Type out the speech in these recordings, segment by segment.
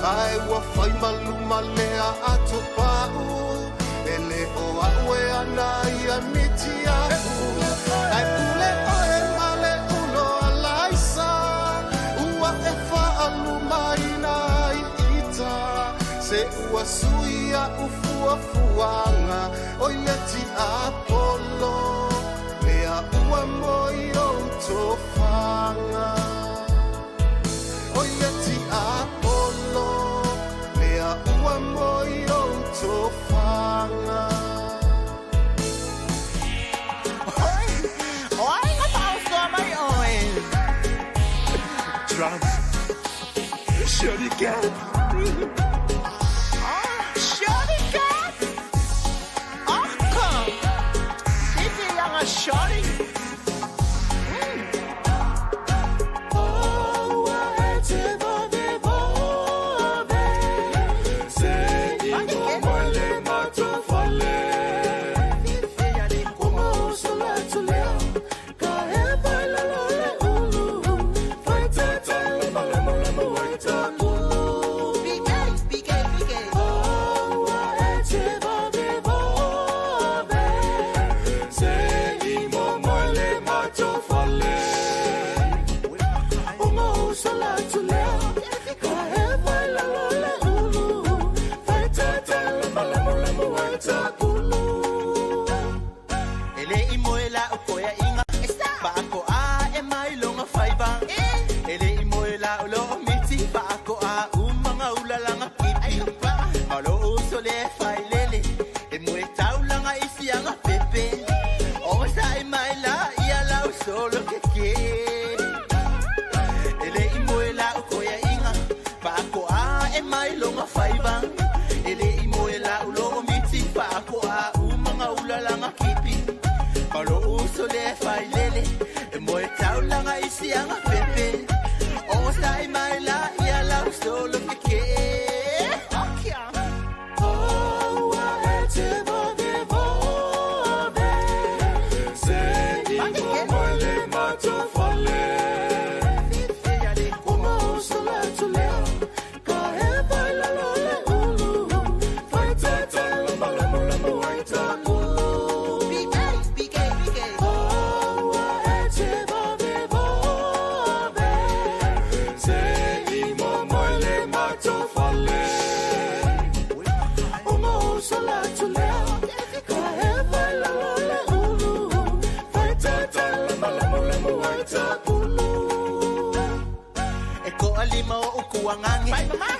Ai wa fai maluma lea atopau ele o awe ana ia mitia ai pule o e male ulo alaisa ua e faaluma ina ita se ua suia ufua fuanga o ieti apolo lea ua moi o tofanga o ieti apolo ua moi o tofanga. Oi, nga tao sa may oi. Drums. Shorty cat. Shorty cat. Come. Hindi yang a shorty.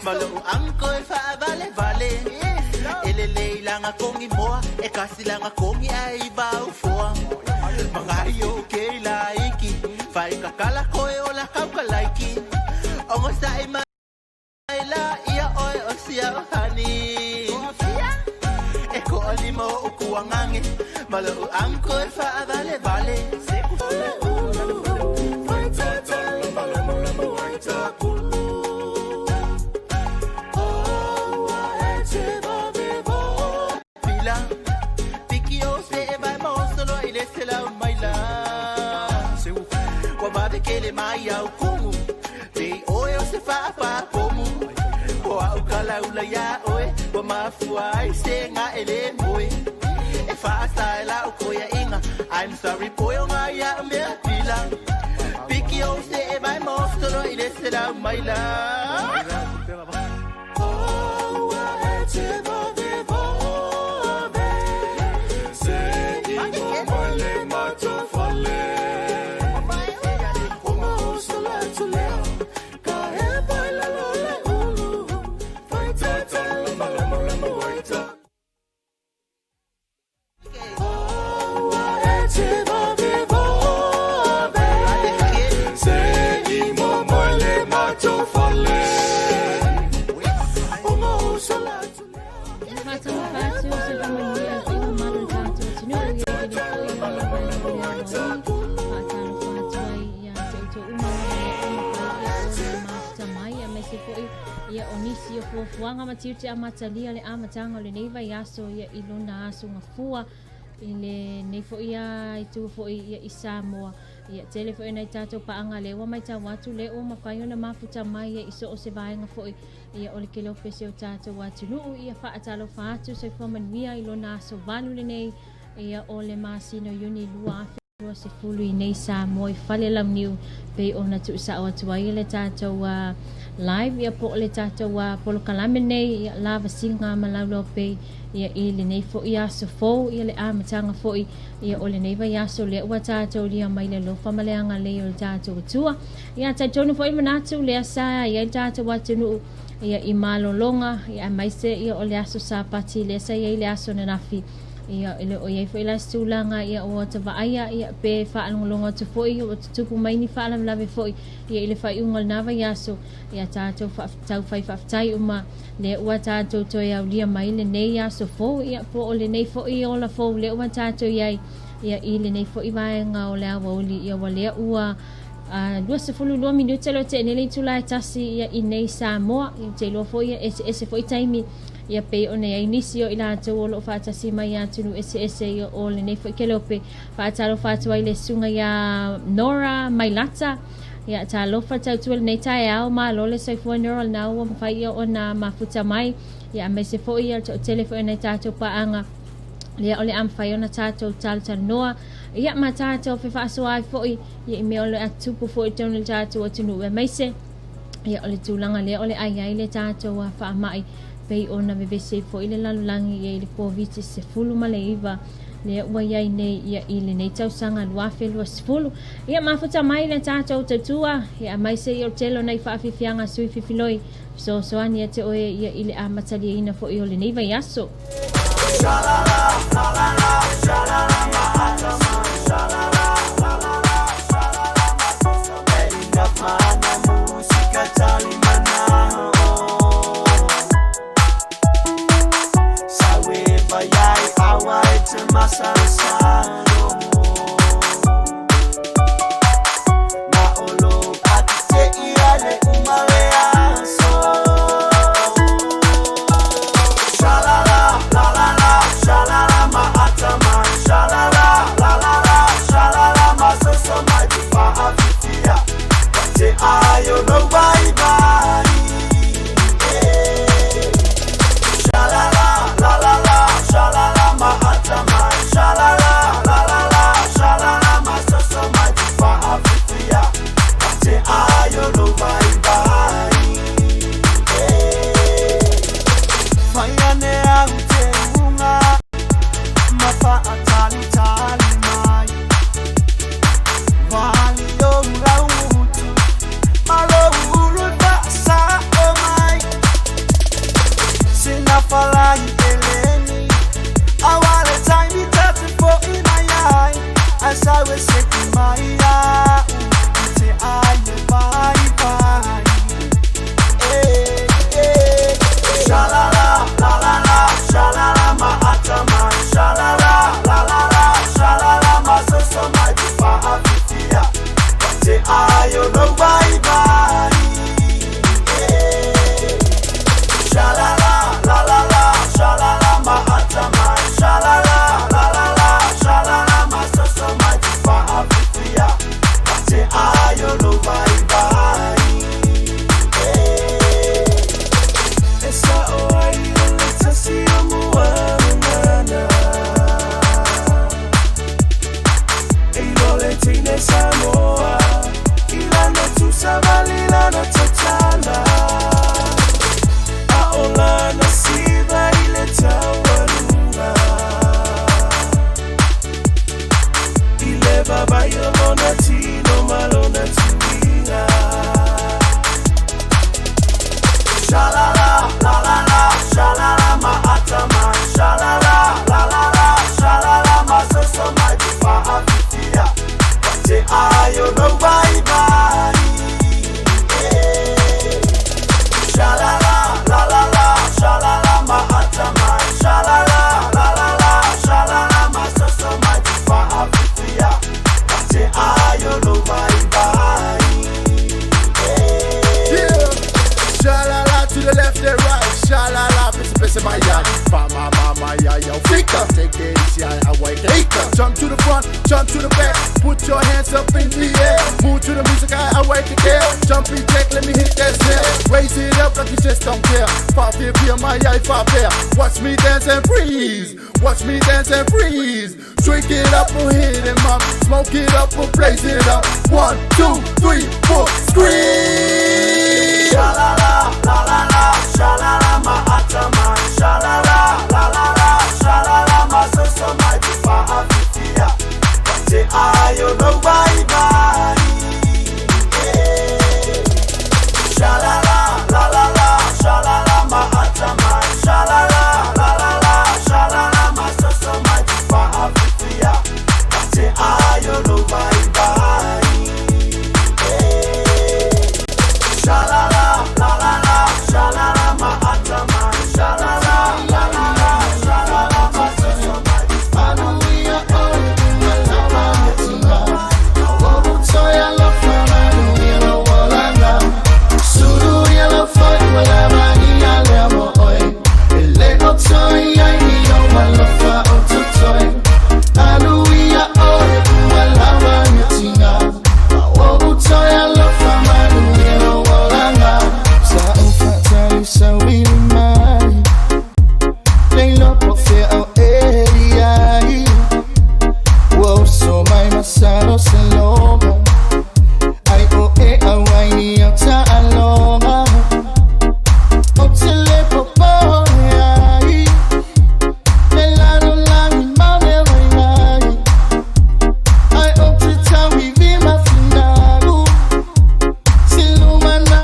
Malu ang ko'y fa-vale-vale Elelay lang akong imoa E kasi lang akong iaibaw foa Mga iyo kay laiki Fai kakala ko'y wala kang kalaiki Ongo sa imayla Iya oy o siya o hani E ko alimo o kuwang angin Malu ang ko'y fa-vale-vale Kele mai au kumu Te oe o se whaapa pomu Ko au kalaula ya oe Wa mafuai se nga ele moe E whaasa e lau koia inga I'm sorry poe o nga ia mea pila Piki o se e mai mostolo I le se lau mai la Seguimos, muele macho, fale. onisi o fuafuanga matiuti amatalia le amatanga le neiva yaso ia ilona aso ngafua ile neifo ia itu fo ia Isamoa ia telefo ina tato paanga le wa mai tawatu le o mafayo na mafuta mai ia iso o se vaenga fo ia ole ke lope se o tato watu nu ia fa atalo fatu se fo mania ilona aso vanu le nei ia ole masino yuni lua se fulu i nei Samoa i fale lam niu pe ona tu sa o tu ai le tato wa live ia po le tato wa polo kalame nei ia Lavasiga Ma Le Loabay ia ile nei fo ia so fo ia le amatanga fo ia ole nei va ia so le wa tato lia mai le lofa maleanga le o tato tua ia tato no fo i manatu le sa ia tato wa tunu ia i malolonga ia mai se ia ole aso sa pati le sa ia ile aso na nafi ia ele o ia fo ila sulanga ia o te vaia ia pe fa alonga tu fo ia o tupu mai ni fa la fo ia ile fa ungal nava ia so ia tato fa tau fa tai uma le ua tato to ia lia mai le nei ia so fo ia po ole nei fo ia ola fo le ua tato ia ile nei fo i vaenga o le awa oli ia wale ua 2 minuto lo te nele tula tasi ia i nei Samoa i te lo fo ia ese fo i taimi ia pe ona ia inisio ila te lo fa tasi mai atu no ese ia o le nei fo ke lope fa talo fa tu ile sunga ia Nora mai lata ia ta lo fa tau tu nei tai au ma lo le sai fo neural na o fa ia ona mafuta mai ia me se fo ia te telefone nei tato paanga ia ole am fa ona tato tal noa ia ma tato fe fa so ai fo ia me ole atu po fo tonu tato o tunu e mai se ia ole tulanga le ole ai le tato wa fa mai pe ona me se fo ile lalulangi ia ile covid se fulu maleiva le wa ia nei ia ile nei tau sanga lua fe lua sfulu ia mafuta mai le tato tatua ia mai se ia telo nei fa fianga sui fifiloi so ani te o ia ile a matali ina fo ile nei vai aso shalala la la la shalala ma atama shalala la la la shalala ma so ina mana musika tali mana sawe bayai awai te masalo na olo atite iale umale aso shalala la la la shalala ma atama shalala la la la shalala ma so mai fa afitia te ayo no bye bye shalala la la la shalala ma atama shalala la la la shalala ma so mai fa afitia te ayo no bye bye fayane ante unga mafa atali tali mai vali yo rautu malo ulu sa o mai sina fala eleni awale time tatu for in my eye as I was sick my eye te aye bye bye shalala la la la shalala ma atama shalala la la la shalala ma so mai fa afitia te ayo no bye bye shalala la la la shalala ma atama shalala la la la shalala ma so mai fa afitia te ayo no bye bye esa oi le tasi amuana ilole tine Samoa ilana tu savalila na tatala aola na siva ile tawarunga ile baba yolona tino malona tui to the back, put your hands up in the air. Move to the music, I wait to care. Jumpy jack, let me hit that snare. Raise it up like you just don't care. Pop here, my eye, pop there. Watch me dance and freeze. Watch me dance and freeze. Drink it up or hit him up. Smoke it up or blaze it up. 1, 2, 3, 4, scream. Sha la la la la la, sha la la ma atama, sha la la la la la, sha la la ma so so my tifa afifia. Wate ayo no bye bye. Sha la la la la la, sha la la ma atama, sha la la la la la, sha la la ma so so my tifa afifia. Wate ayo no bye bye. Sha la la la la la, sha la la ma atama, sha la la la la la, sha la la ma so so my tifa. Hallelujah, oh, I love Argentina. Oh, so I love Hallelujah, oh, I love. Suru yellow fight, well, I'm a yellow boy. Ele otoy, I need oh, I love her, oh, to toy. Hallelujah, oh, I love Argentina. Oh, so I love Hallelujah, oh, I love. Sa ufata, sa wili mai. Play love, but fear out area. Whoa, so my masaro se loga. I oh eh awai ata alonga. Otele popoya. Melano langi mame wai. I otita wivi mafinaru. Silumana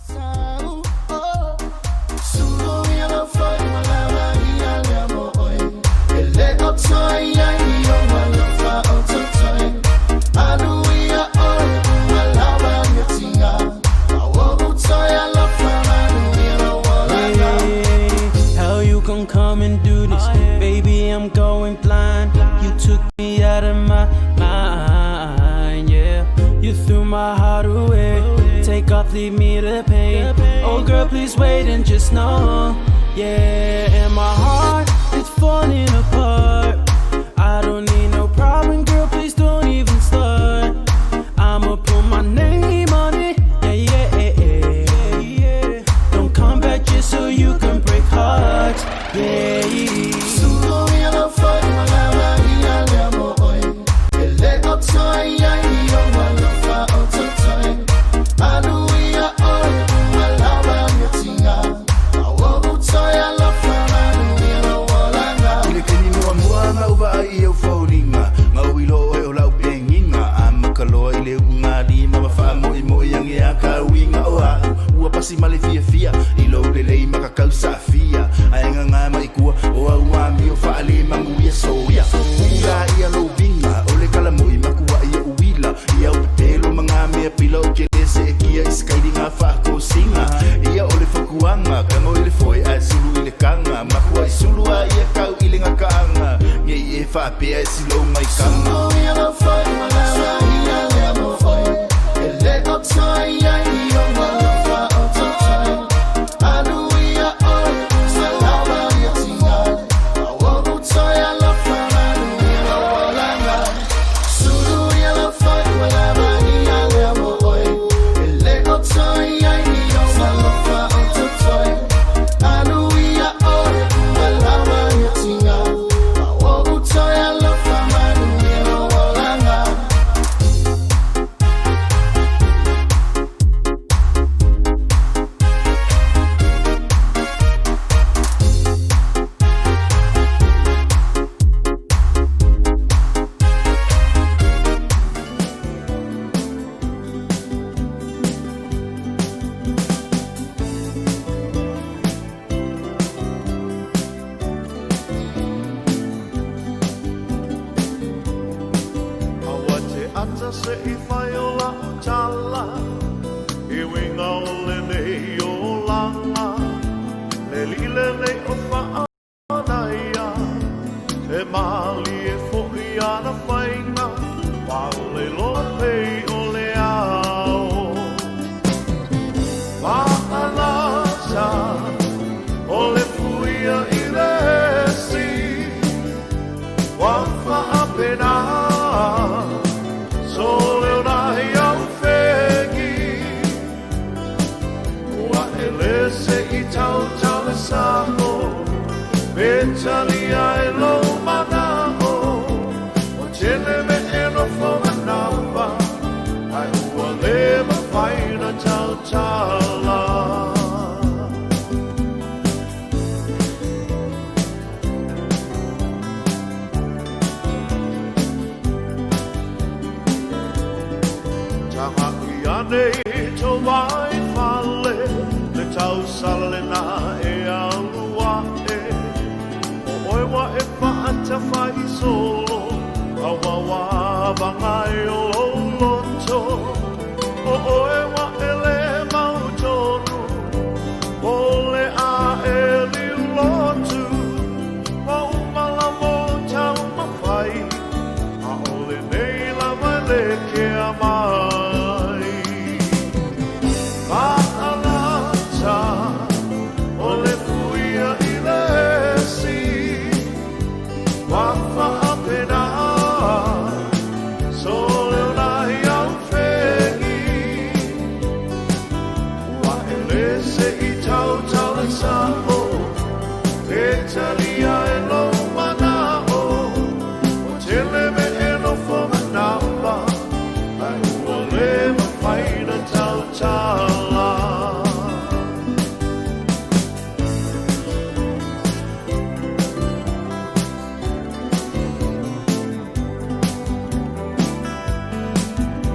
sau. Oh, suru yellow fight malawa yellow boy. Ele otoy yani yo malafa ototoy. Hallelujah, oh, I love Argentina. Oh, so I love Hallelujah, oh, I love. How you gon' come and do this? Baby, I'm going blind. You took me out of my mind, yeah. You threw my heart away. Take off, leave me the pain. Oh, girl, please wait and just know, yeah. And my heart, it's falling apart. I don't need no problem, girl, please don't even start. I'ma put my name on it, yeah, yeah, yeah. Don't come back just so you can break hearts, yeah. Suru yellow fight, malawa yellow boy. Ele otoy yani yo malafa ototoy. Hallelujah, oh, I love Argentina. Oh, so I love Hallelujah, oh, I love. Ile kini mua mua ngauba ai eu faulinga, ngauilo e o lau penginga, amakaloa ile ungadi mabafa mo imo yangi akawinga oa, ua pasi male fia fia, ilo lelei makakausa fia, aenga ngama ikua oa uami o faale manguia soia, ula ia lo vinga, ole kalamo imakua ia uila, ia upetelo mga mea pila o kelese kia iskaidi nga fako singa, ia ole fakuanga, kango ile foi a sulu ile kanga, makua isulu a ia kau ile nga kanga, nge e fa pea e silo mai kanga. Suru yellow fight, malawa yellow boy. Ele otoy yani yo malafa ototoy. Hallelujah, oh, I love Argentina. Oh, so I love Hallelujah, oh, I love. Suru yellow fight, malawa yellow boy. Ele otoy yani yo malafa ototoy. Hallelujah, oh, I love Argentina. Oh, so I love Hallelujah, oh, le mawhaina tau tala. Taha ia nei to vai whale, le tau sala na e aulua e. O oe wa e whaata whai solo, awa wa bangai o loto. O oe wa e le mautonu, o le a e li lotu. Wa umala mo tau mawhai, a o le nei lava le ke a mai. Ma'alata, o le fuia i le si, wa whaapena, so leo nahi au whengi. Wa e le se i tau tau le sa'o, e talia e lo mana'o, o tele me e lo fo manapa, ai ua le mawhaina tau tala.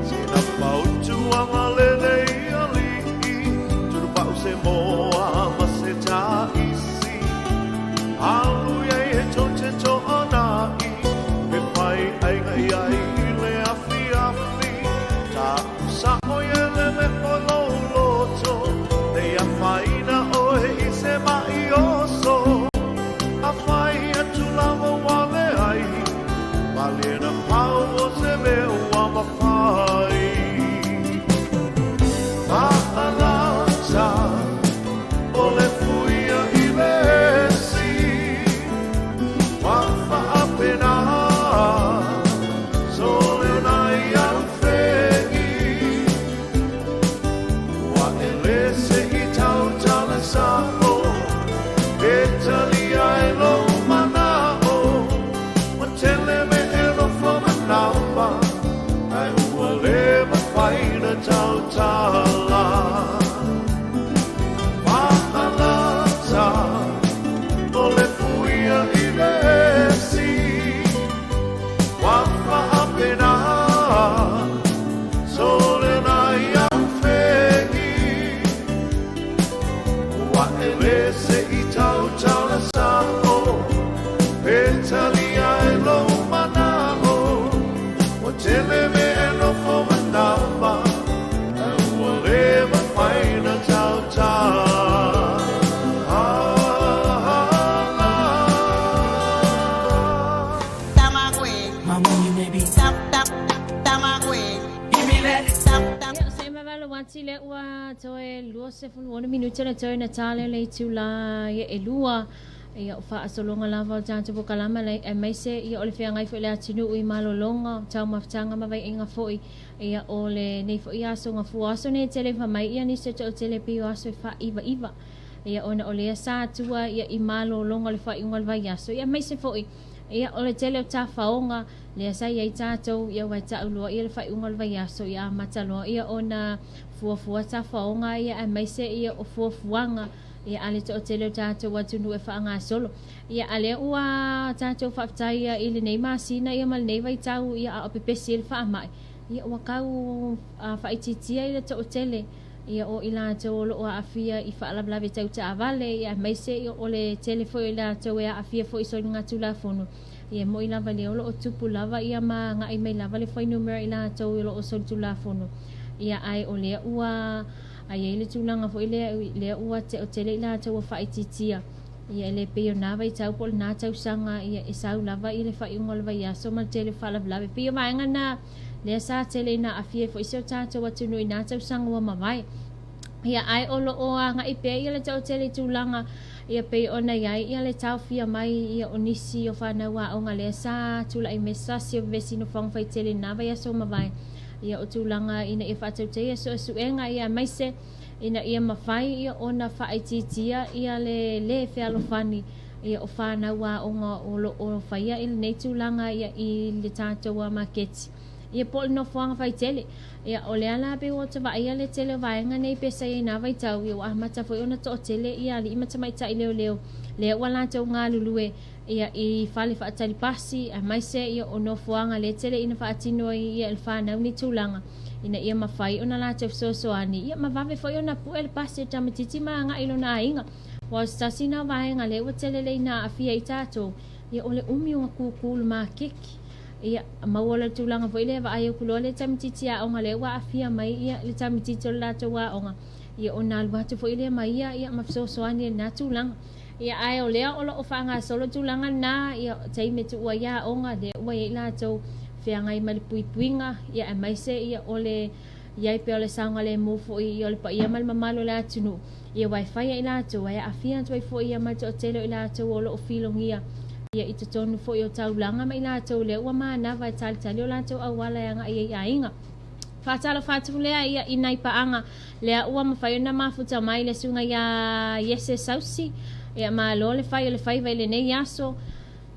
Sina pautu anga lelei ali'i, turu pau se moa ma se taisi. Alu iai he tote to ana'i, me pai ainga iai le afi afi. Ta sa'o iele me polo loto, le a whaina oe i se mai oso. A whai atu lava wale ai, wale na pau o se meo a mawhai. Ma'alata, o le fuia i le si, wa whaapena, so leo nai au whengi. Wa e le se i tau tala sa'o, e talia e lo mana'o, wa tele me e lo fo manapa, ai ua le mawhaina tau tala. Ma'alata, o le fuia i le si, wa whaapena, so leo nai au whengi. Wa e le se i tau tala sa'o, e talia e lo mana'o, o tele me e lo fo manapa, e ua le mawhaina tau tala. Ia se me wala wati le ua toe lua se funu ona minuta na toe na tale le tu la ia e lua ia o faa solonga lava o tātou po kalama le e maise ia o le whea ngai fo le atinu ui malolonga tau mawhtanga mawai inga foi ia o le nei fo ia aso ngā fu aso ne tele whamai ia ni se tau tele pio aso fa iwa iwa ia ona o le sa tua ia i malolonga le whai unga le vai aso ia maise foi ia o le tele o tā whaonga le sa ia i tātou ia wai tā ulua ia le whai unga le vai aso ia mataloa ia ona fuafua tā whaonga ia e maise ia o fuafuanga ia ale to tele o tātou watu nu e whaanga solo ia ale ua tātou whaftai ia ili nei masina ia mal nei vai tau ia a pepesi il whaamai ia ua kau whaititia ia to tele ia o ila to lo a afia i whaalablawe tau ta avale ia maise ia o le telefo ila to ia afia fo iso ngā tulafono ia mo ila vale o lo o tupu lava ia ma ngā i mai lava le whai numero ila to ilo o sol tulafono ia ai o lea ua ai ele tulanga fo ile ua te o tele ila to whaititia ia ele peo nava i tau pol nā tau sanga ia e sau lava i le whai ungol vai aso mal tele whalablawe peo maenga na lea sa tele ina afia fo iso tātou atu nui nā tau sanga wa mawai ia ai olo o nga i pe ia le tau tele tulanga ia pe ona iai ia le tau fia mai ia onisi o whanau o nga lea sa tula i mesasi o vesino whangwhai tele nava ia so mawai ia o tulanga ina e whatau te ia so suenga ia maise ina ia mawhai ia ona whaititia ia le whialofani ia o whanau o nga olo o whaia i nei tulanga ia i le tātou a maketi ia po no fuanga fai tele ia o le ala pe o te vai ia le tele vai nga nei pe sai na vai tau ia wa mata foi ona to tele ia li mata mai tai leo le wala tau nga lulue ia I fale fa tali pasi a mai se ia ono fuanga le tele ina fa tino ia el fa na ni tulanga ina ia mafai ona la te so ani ia mavave foi ona pu el pasi tamatiti ma nga ilo na inga wa stasina vai nga le o tele le na afia I tato ia ole umi o kukul ma keki ia mawala tulanga foi le va ai ku le tamatiti a onga le wa afia mai ia le tamatiti la to wa onga ia ona alwa te foi le mai ia mafso ani na tulanga ia ai o lea o lo fanga solo tulanga na ia tai me tu ia onga de wa ila to feanga I mal puipuinga ia mai se ia ole ia pe ole sanga le mo fo ia ole pa ia mal mamalo la tunu ia wifi ila to ia afia to fo ia mal to telo ila to o lo filongia ia I tonu fo ia taulanga mai la to le wa mana vai tal talo la to awala yang ia inga fatalo fatu le ia inai paanga le ua mafaiona mafuta mai le sunga ia yese sausi ia malo le fai vai le nei aso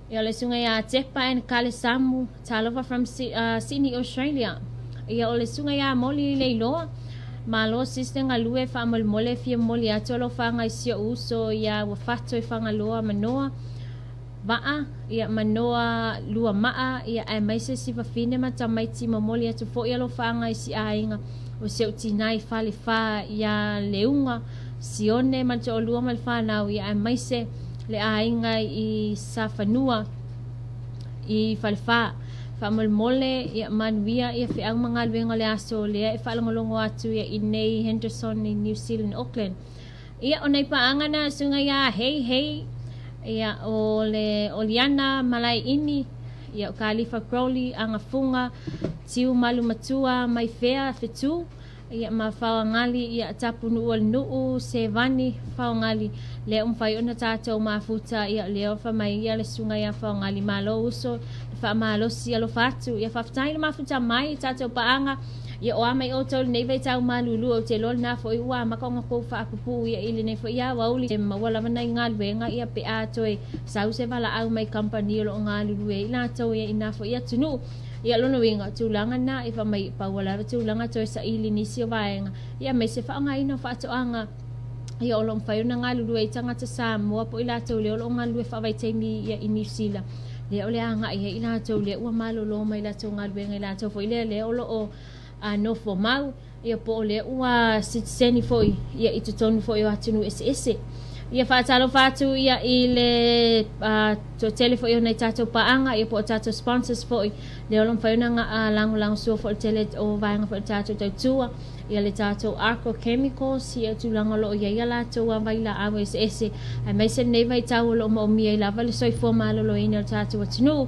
ia le sunga ia tepa en kale samu talova from Sydney Australia ia o le sunga ia moli le loa malo sister ngalue fa mole fie moli atolo fa ngai sia uso ia wa fato fa ngaloa manoa Vaa ia manoa lua maa ia ai mai se sifa fine mata mai ti mamoli atu fo ia lo fanga isi ainga o se utinai fale fa ia leunga sione mata o lua mal fa nau ia ai mai se le ainga I safanua I fale fa mal mole ia manuia ia fe ang mga luenga le aso le fa langolongo atu ia Inei Henderson I New Zealand Auckland ia onai pa anga na sunga ia hey ia o le Oliana malai ini ia o Khalifa Crowley anga funga tiu malu matua mai fea fetu ia ma fawangali ia tapu nuol nuu sevani fawangali le umfai ona tato mafuta ia le fa mai ia le sunga ia fawangali malo uso fa malo si alo fatu ia fafutai mafuta mai tato paanga ia o mai o tol nei vai tau malulu o te lol na foi wa makonga ko fa pupu ia ile nei foi ia wauli ma wala mana ngal wenga ia pe a toi sau se vala au mai company lo ngalulu e ina to ia ina foi ia tunu ia lono winga tulanga na ifa mai pa wala tulanga toi sa ili ni si vaenga ia mai se fa ngai no fa to anga ia o long fai na ngalulu e tanga ta sa mo po ila to le lo ngalulu fa vai temi ia inisila le ole anga ia ina to le wa malo lo mai la to ngal wenga ila to foi le o lo o no fo mau ia po le ua sitseni foi ia itu tonu foi atunu ese ia fa talo fatu ia ile to tele foi ona tato paanga ia po tato sponsors foi le olom foi na lang so for tele o vanga for tato tua ia le tato Arco Chemicals ia tu lang lo ia la to wa vai la awes ese ai mai se nei vai tau lo mo mi la vale soi fo malo lo ina tato atunu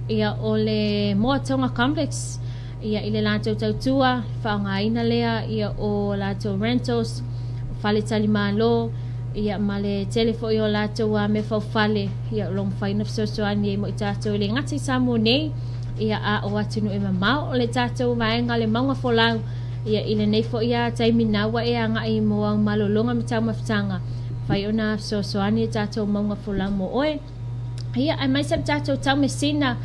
ia ole Moatonga Complex ia ile lato tautua whaongaina lea ia o lato rentals fale tali malo ia male telefo o lato wa me fale ia long faina sosoani mo tato ile ngati samu nei ia a o atunu e mamau o le tato vaenga le maunga folau ia ile nei fo ia taimi nawa e anga I mo ang malolonga mitau mafutanga fai ona sosoani tato maunga folau mo oe ia ai mai sep tato tau mesina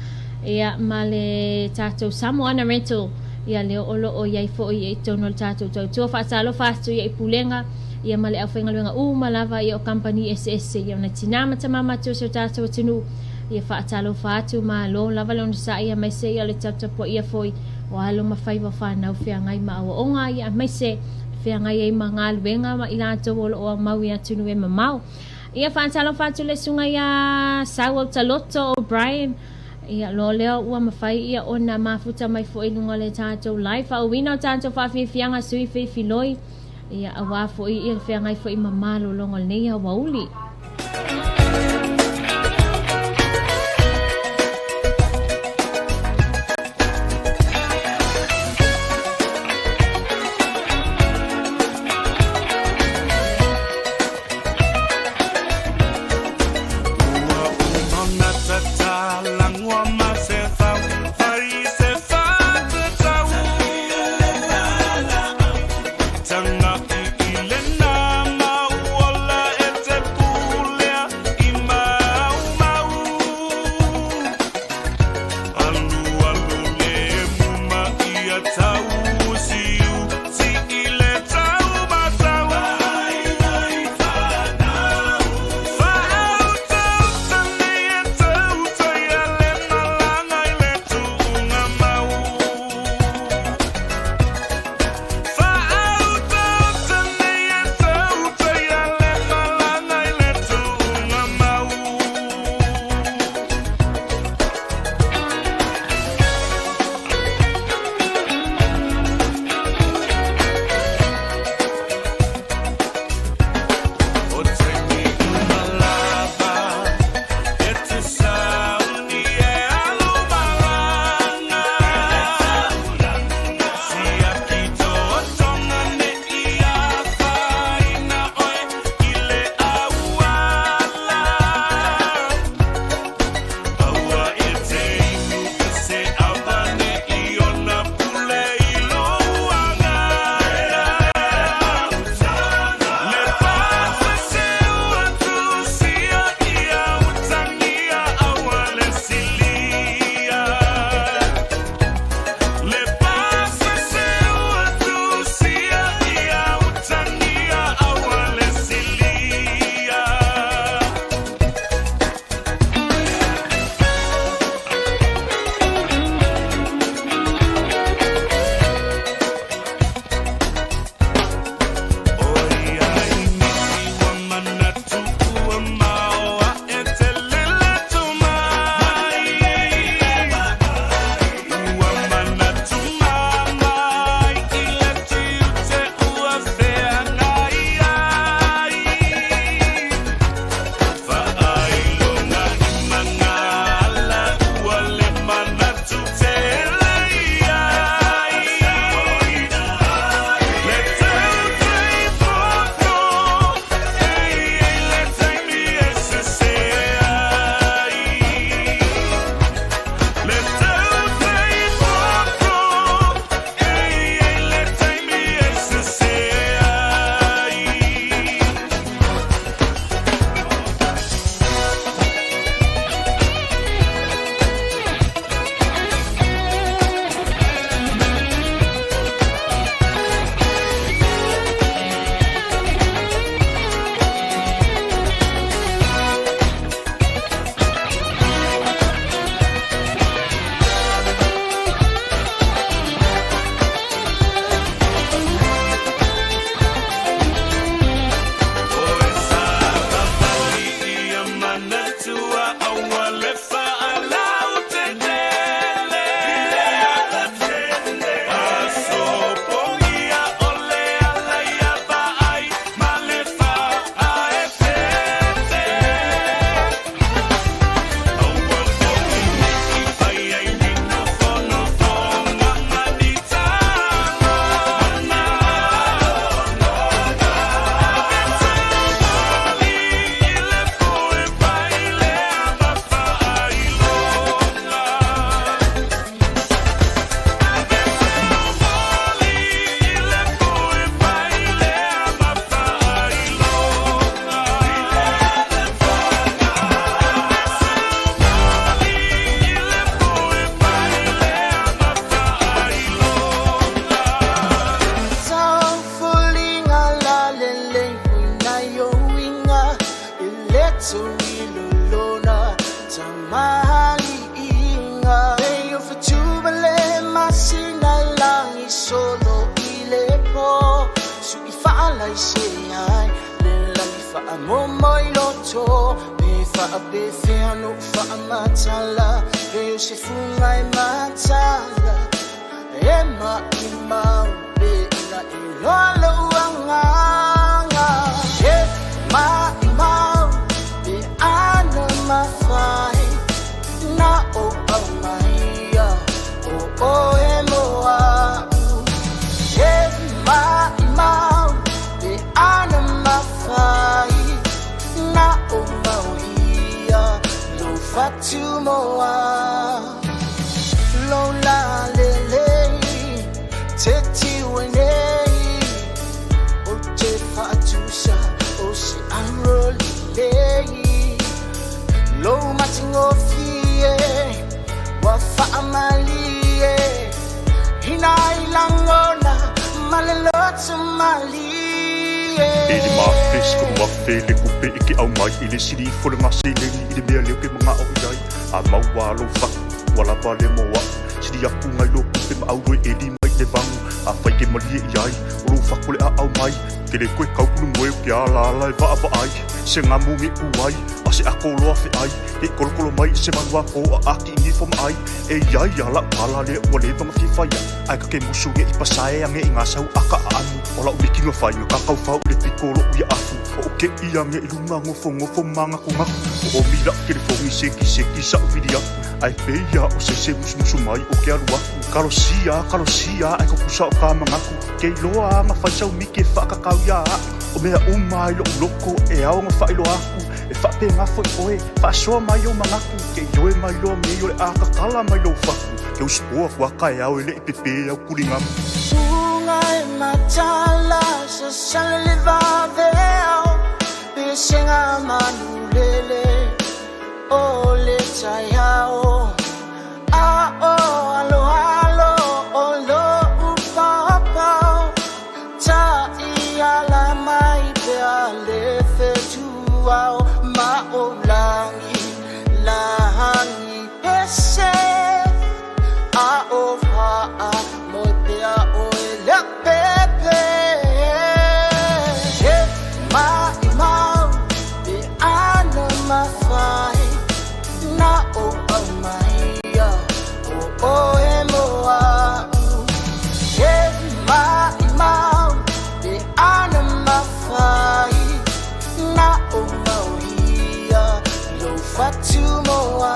ia male tato Samoana rental ia leo olo o iai fo ia tono tato to fa salo fastu ia pulenga ia male au fenga luenga malava ia o company SS ia na tinama tamama to so tato tinu ia fa salo fatu ma lo lava lo sa ia mai se ia le tato po ia foi wa lo ma fai fa na fia ngai ma o onga ia mai se fia ngai ai manga luenga ma ila to olo o mau ia tinu e mamau ia fa salo fatu le sunga ia sawo taloto Brian ia lo leo ua mawhai ia ona mafuta mai fo ilunga le tātou live au wina o tātou whawhi whianga sui whi filoi ia awa fo I ia whiangai fo I mamalo longa nei a wauli Tanga ilena ma wala ete pu lai se ai le la fa mo moi loto me fa be fe no fa matala e se fu mai matala e ma ima be na e lo anga e ma ima be ana ma fai na o amaya o e moa e ma ima be ana ma fai na o mauia lo fatu moa lo la lele te tiwene o te fatusa o si anroli lei lo matingo fie wa fa amalie hina ilangona malelo tumali Ele mafis ko mafe le kupe iki au mai ile siri fo le masile ni ile mea leo ke mga o iai a maua lo fa wala vale moa siri aku ngai lo kupe ma au roi eli mai te vangu a fai ke malie iai lo fa kule a au mai ke le koe kaupulu moe kia la lai va ava ai se ngā mungi uai a se ako loa fe ai e kolokolo mai se manua ko a aki ingi fo ma ai e iai ala pala le ua le vanga fifaya ai ka ke musu nge i pasae ange i ngā sau aka a anu o lau miki ngā whai ngā kakau whau le pikolo uia afu o ke i ange i lunga ngofo manga kungaku o mira ke le fongi seki sa uvidi aku ai peia o se musu mai o ke aru aku kalosia ai ko kusa o ka mangaku ke loa ngā whaisau miki e whakakau ia o mea umai lo loko e au ngā whailo aku e whape ngā foi oe whaasoa mai o mangaku ke ioe mai lo me o le akakala mai lo whaku ke uspoa waka e au e le pepe au kuringamu Unga e matala sa salele vaveo Bisinga manulele o le tayao alo o lo upapa ta iala mai pe ale fetuao ma o langi ese a o fa mo te a o le pepe ma be ana ma fai na o amaya o e moa ma be ana ma fai na o mauia lo fatu moa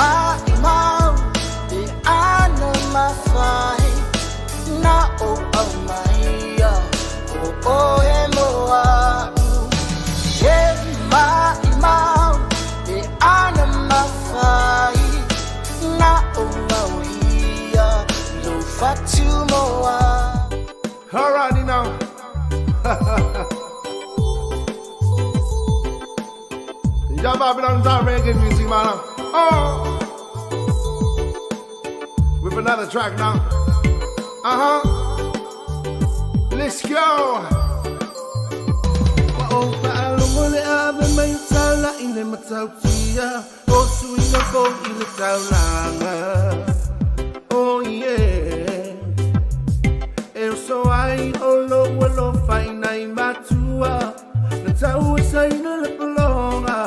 ma be ana ma fai na o amaya o e moa ma be ana ma fai na o mauia lo fatu moa. Alrighty now. Y'all Babylon down reggae music, man. Oh, with another track now. Let's go. O paalongo le ave mai tala I le matautia O suina ko I le taulanga Oh yeah E o so ai o lo lo fai nai matua Na tau e saina le palonga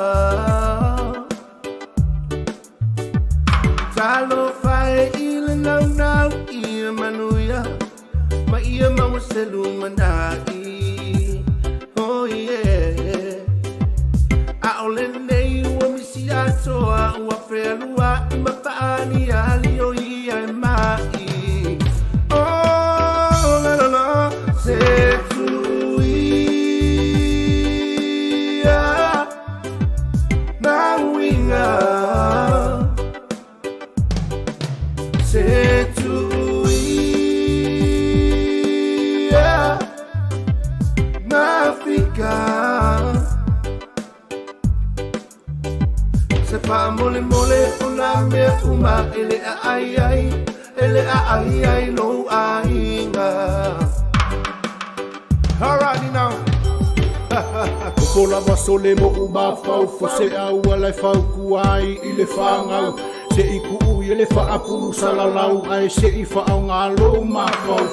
Talo fai I le nau I manuia Ma ia mawa se lumanai Oh yeah, a ole nei ua misi atoa ua whelua I mapaani ali o ia e mai. Oh la se tuia na winga se tuia Africa Se pa mole o la mea uma ele ai no ainga Alrighty now. Ko la wasole mo uma fau fose au ala fau kuai I le whangau Se I ku I le wha apuru salalau ai se I wha au ngā lo ma fau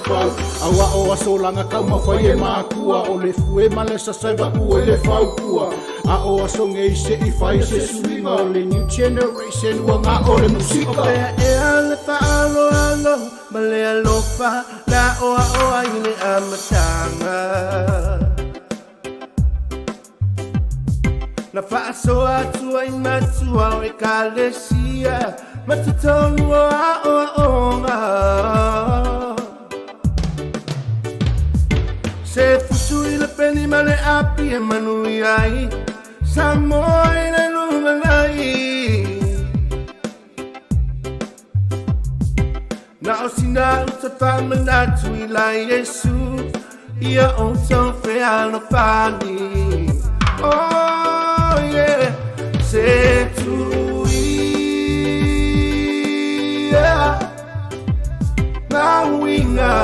Awa o asolanga kau mawhai e mākua o le fue ma le sasaiva ua i le whaukua a o asonge i se i whai se suinga o le new generation ua ngā o le musika o pea e ale whaalo alo ma le alofa la oa i le amatanga na whaasoa atua i matua o e kalesia matutonu o nga se futu i le peni ma le api e manui ai sa moa i le lumanai na o sina uta whamanatu i la Yesu ia o tau wheano whani oh yeah se tu na winga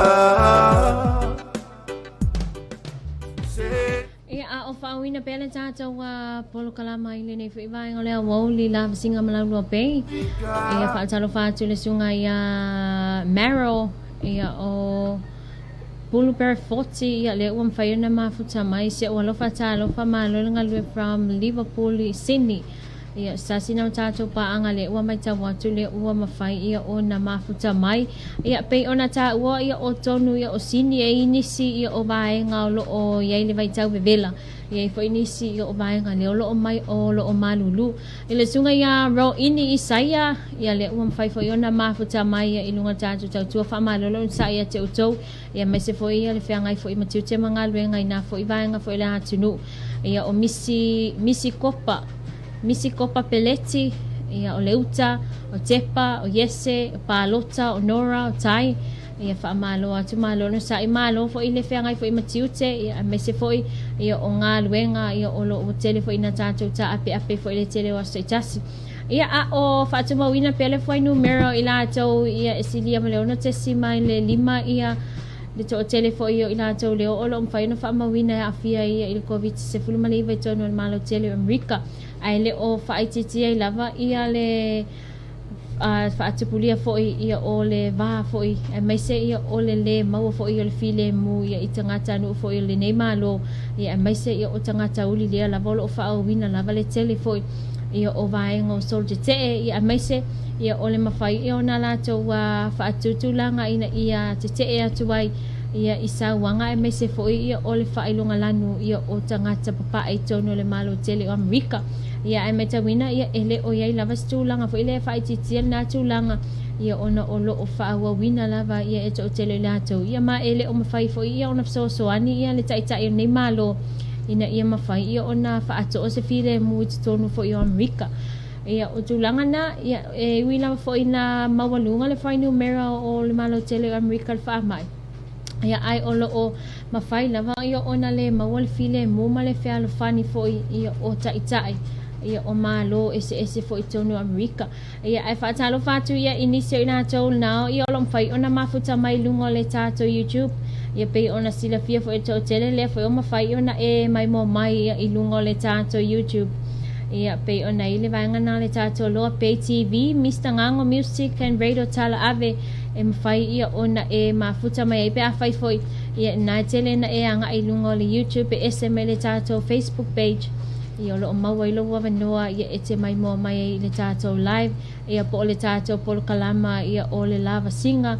ia a o whaawina pele tātou polo kalama i le nei whaiwai ngolea wau li Lavasiga Ma Le Loabay ia whaatalo whaatu le sunga ia Marrow ia o Blueberry 40 ia le uam whaiona mafuta mai se o alofa tā alofa mālolenga lue from Liverpool i Sydney ia sasina tātou paanga le ua mai tawatu le ua mawhai ia o na mafuta mai ia pei ona tā ua ia o tonu ia o sini e inisi ia o vaenga o lo o iai le vai tau vevela ia i fo inisi ia o vaenga le o lo o mai o lo o malulu ile sunga ia ro ini isaia ia le ua mawhai fo iona mafuta mai ia ilunga tātou tau tua whamalolo sa ia te utou ia mai se fo ia le whiangai fo i matiu te mga luenga i na fo i vaenga fo i le hatunu ia o misi kopa peleti ia o leuta o tepa o yese o palota o nora o tai ia fa malo atu malo no sa i malo fo ile fe ngai fo i matiute ia me se fo ia o nga luenga ia o lo o tele fo ina tatu ta ape fo ile tele wa soitasi ia a o fa tu mawina pele fo i numero ila to ia esilia male ono tesima ile lima ia le to tele fo ia ila to le o lo mfa ina fa mawina afia ia ile covid se fulu male vai to no malo tele america ai le o whaititi ai lava ia le whaatupulia fo'i ia o le vā fo'i ai mai se ia o le maua fo'i o le file mu ia i tangata anu fo'i o le nei malo ia mai se ia o tangata uli lea lava o lo whaawina lava le tele fo'i ia o vaenga o soldier te ia mai se ia o le mawhai ia o na lato whaatutulanga ina ia te atu ai ia isa wanga e mai se fo'i ia o le whailunga lanu ia o tangata papa ai tono le malo tele o Amerika ia ai mai tawina ia ele o iai lava stulanga fo ile whaititia na tulanga ia ona o lo o whaawawina lava ia e to tele lato ia ma ele o mawhai fo'i ia ona fsosoani ia le taitai nei malo ina ia mawhai ia ona whaato o se file mu i tonu fo'i o Amerika ia o tulanga na ia e wila fo'i na mawalunga le whai numera o le malo tele o Amerika le whaamai ia ai o lo o mawhai lava ia ona le mawal file mu ma le whea lo whani fo'i ia o taitai ia o malo ese fo i tonu Amerika ia ai whaatalo whatu ia inisio ina tolu nao ia o lo mwhai ona mafuta mai lungo le tātou YouTube ia pei ona sila fia fo i tau tele lea fo i o mawhai ona e mai mo mai ia i lungo le tātou YouTube ia pei ona i le vaingana le tātou loa pay TV Mr. Ngango Music and Radio Tala Ave e mawhai ia ona e mafuta mai e pe a whai foi ia nai tele na e anga i lungo le YouTube e SM le tātou Facebook page ia lo maua i loa wanoa ia e te mai mua mai le tātou live ia po le tātou polo kalama ia o le Lavasiga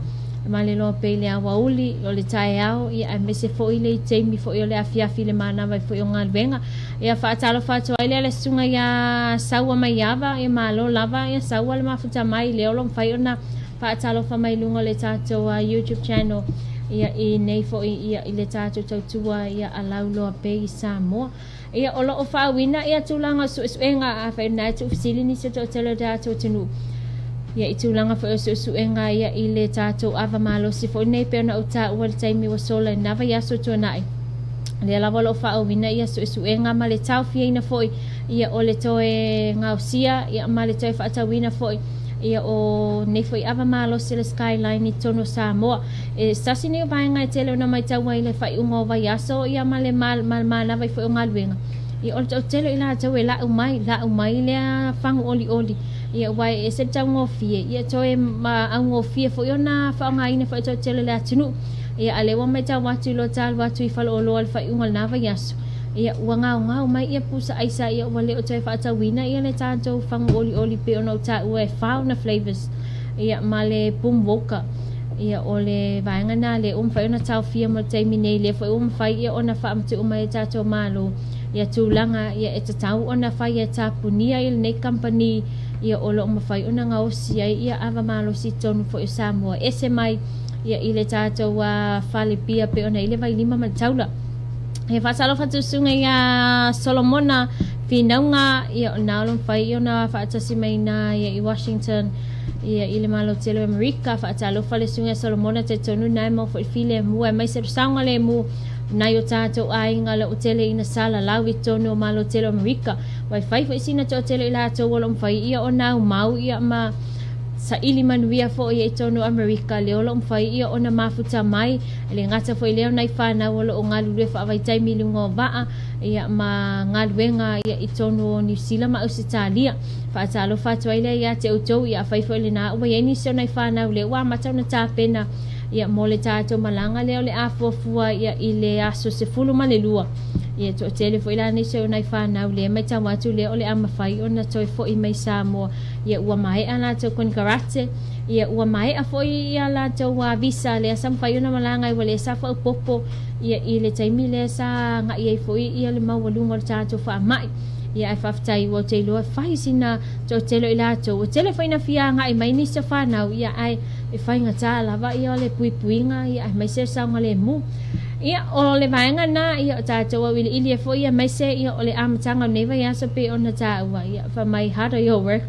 Ma Le Loabay le awa uli o le tae au ia a mese fo i le teimi fo i o le afiafi le mana vai fo i o ngā luenga ia whaatalo whātua i le sunga ia saua mai ava ia malo lava ia saua le mafuta mai le olo mwhai ona whaatalo wha mai lungo le tātou YouTube channel ia i nei fo ia i le tātou tautua ia a lau Loabay i Samoa ia o lo o whaawina ia tūlanga suenga a whainai tu ufisili ni se tō telo tātou tenu ia i tūlanga whai o suenga ia i le tātou ava malo si fo nei peona o tā ua le taimi wa sola nawa ia so tō nai le alawa lo whaawina ia suenga ma le tau fia ina foi ia o le toe ngausia ia ma le toe whaatawina foi ia o nei foi ava malo si le skyline i tono Samoa e sasi ni o vaenga e tele ona mai taua i le whai unga o vai aso ia ma le mana vai foi o ngā luenga i o tele i la tau e la umai lea whangu oli ia wai e se tau ngō fie ia toe ma au ngō fie foi ona whaonga ina foi tau tele lea tunu ia ale wa mai tau watu lo tal watu I falo olo al fai ungal nava yaso ia wanga ngau mai ia pusa aisa ia wale o tai fa tawina ia le tanto fangu oli pe ona ta ue fauna flavors ia male pumboka ia ole vaenga na le fai ona tau fia mo tai mine le fai fai ia ona fa amte mai tato malo ia tulanga ia e tau ona fai ia tapunia ia nei company ia olo fai ona ngausi ia ava malo si tonu fo Samoa ese mai ia ile tato wa falipia pe ona ile vai lima mataula he fasalo fatu sunga ia Solomona finaunga ia naulon fai ona fatasi mai na ia I Washington ia ile malo telo America fatalo fale sunga Solomona te tonu nai mo fo file mu mai se sanga le mu na yo tato ainga le hotele ina sala lawi tonu malo telo America wai fai fo sina to hotele ila to wolom fai ia ona mau ia ma sa ili manuia fo ia tonu America le olom fai ia ona mafuta mai le ngata fo ile ona ifana wolo o ngalu le fa vai tai milungo va ia ma ngaluenga ia tonu New Zealand ma Australia fa talo fa toile ia te uto ia fai fo ile na o ia ni se ona ifana le wa ma tau na tapena ia mole tato malanga le ole afofua ia ile aso se fulu malelua ia to telefo ila ni se ona ifana le mai tau atu le ole ama fai ona toi fo I mai Samoa ia ua mai ana to kon karate ia ua mai a fo ia la to wa visa le sam fai ona malanga I wale sa fo popo ia ile taimi le sa nga ia fo ia le mawalunga tato fa mai ia ai faftai wo te lo fai sina to telo ila to o telefo ina fia nga I mai ni se fa na ia ai e fai nga tala va ia le puipuinga ia ai mai se sa nga le mu ia o le vaenga na ia tato wa wili ili fo ia mai se ia o le amatanga neva ia so pe ona ta wa ia fa mai hard your work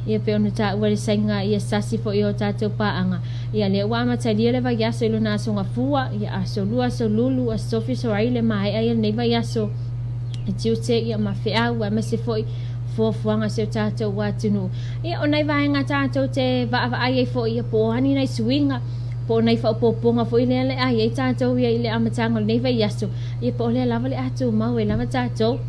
ia pe ona ta wa le senga ia sasi fo ia tato paanga ia le wa matalia le va ia so luna so nga fua ia aso lua so lulu a sofi so ai le mai ia neva ia so tiute ia mafea wa ma se foi fo fuanga se tato wa tunu ia ona vaenga tato te va ai fo ia po hani nei swinga po nei fa poponga fo ile le ai tato ia ile amatanga nei vai yaso ia po le lava le atu mau e lava tato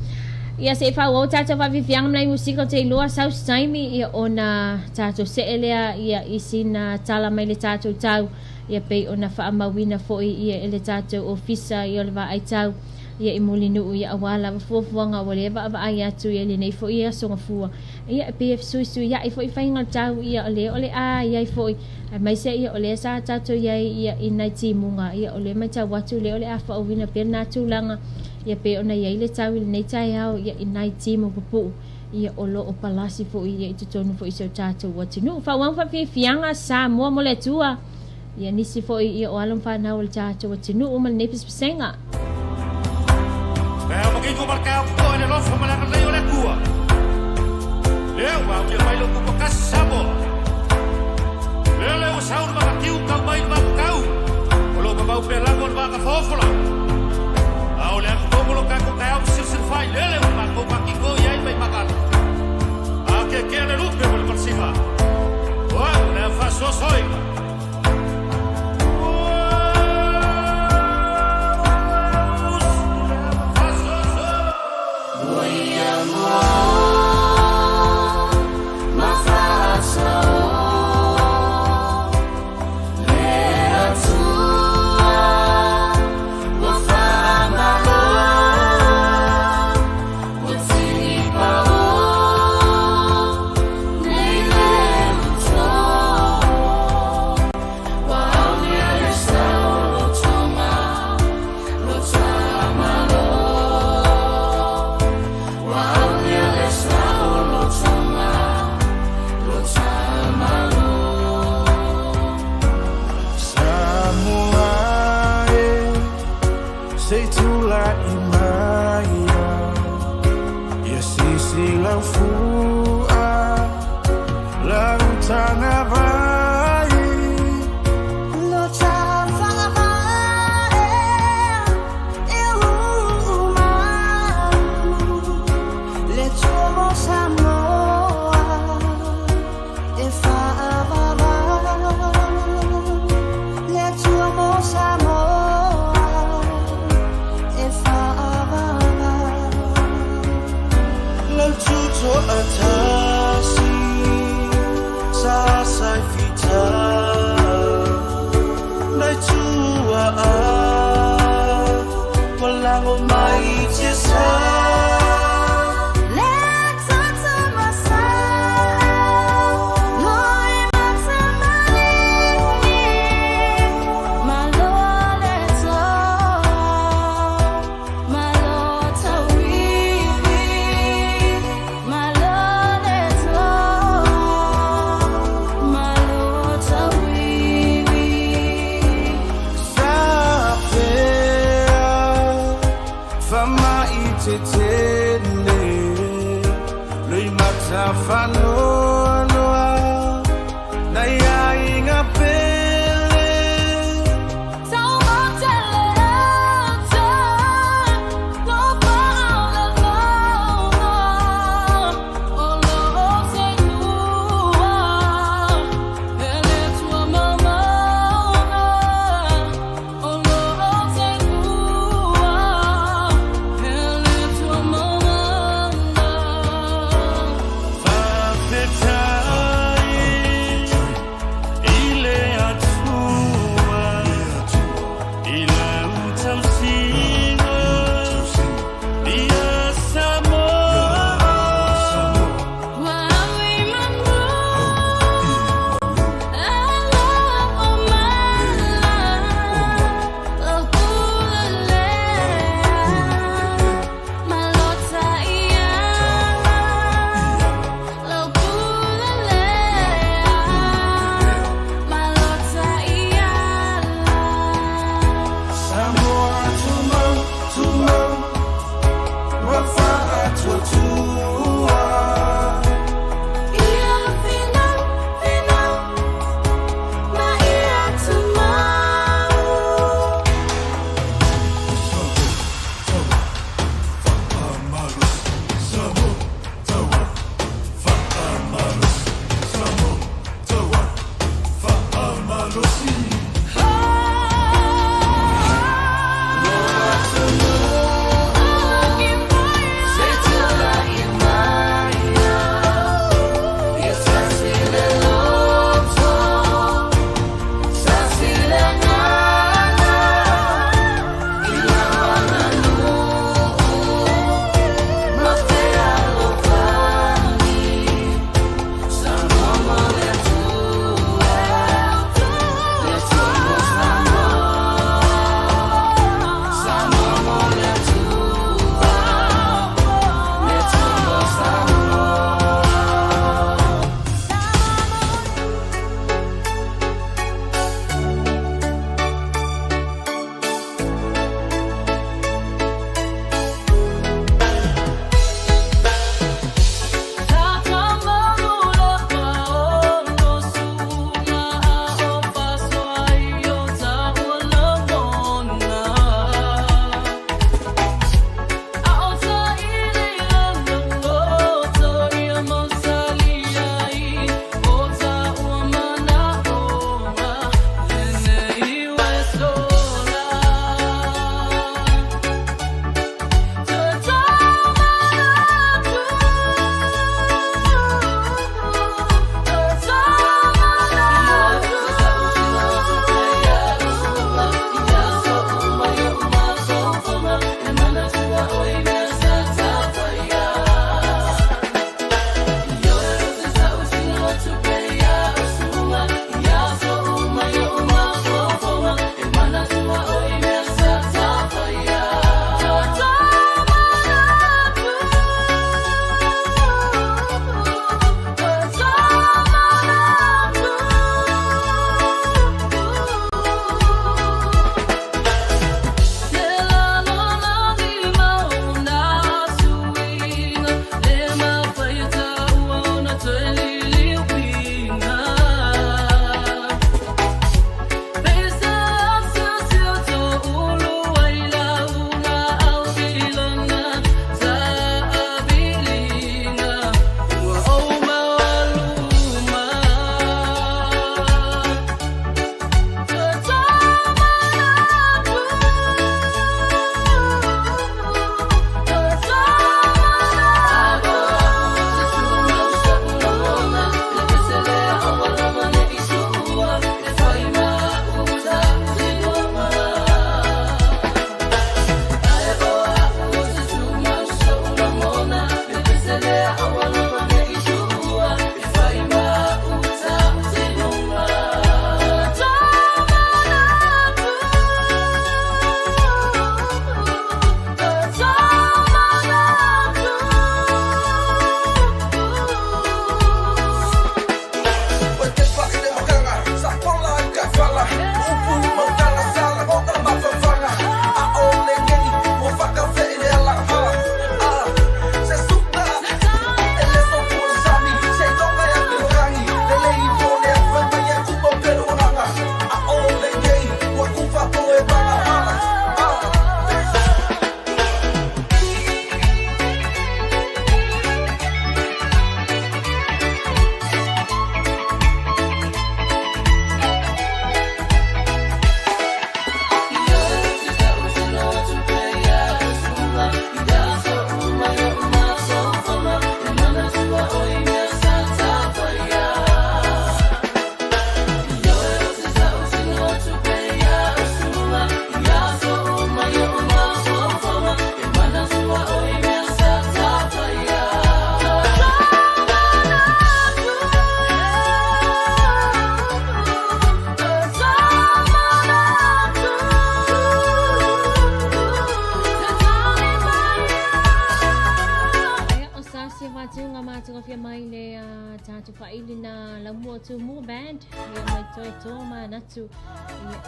ia se fa o tato va viviang nei musika te loa south time ia ona tato se ele ia isina tala mai le tato tau ia pe ona fa mawina fo ia ele tato ofisa ia le va ai tau ia imulinu ia awala fofuanga wale va ai atu ia le nei fo ia so ngafua ia pf su ia I fo fainga tau ia ole a ia fo mai se ia ole sa tato ia ina timunga ia ole mai tau watu le ole afa o vina pena tulanga ia pe ona ia le tau nei tai hao ia ina timu pupu ia olo o palasi fo ia I tonu fo iso tato watu no fa wan fa fianga sa mo le tua ia nisi fo ia o alon fa na o tato watu no o mal nepis senga Kaya magiging markaya ko ang nalos sa malakad na yun ang kuwa. Leo, wag yung may lukong pagkasamo. Leo, usaw na mga kiw kang may makaw. Walo mabaw pelangon mga kafofula. Aole ang tumulong ka kung kaya ang sisirfay. Leo, makukakiko yay may makal. Ake kaya na lupe wala marsiga. Wag na fasosoy. So te tene lui matafano noa na ia inga pele Tau moteleta no paula no o lo se nua ele tua mama o lo se nua ele tua mama fa tātou whaili na lamua tu mua band. Ia mai toi tō ma natu.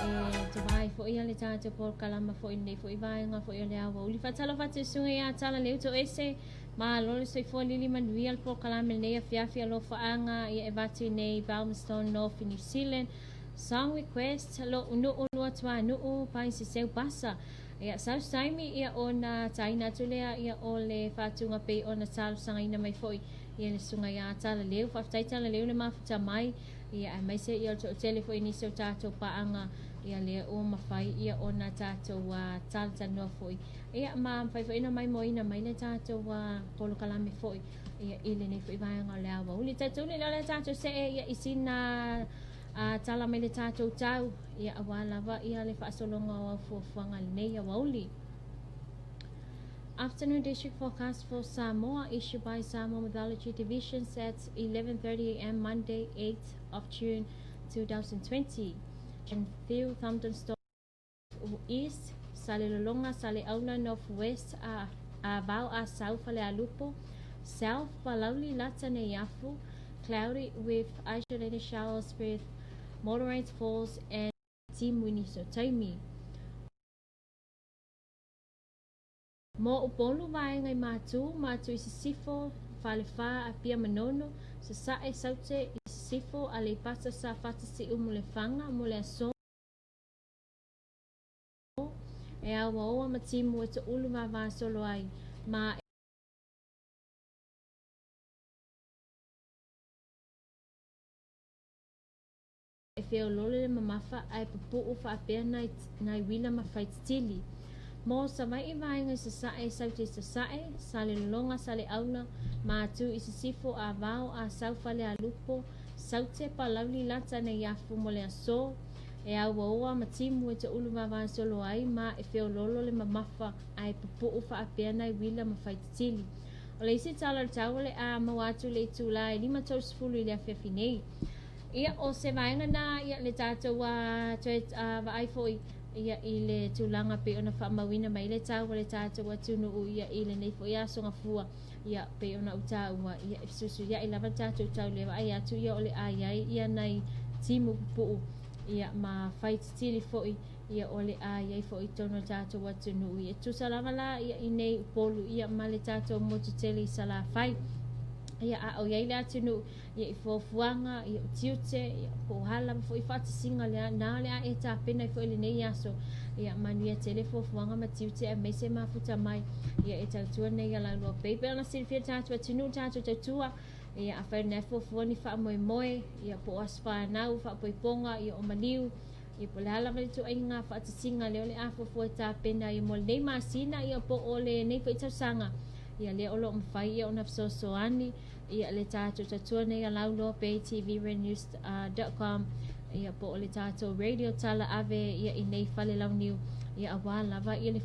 Ia te vai fo ia le tātou por kalama fo i nei fo i vaenga fo i le awa. Uli whatalo whatu sunga ia tala leo to ese. Ma lole soi fo lili manuia le por kalama nei a fiafi alo whaanga. Ia e watu nei Balmstone North New Zealand. Song request lo unu unu atua unu pain se seu pasa. Ia sau saimi ia ona taina tulea ia ole whatunga pe ona talu sanga ina mai foi. Ia le sunga ia tala leo, whaftai tala leo le mafuta mai. Ia a mai se ia to telefo ini so tātou paanga. Ia lea o mawhai ia ona tātou tala tanua foi. Ia ma mwhai ina mai mo ina mai le tātou polo kalame foi. Ia ile nei foi vaianga le awa. Uli tātou le tātou se ia isina tala mai le tātou tau. Ia awa lava ia le whaasolonga o fuafuanga nei awa uli. Afternoon district forecast for Samoa issued by Samoa Meteorology Division at 11:30 a.m. Monday, 8th of June 2020. And few thunderstorms east, sale lolonga, sale auna northwest, about south ale alupo, south palauli lata ne yafu, cloudy with isolated showers with moderate falls and timwini so taimi. Mo upolu vai ngai matu isisifo falefa apia manono sa sae saute isisifo ale pasa sa fatasi umule fanga mule aso e awa oa matimu e to ulu vava solo ai ma e feo lole mamafa ai pupu ufa apia nai wila mafaitili. Mo sa mai i vaenga sa sae saute sa sae, sale longa sale auna, matu isisifo a vao a saufale a lupo, saute pa lauli lata na yafu mo le aso, e aua oa matimu e te ulu vava solo ai, ma e feo lolo le mamafa ai pupu ufa apea nai wila mafaitili. O le isi tala le tawale a mawatu le tula e lima tau sifulu i le afefi nei. Ia o se vaenga na ia le tātou vaai ia i le tūlanga pe ona whaamawina mai le tau le tātou atunu u ia i le neifo ia songa fua ia pe ona utaua ia i susu ia i lava tātou tau lewa ai atu ia ole ai ia nei timu pupu ia ma fight tili foi ia ole ai foi tono tātou atunu u ia tusalama la ia i nei polu ia ma le tātou motutele sala fai ia a o ia le atunu ia i fofuanga ia tiute ia po hala fo i fatisinga le na le a eta pena fo le nei aso ia manuia tele fofuanga ma tiute a mese mafuta mai ia e tautua nei la lo paper na silfia tatu atunu tatu tatua ia a fa na fofuani fa moe moe ia po asfa na u fa poiponga ia o maliu ia po hala ma tu ainga fatisinga le ole a fofu ta pena ia mo nei masina ia po ole nei fo itasanga ia le olo mfai ia ona sosoani ia le tātou tatua nei a laulo pe tvrenews.com ia po o le tātou radio tala ave ia i nei fale lau niu ia awa lava ia le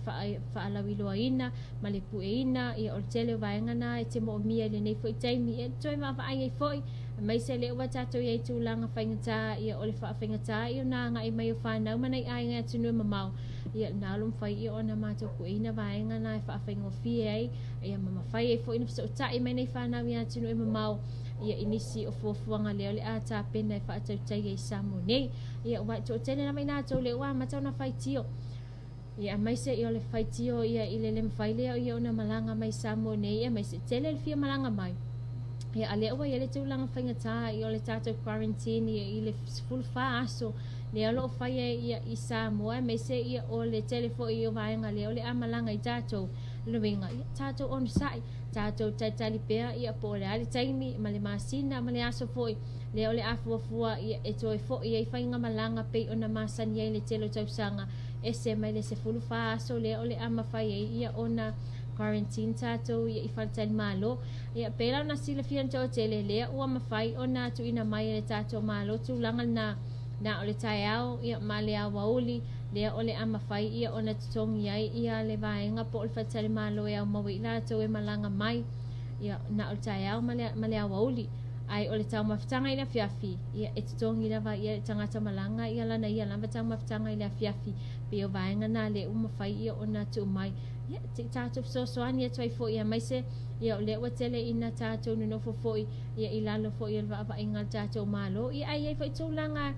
whaalawiloa ina ma le pueina ia o le tele vaengana e te mo mia le nei fo i taimi e toi ma ai ai foi mai se le ua tātou ia i tūlanga whaingata ia o le whaafingata ia na nga i mai o whanau manai ai ngai atunu mamau ia nalum fai ia ona mātou pueina vaengana e whaafingo fie ai ia mama fai e fo ina fisa o tai mai nei whanau ia atunu e mamau ia inisi o fuafuanga leo le ata pena e whaatau tai e samu nei ia wai to tele na mai nātou le ua matau na whai tio ia mai se ia le whai tio ia i le mawhai leo ia ona malanga mai samu nei ia mai se tele le fia malanga mai ia ale ua ia le tūlanga whaingata ia le tātou quarantine ia i le full wha aso le alo o whai ia i Samoa mai se ia o le telefo i o vaenga leo le amalanga i tātou luenga ia tātou on sai tātou taitali pea ia po le ali taimi ma le masina ma le aso foi le ole afuafua ia e toi fo ia i whainga malanga pei ona masani ia le telo tausanga e se mai le se fulu wha aso le ole ama whai ia ona quarantine tātou ia i whanatani malo ia pēlau na sila fian tau tele lea ua mawhai ona tu ina mai le tātou malo tu langa na ole tai au ia ma le awa uli lea ole ama whai ia ona tutongi ai ia le vaenga po ole whanatani malo e au mawi la tau e malanga mai ia na ole tai au ma le awa uli ai ole tau mawhitanga i la fiafi ia e tutongi lava ia tangata malanga ia lana ia lava tau mawhitanga i la fiafi pe o vaenga na le uma fai ia ona tu mai ia te tātou sosoani ia tuai fo ia mai se ia o le ua tele ina tātou no foi ia ilalo foi ia va inga tātou malo ia ai foi tūlanga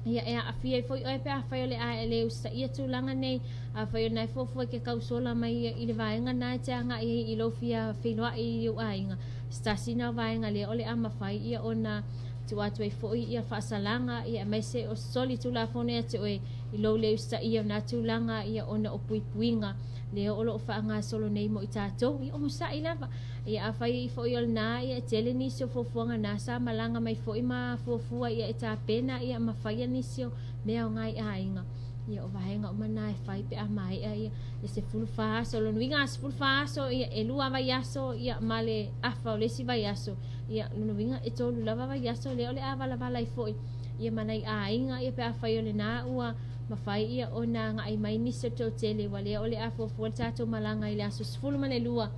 ia e a fia foi o pe a fai le a le usta ia tūlanga nei a fai nai fo ke kausola mai ia i le vaenga na te anga i lo fia whenua i u ainga stasina vaenga le ole ama fai ia ona tu atu e foi ia whaasalanga ia mai se o soli tula fone atu e i lo le usta ia na tūlanga ia ona o puipuinga le o lo whaanga solo nei mo i tātou i o musa i lava ia a fai foi o na ia tele nisio fofuanga nasa malanga mai foi ma fofua ia e tā pena ia ma fai nisio mea o ngai a inga ia o vahenga o mana e fai pe a mai ia se fulu faaso lo nuinga se fulu faaso ia e lua vai aso ia male afa o lesi vai aso ia nuinga e tolu lava vai aso le ole avala vala i foi ia manai a inga ia pe a fai o le na ua ma fai ia ona nga ai mai nisio to tele wale ole afo fo tato malanga i le aso se fulu male lua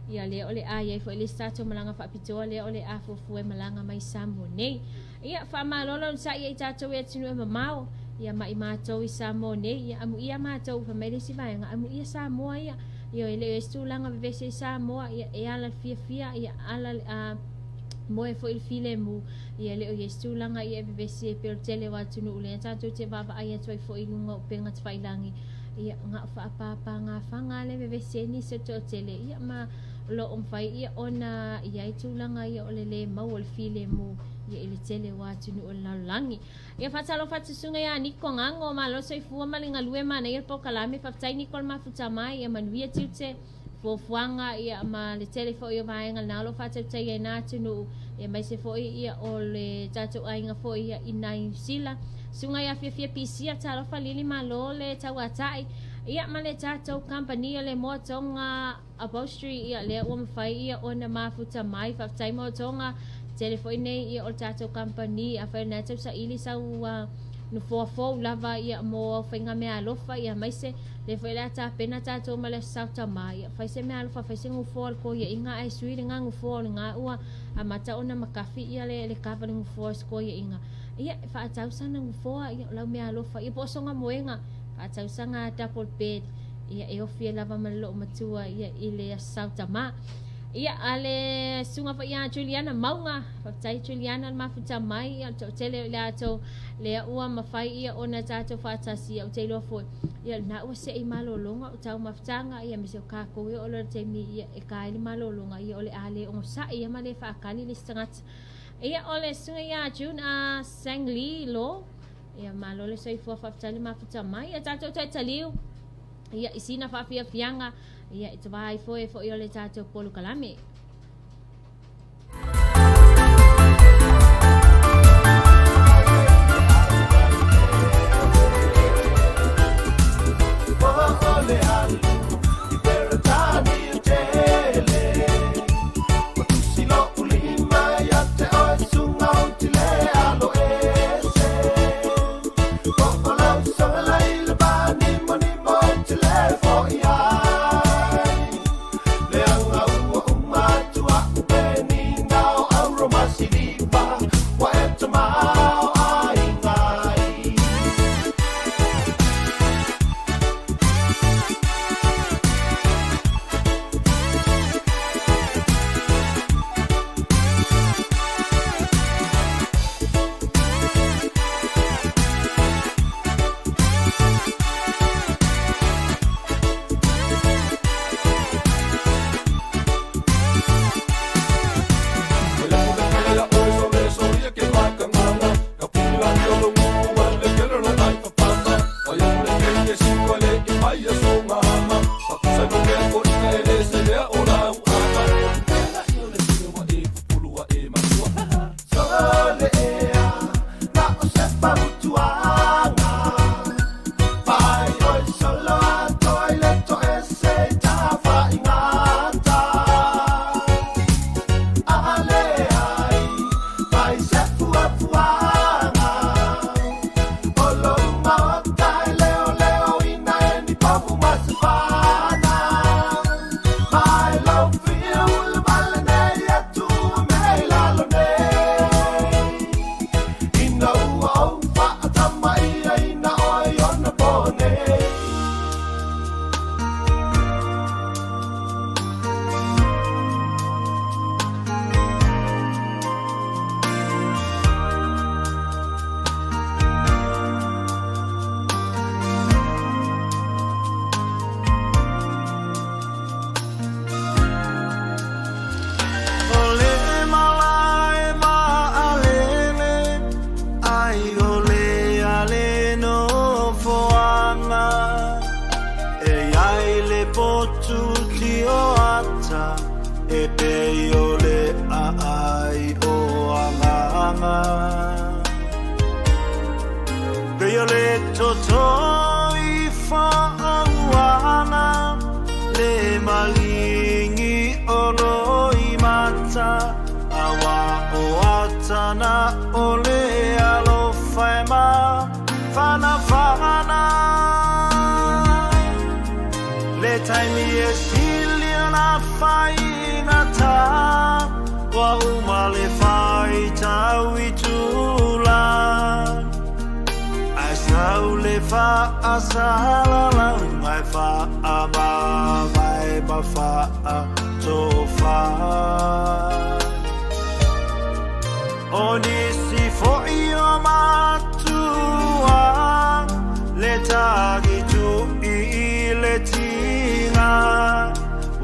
ia le ole a ia foi le tato malanga fa pitoa le ole afo fo malanga mai sambo nei ia fa malolo sa ia tato e tinu e mamao ia mai mātou i Samoa nei ia amu ia mātou fa mai lesi vaenga amu ia Samoa ia ele estulanga vese Samoa ia e ala fia ia ala moe fo il file mu ia le estulanga ia vese per tele wa tunu ule tātou te baba ia toi fo i lunga penga tfailangi ia nga fa papa nga fanga le vese ni se to tele ia ma lo fai ia ona ia itulanga ia ole le mau il file mu ia ele tele wa tunu o langi ia fatalo fatsunga ia niko ngango malo soi fua malinga lue mana ia po kalame fatai niko ma futa mai ia manuia tute fo fuanga ia ma le tele fo ia vaenga nalo fatai ia na tunu ia mai se fo ia ole tato ainga fo ia inai sila sunga ia fia pisia talo falili malo le tawatai ia male tato company le motonga upholstery ia le o fai ia ona mafuta mai fatai motonga telefone ia o tato company a fa na tau sa ili sa no fo lava ia mo fainga me alofa ia mai se le foi la ta pena tato male sauta mai fa se me alofa fa se ngu fo ko ia inga ai sui nga ngu fo nga ua a mata ona makafi ia le kava ngu fo ko ia inga ia fa tau sa ngu fo ia la me alofa ia po songa moenga fa tau sa nga double bed ia e ofia lava malo matua ia ile sauta ma ia ale sunga fa ia Juliana maunga fa tai Juliana ma futa mai ia to tele la to le ua mafai ia ona tato fa tasi o te lo fo ia na o se i malolonga o tau maftanga ia mi se ka ko o lo te mi ia e ka i malolonga ia ole ale o sa ia male fa kali li stangat ia ole sunga ia June a sangli lo ia malole so i fo fa tali ma futa mai ia tato te taliu ia isina fa fia fianga ia itu vai foi ia le tato polo kalame tu ti o ata e pe o le ai o anga pe o le toto I whauana le malingi o loi mata awa o atana o le alo whaima whana whana le taimi e silia na whaingata wa uma le whai tau I tula ai sau le wha asala lau mai wha ama vai ma wha a tō wha o nisi fo'i o matua le tagi tu I le tinga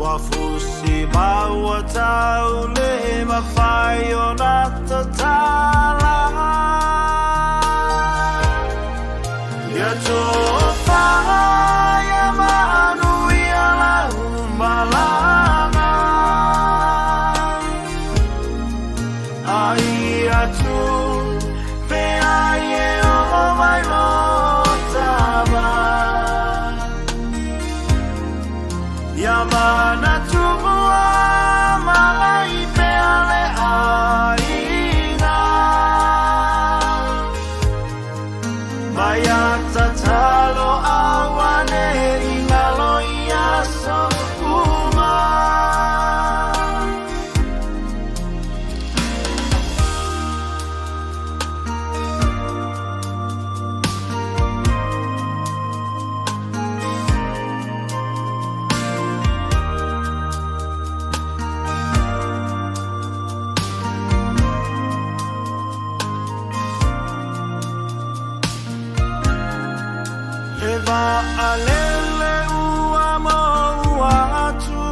wa fusi maua tau le mawhai o na tatala ia tō whai a manu ia lau malanga ai atu pe ai e o mai lotava ia mana tua mai pe ale aina mai ata talo awane ingalo ia so uma Eva alele ua mo ua atu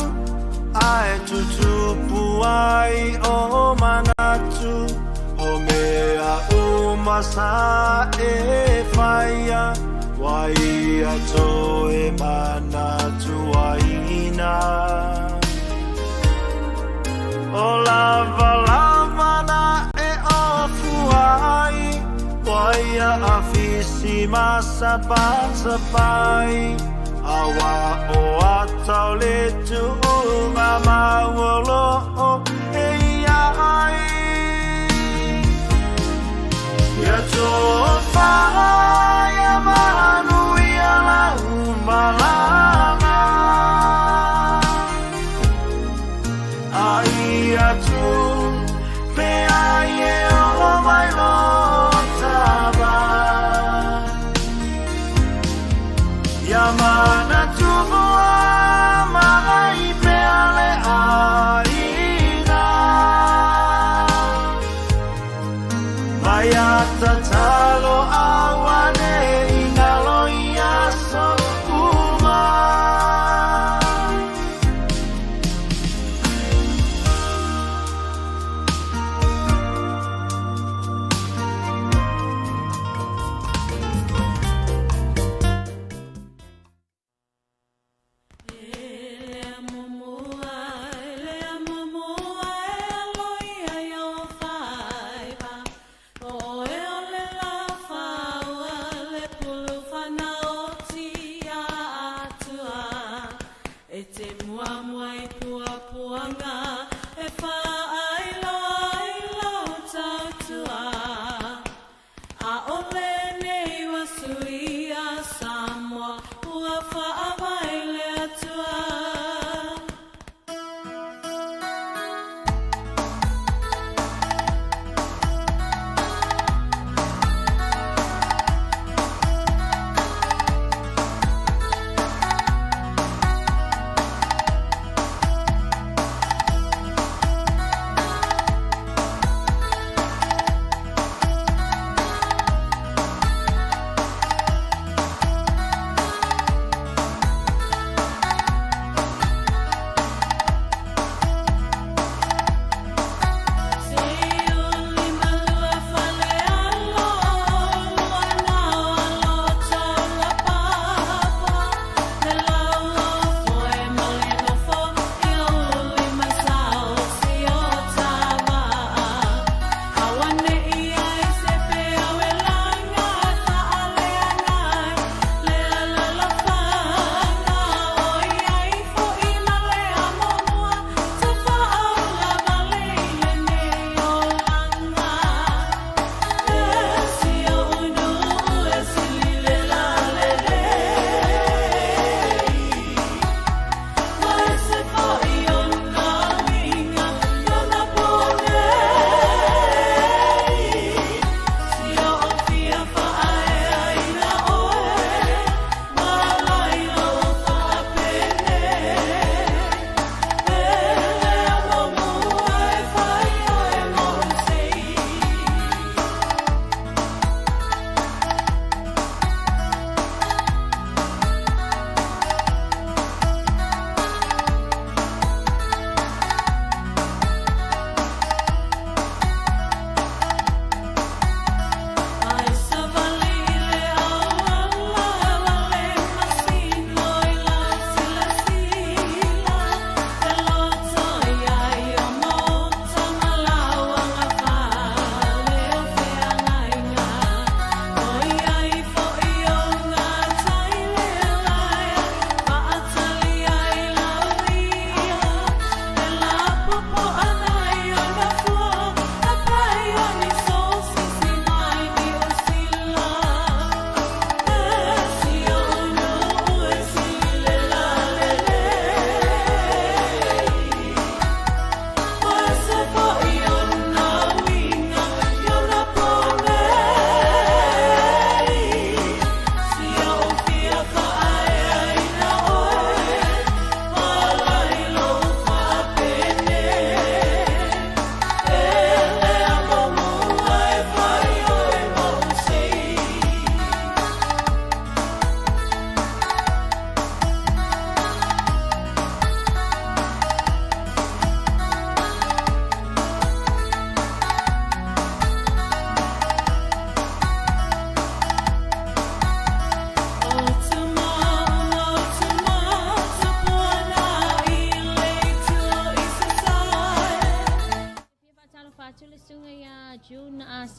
ai tutupu ai o manatu o mea umasa e whaia wai ato e manatu aina o lava lava na e ofu ai Waya afisi masapa sapai awa o atau le tu ngama wolo o eia ai ya to ya manu ya la malanga ai atu pe ai e o mai lo Yamana tuwa mai pe ale aina mai ata talo awane ingalo ia so uma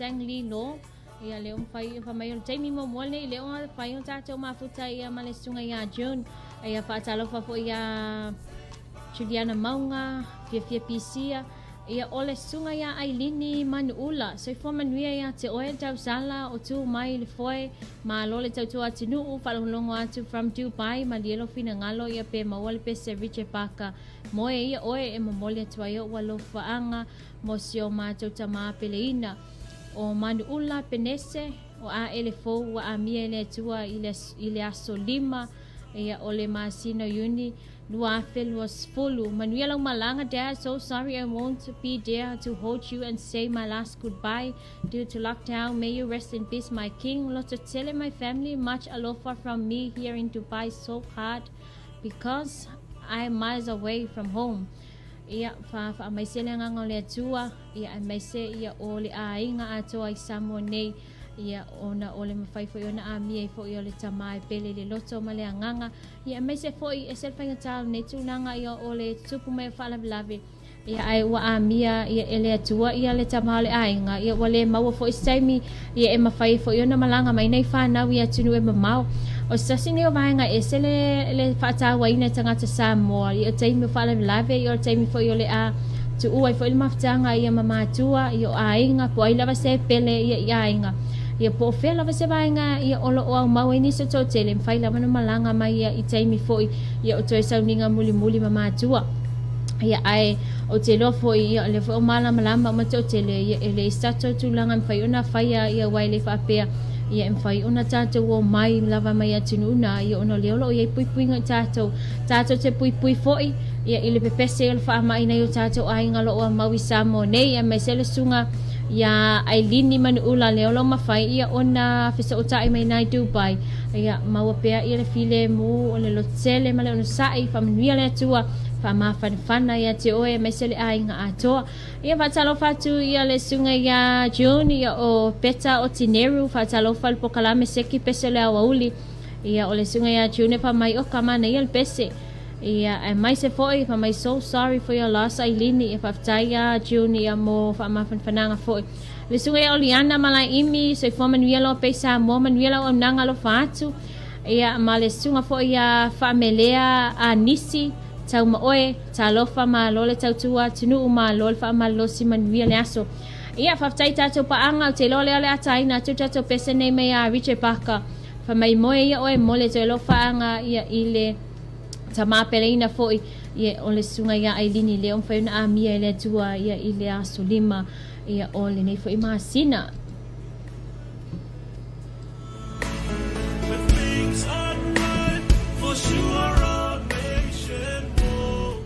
Sang Lilo. Ia leo fai fa mai on taimi mo mole leo fai on tato mafuta ia male sunga ia June. Ia fa talo fa fo ia Juliana Maunga, Fia Pisia. Ia ole sunga ia Ailini Manuula. So fo manuia ia te oe tau sala o tu mai le foi ma lole tau tu atinu fa longo atu from Dubai ma lielo fina ngalo ia pe mawale pe Service Paka. Moe ia oe e momole tuayo walo faanga mo sio ma tau tama peleina. O Manuula penese o a elefo wa a mia le tua ile aso lima ia ole masino uni Luafel was fulu. Manuela Malanga, Dad, so sorry I won't be there to hold you and say my last goodbye due to lockdown. May you rest in peace, my king. Lots of telling my family, much aloha from me here in Dubai, so hard because I'm miles away from home. Ia fa mai sele nga ngole tua ia mai se ia ole a inga ato ai samone ia ona ole mafai fo ona a mi fo ia le tamai pele le loto male nganga ia mai se fo i sel fanga tal ne tunanga ia ole tupu mai fa lave ia ai wa a mia ia ele tua ia le tamale a inga ia wale mau fo isaimi ia e mafai fo ona malanga mai nei fa na ia tunu e mau o sasini o vaenga e sele le fata waina tangata Samoa ia taimi fa lave ia taimi fo ia le a tu uai fo il maftanga ia mama tua ia a inga po ai lava se pele ia inga ia po fela va se vaenga ia olo o mau ini so totele fai lava no malanga mai ia i taimi fo ia o toi sauninga muli mama tua ia ai o te lofo ia le fo mala malamba ma totele ia ele stato tulanga fai ona fai ia wai le fa pea ia fai ona tato o mai lava mai atununa ia ona leolo ia pui tato te pui foi ia ile pepese el fa mai nei tato ai ngalo o mau isamo nei ia mai sele sunga ia Ailini Manuula leolo mafai ia ona fisa o tai mai nai Dubai ia mau pea ia le file mu o le lotele male ona sai fa manuia le tua fa mafana ia te oe mai sele ai nga atoa ia fatalo fatu ia le sunga ia June ia o peta o tineru fatalo fal pokalame seki pesele awauli ia o le sunga ia June fa mai o kamana ia le pese ia mai se foi fa mai so sorry for your loss Ailini if aftaia June ia mo fa mafananga foi le sunga ia Oliana mala imi so fa manuia lo pesa mo manuia o nanga lo fatu ia male sunga foi ia familia Anisi tau maoe, ta lofa ma lole tau tua, tunu uma lole fa ma losi manuia le aso. Ia whaftai tato paanga, te lole ale ataina, tu tato pese nei mea Richard Parker. Fa mai moe ia oe mole te lofa anga ia ile ta mapeleina foi, ia ole sunga ia Ailini le on whauna a mia ile tua ia ile aso lima, ia ole nei foi maasina. When things are right, for sure our nation will.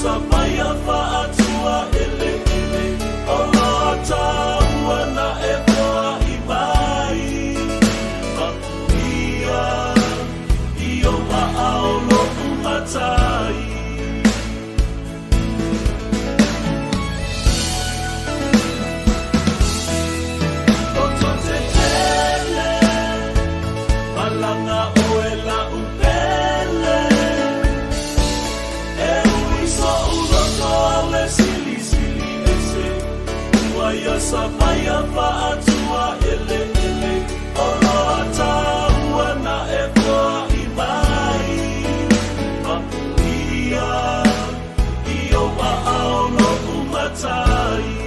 sabaya fa'atua ele ele Ola taua na e poa I mai Makuia Io ma'aolo umatai Oto te tele Malanga oela upele E uiso uloto ale sili sili ese Uaya sabaya fa'atua ele ele Oloa taua na e poa I mai Makuia Io ma'aolo umatai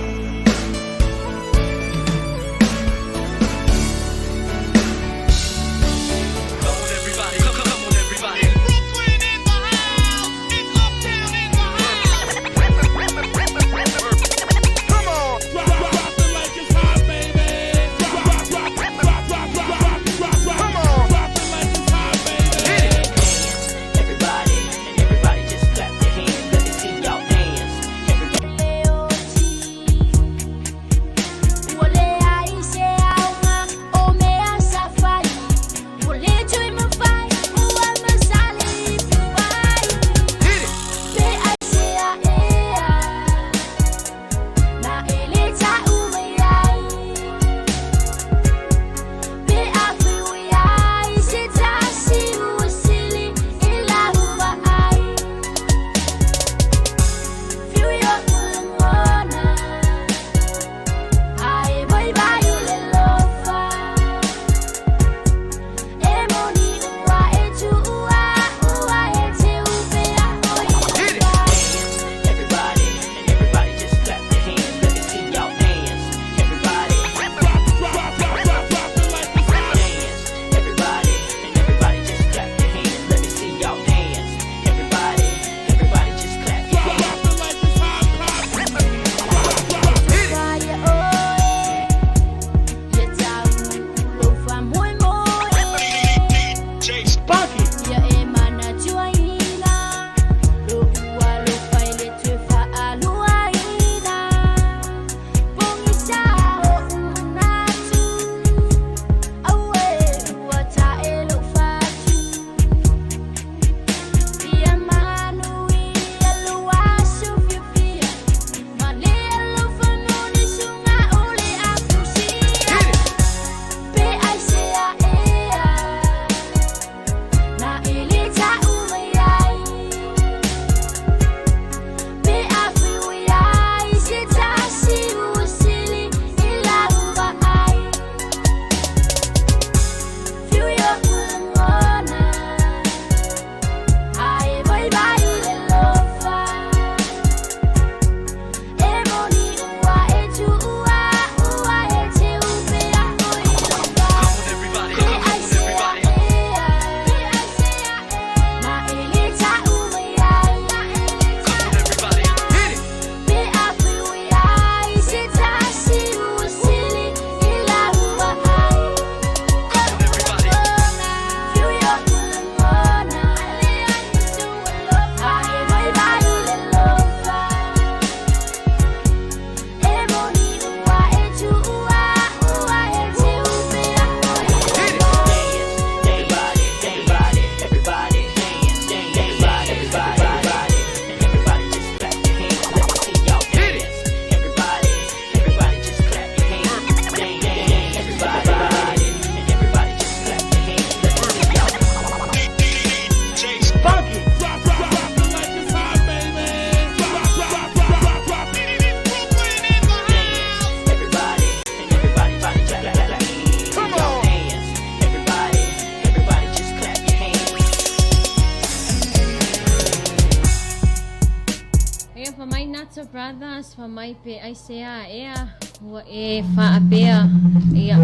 Brothers fa mai pe ai sea ea wa e fa apea ia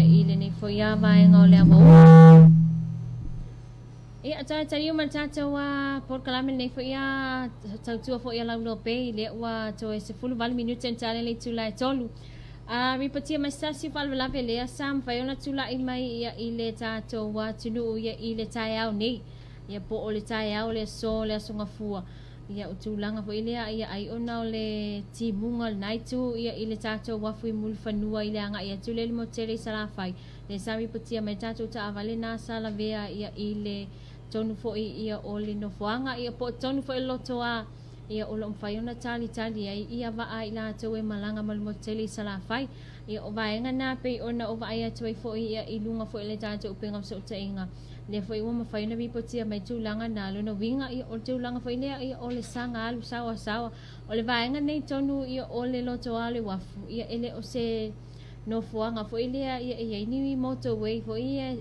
ile ni fo ia vai ngole mo ia ta yu man ta wa por kalamel ni fo ia ta fo ia lau no pe le wa to e se fulu val minutos en tale le tula tolu mi patia mai sasi fal la vele sam fa ona tula i mai ia ile ta wa tulu ia ile ta au ni ia po ole ta au le so le sunga fua ia o tūlanga fo ilea ia ai ona o le timunga nai tu ia i le tātou wafu i mulu whanua i le anga ia tu le mo tere i salawhai le sami putia mai tātou ta avale nā sala vea ia i le tonu fo ia o le nofoanga ia po tonu fo i loto a ia o lo mwhai ona tali ai ia waa i la tau e malanga malu mo tere i salawhai ia o vaenga nā pei ona o vae atu ai fo ia i lunga fo i le tātou upenga mso ta inga le foi uma fai na vipotia mai tūlanga nā luna winga i o tūlanga fai lea i o le sanga alu sawa o le vaenga nei tonu i o le loto ale wafu ia ele o se no fuanga foi lea ia i niwi motorway foi ia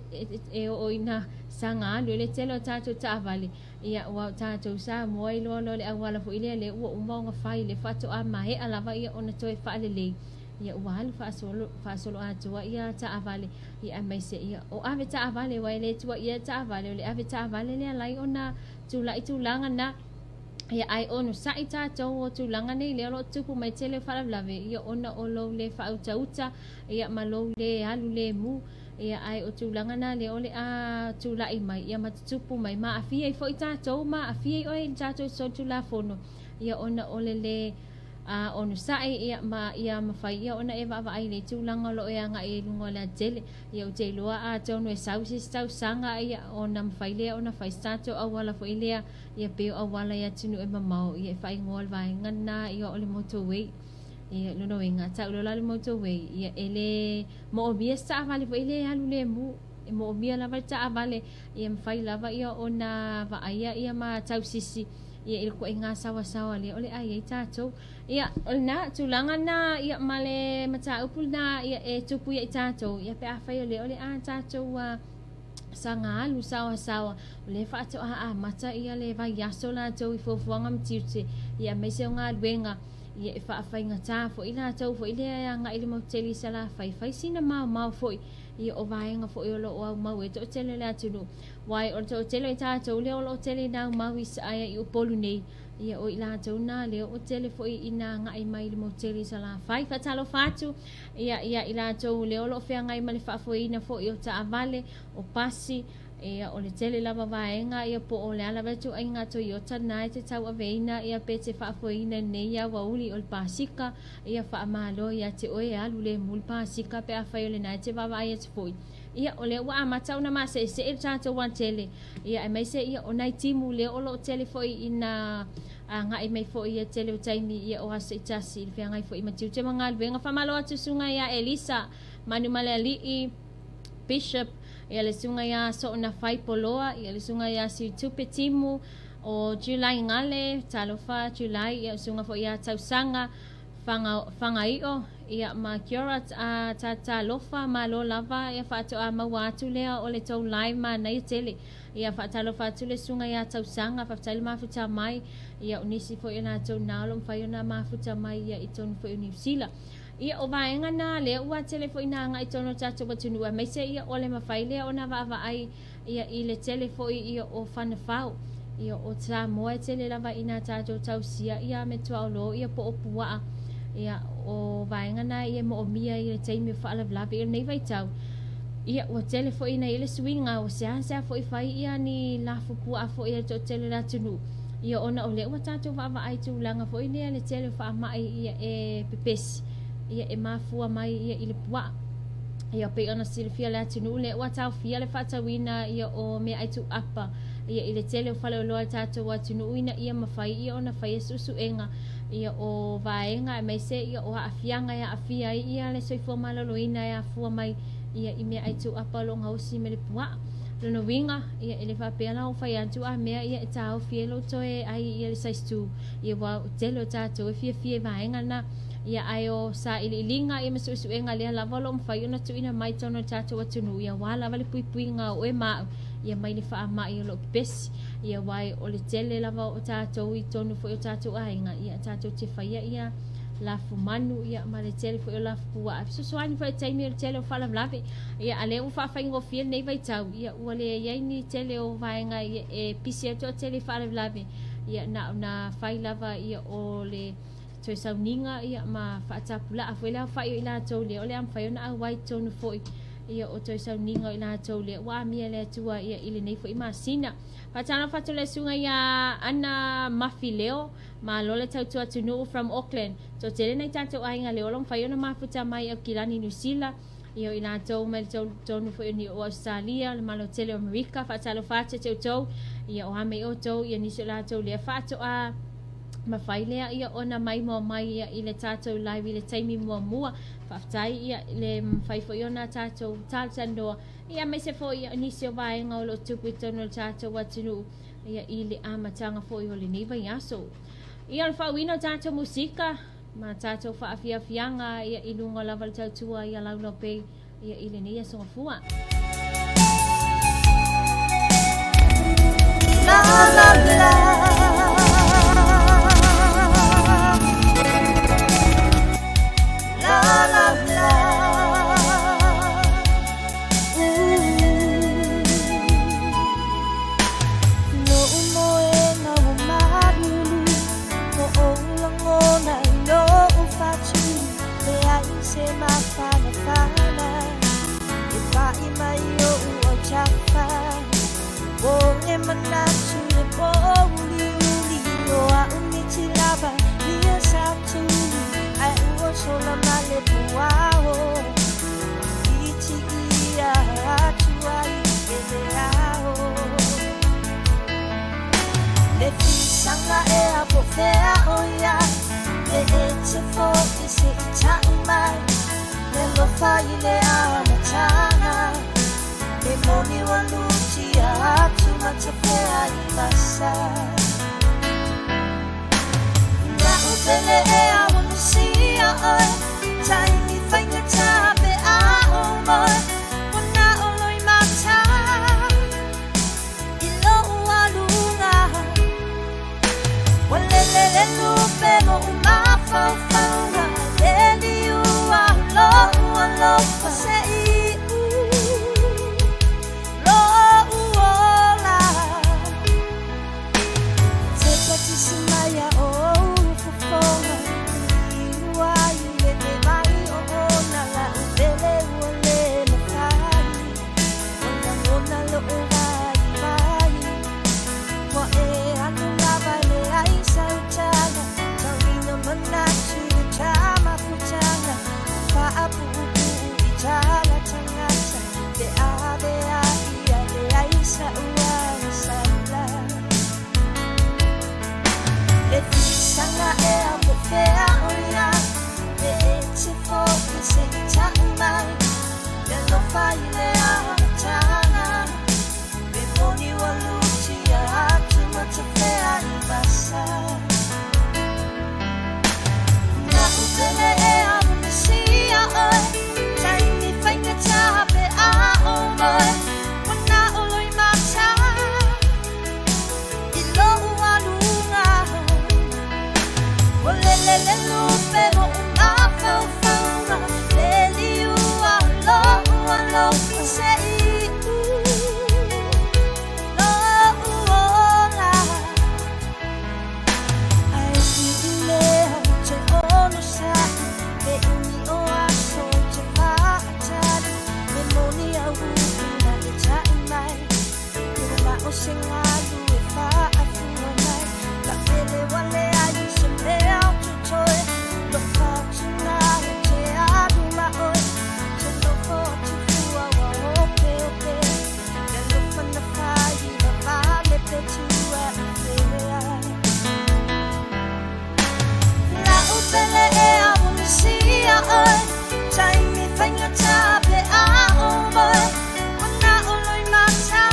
e o ina sanga alu le telo tātou ta avale ia wa tātou sa moa i lo le awala foi lea le ua umaunga fai le fato a mahe alava ia ona toi faale lei ia uahalu faasolo atua ia ta avale ia mai se ia o ave ta avale wai le tua ia ta avale le ave ta avale le lai ona tūlanga na ia ai ono sa i tātou o tūlanga nei le alo tupu mai tele whalavlave ia ona o lo le whautauta ia malo le alu le mu ia ai o tūlanga na le ole a tūlai mai ia matutupu mai ma afia i fo i tātou ma afia i oe i tātou so tūla fono ia ona ole le onu sai ia mawhai ia ona e wawa ai le tūlanga lo e anga e lungo la tele ia o te loa a tonu e sausi stau sanga ia ona mawhai lea ona whai stato awala fo ilea ia peo awala ia tunu e mamau ia whai ngol vai ngana ia ole motorway ia luno inga tau lola le motorway ia ele mo obia sa avale fo ilea alu le mu mo obia lava ta avale ia mawhai lava ia ona vaaya ia ma tau sisi ia il ko inga sawa le ole ai ai tātou ia na tūlanga na ia male mata upul na ia e tupu ia tātou ia pe afai ole a tātou sanga alu sawa le whaato a mata ia le vai yaso la tau i fofuanga mtiute ia meise o ngā luenga ia e whaafai ngā tāfo i la tau fo i lea ngā ili mau teli sala whai sina mau fo ia o vaenga fo i olo o au mau e to tele le atunu wai o to tele i tātou le olo o tele nau mau i sa aia i upolu nei ia o i la tau nā leo o tele fo i ina ngā i mai ili mau teli sala whai whatalo whatu ia i la tau le olo o whea ngai male whaafo i ina fo i o ta avale o pasi ia o le tele lava vaenga ia po o le ala vetu ai ngā Toyota nai te tau aveina ia pe te whaafoina nei ia wauli o le pasika ia whaamalo ia te oe alu le mul pasika pe a whai o le nai te wawa ia te fui ia o le ua amatau na masa e se e tātou wan tele ia e mai se ia o nai timu le olo o tele foi ina nga i mai foi ia tele o taimi ia o asa i tasi i whea ngai foi matiu te mga luenga whamalo atu sunga ia Elisa Manu Male Alii Bishop ia le sunga ia so na fai poloa ia le sunga ia si tupe timu o July ngale talofa July ia sunga fo ia tausanga fanga io ia ma kiorat a tata lofa ma lo lava ia fato a mawatu lea o le tau live ma na i tele ia fatalofa tu le sunga ia tausanga fatale mafuta mai ia unisi fo ia na tau nalo mfai na mafuta mai ia itonu fo New Zealand ia o vaenga na le ua telefo ina nga itono tato batunua mai se ia ole mawhai lea o na wawa ai ia i le telefo ia o whanafau ia o ta moa tele lava ina tato tausia ia me tuaulo ia po opua ia o vaenga na ia mo o mia i le teimi whaalablabi ia nei vai tau ia o telefo ina i le swinga o sea fo i whai ia ni lafu pua fo ia to tele la tunu ia ona o le ua tato wawa ai tu langa fo ina le telefo a mai ia e pepesi ia e mafua mai ia i le pua ia pe ona silfia le atinu le ua tau fia le whatawina ia o mea aitu apa ia i le tele o whale o loa tātou atinu ina ia mawhai ia ona whai susu enga ia o vaenga e mai se ia o haafianga ia afia ia le soifua malolo ina ia fua mai ia i mea aitu apa lo ngausi me le pua lono winga ia ele whapeala o whai antu a mea ia e tau fielo toe ai ia le saistu ia wa tele o tātou e fia vaenga na ia ayo sa ililinga ia masu enga le lava lo mfai ona tu ina mai tono tato watunu ia wala vale pui nga o e ma ia mai ni fa ma ia lo pes ia wai o le tele lava o tato i tonu fo o tato ainga ia tato te fai ia la fumanu ia ma le tele fo la fua so swani fo taimi le tele fa la blave ia ale u fa fa ngo fiel nei vai tau ia o le ia ni tele o vai nga ia e pisi to tele fa la blave ia na fai lava ia o le to sauninga ia ma faatapula afuela fai ila tole ole am fai ona wai tonu foi ia o toi sau ninga i lātou le wa mia le tua ia ili nei fo i masina. Patana fatu le sunga ia ana mafi leo ma lole tau tua tunu from Auckland. So tele nei tātou ainga leo long whaiona mafuta mai o Kilani New Zealand. Ia i lātou mai tonu fo i ni o Australia, le malo tele Amerika, whatalo whate te utou. Ia o hame o tau, ia nisi lātou lea whato a mawhailea ia ona mai mua mai ia i le tātou live i le taimi mua whaftai ia le mwhaifo i ona tātou tātandoa ia me se fo ia nisi o vaenga o lo tupu i tono le tātou watinu ia i le amatanga fo i o le niva i aso ia le whauino tātou musika ma tātou whaafiafianga ia i lunga lava le tautua ia laulo pei ia i le nia songa fua La la la La la la No umoe na umarulu Ko olango na ilo ufatu Te aise mafana fana E pai mai o ua chafa Bonge manatu le boli uli O a umiti lava Ia satuli Ai ua sola male puao Iti ia atua i ele ao Le fisanga e a pofea oia Le e te fo i se i tau mai Le lofa i le amatanga Le moni wa luti a atu ma te fea i masa Na upele e a wanusia oi Taimi whainga tape a o moi Wana oloi mata I lo ua lunga Walelele lupe mo umafau faunga Leli ua lo Pase i lo uola Te pati simaya o ufufonga I ua i le te mai o ona la Ubele ua le na kai Ona lo o vai Mo e anu lava le ai sautana Taurina manatu le tama putana Paapu upu i tala tangata Te ade a ia le ai sa ua na sala Le fisanga e a pofea oia Le e te foki se i tau mai Le lofa i le amatanga Le moni wa luti a atu ma te fea i masa Na utele e a munisia oi Taimi whainga tape a o moi Wana oloi mata I lo ua lunga Walelele lupe mo umafau faunga Leli ua lo Pase i lo uola Ai i lea te ono sa E uni o aso te whaatari Me moni au una le tai mai Kura o se ngalu e whaafua mai La pele wale ai se mea o tutoe Lo whaatuna e te aru maoi Te lofo te fua wa ope ope Le lofa na whai na vale pe tua i whea La upele e a unisia oi Taimi whainga tape a o moi Wana oloi mata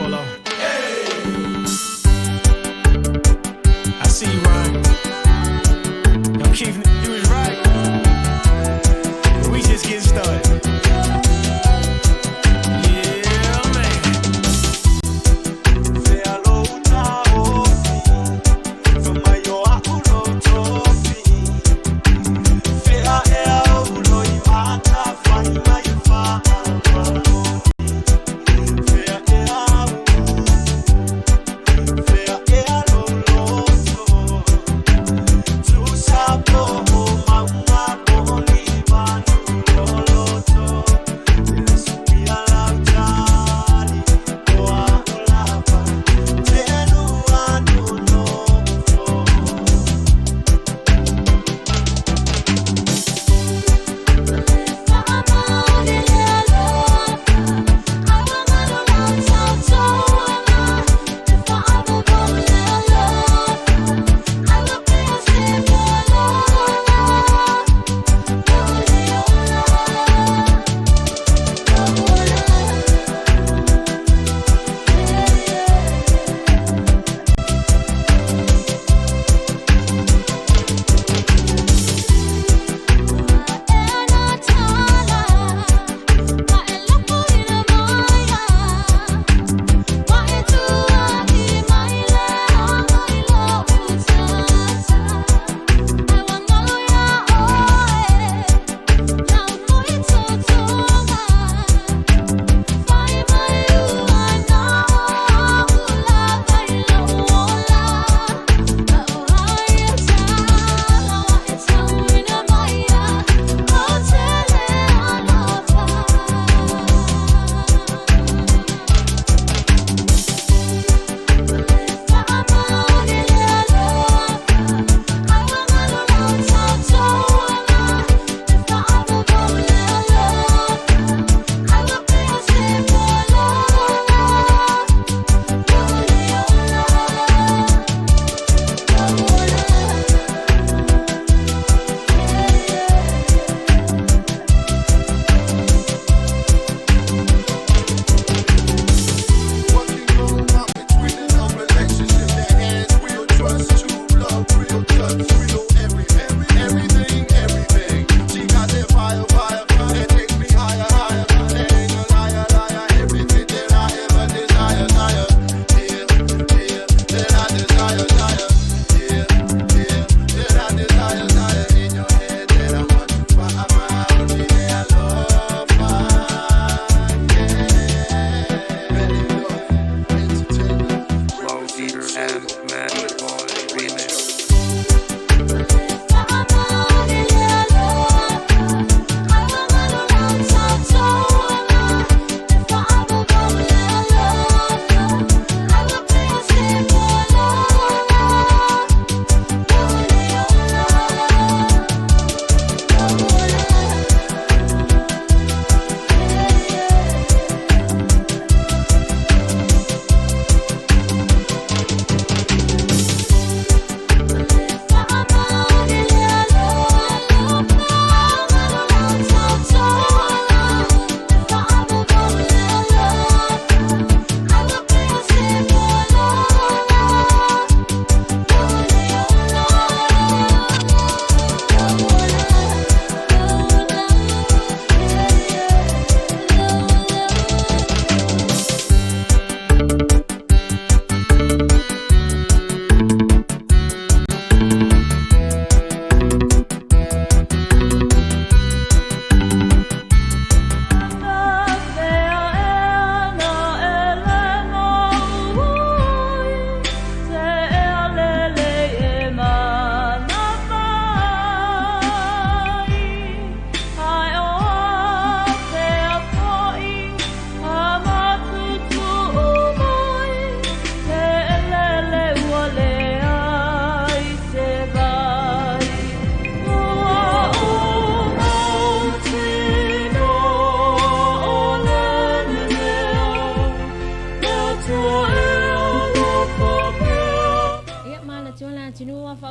follow. I see you, Ryan. Yo, Keith, you was right. We just getting started.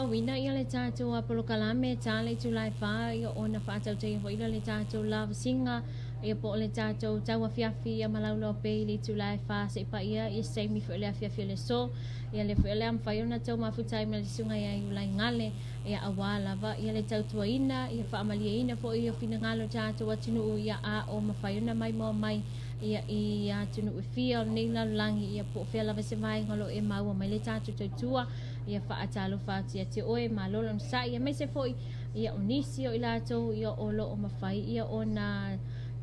fa wina ia le tātou a polokalame tāle tulai wha ia ona whaatau te iho ila le tātou Lavasiga ia po le tātou taua fiafi ia Ma Le Loabay le tulai wha se pa ia seimi fo le fiafi le so ia le fo le am whai ona tau mafutai ma le sunga ia ulai ngale ia awala va ia le tautua ina ia wha amalia ina fo ia fina ngalo tātou atunu ia a o mawhai ona mai mo mai ia ia tunu e fia nei langi ia po fia lava se vai ngalo e mau mai le tātou tautua ia whaatalo whaatia te oe ma lolo sa ia me se foi ia onisi o ilato ia olo o mawhai ia o na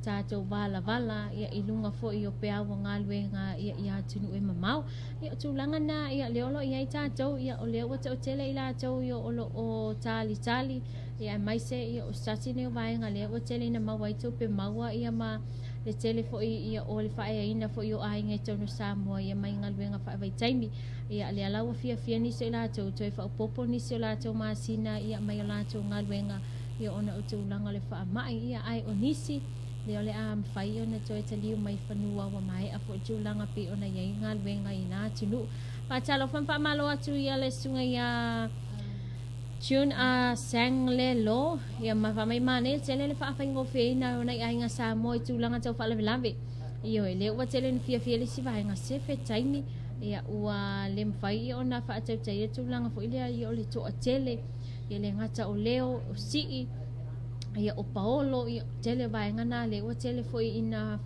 tātou vala ia ilunga fo i o pea wa ngaluenga ia tunu e mamau ia tūlanga na ia leolo ia i tātou ia o leo wata o tele ilato ia olo o tali ia mai se ia o sasi neo vaenga leo o tele na mawa i tau pe maua ia ma le tele fo ia o le whae ina fo i o ai ngai tono Samoa ia mai ngaluenga whae vai taimi ia le alawa fia ni se ilato toi wha popo ni se ilato maasina ia mai o lato ngaluenga ia ona o tūlanga le wha mai ia ai o nisi leo le am fai ona toi taliu mai whanua wa mai a fo tūlanga pe ona iai ngaluenga i nā tunu patalo whampa malo atu ia le sunga ia tune a sang le lo ia mawhamai mane tele le whaafai ngofe ina ona iai ngā Samoa i tūlanga tau whaalawe iyo e leo wa tele ni fia le si vahenga sefe taimi ia ua le mwhai ona whaatau taia tūlanga fo ilea i o le toa tele ia le ngata o leo o sii ia o paolo ia tele vaenga na le ua tele fo ina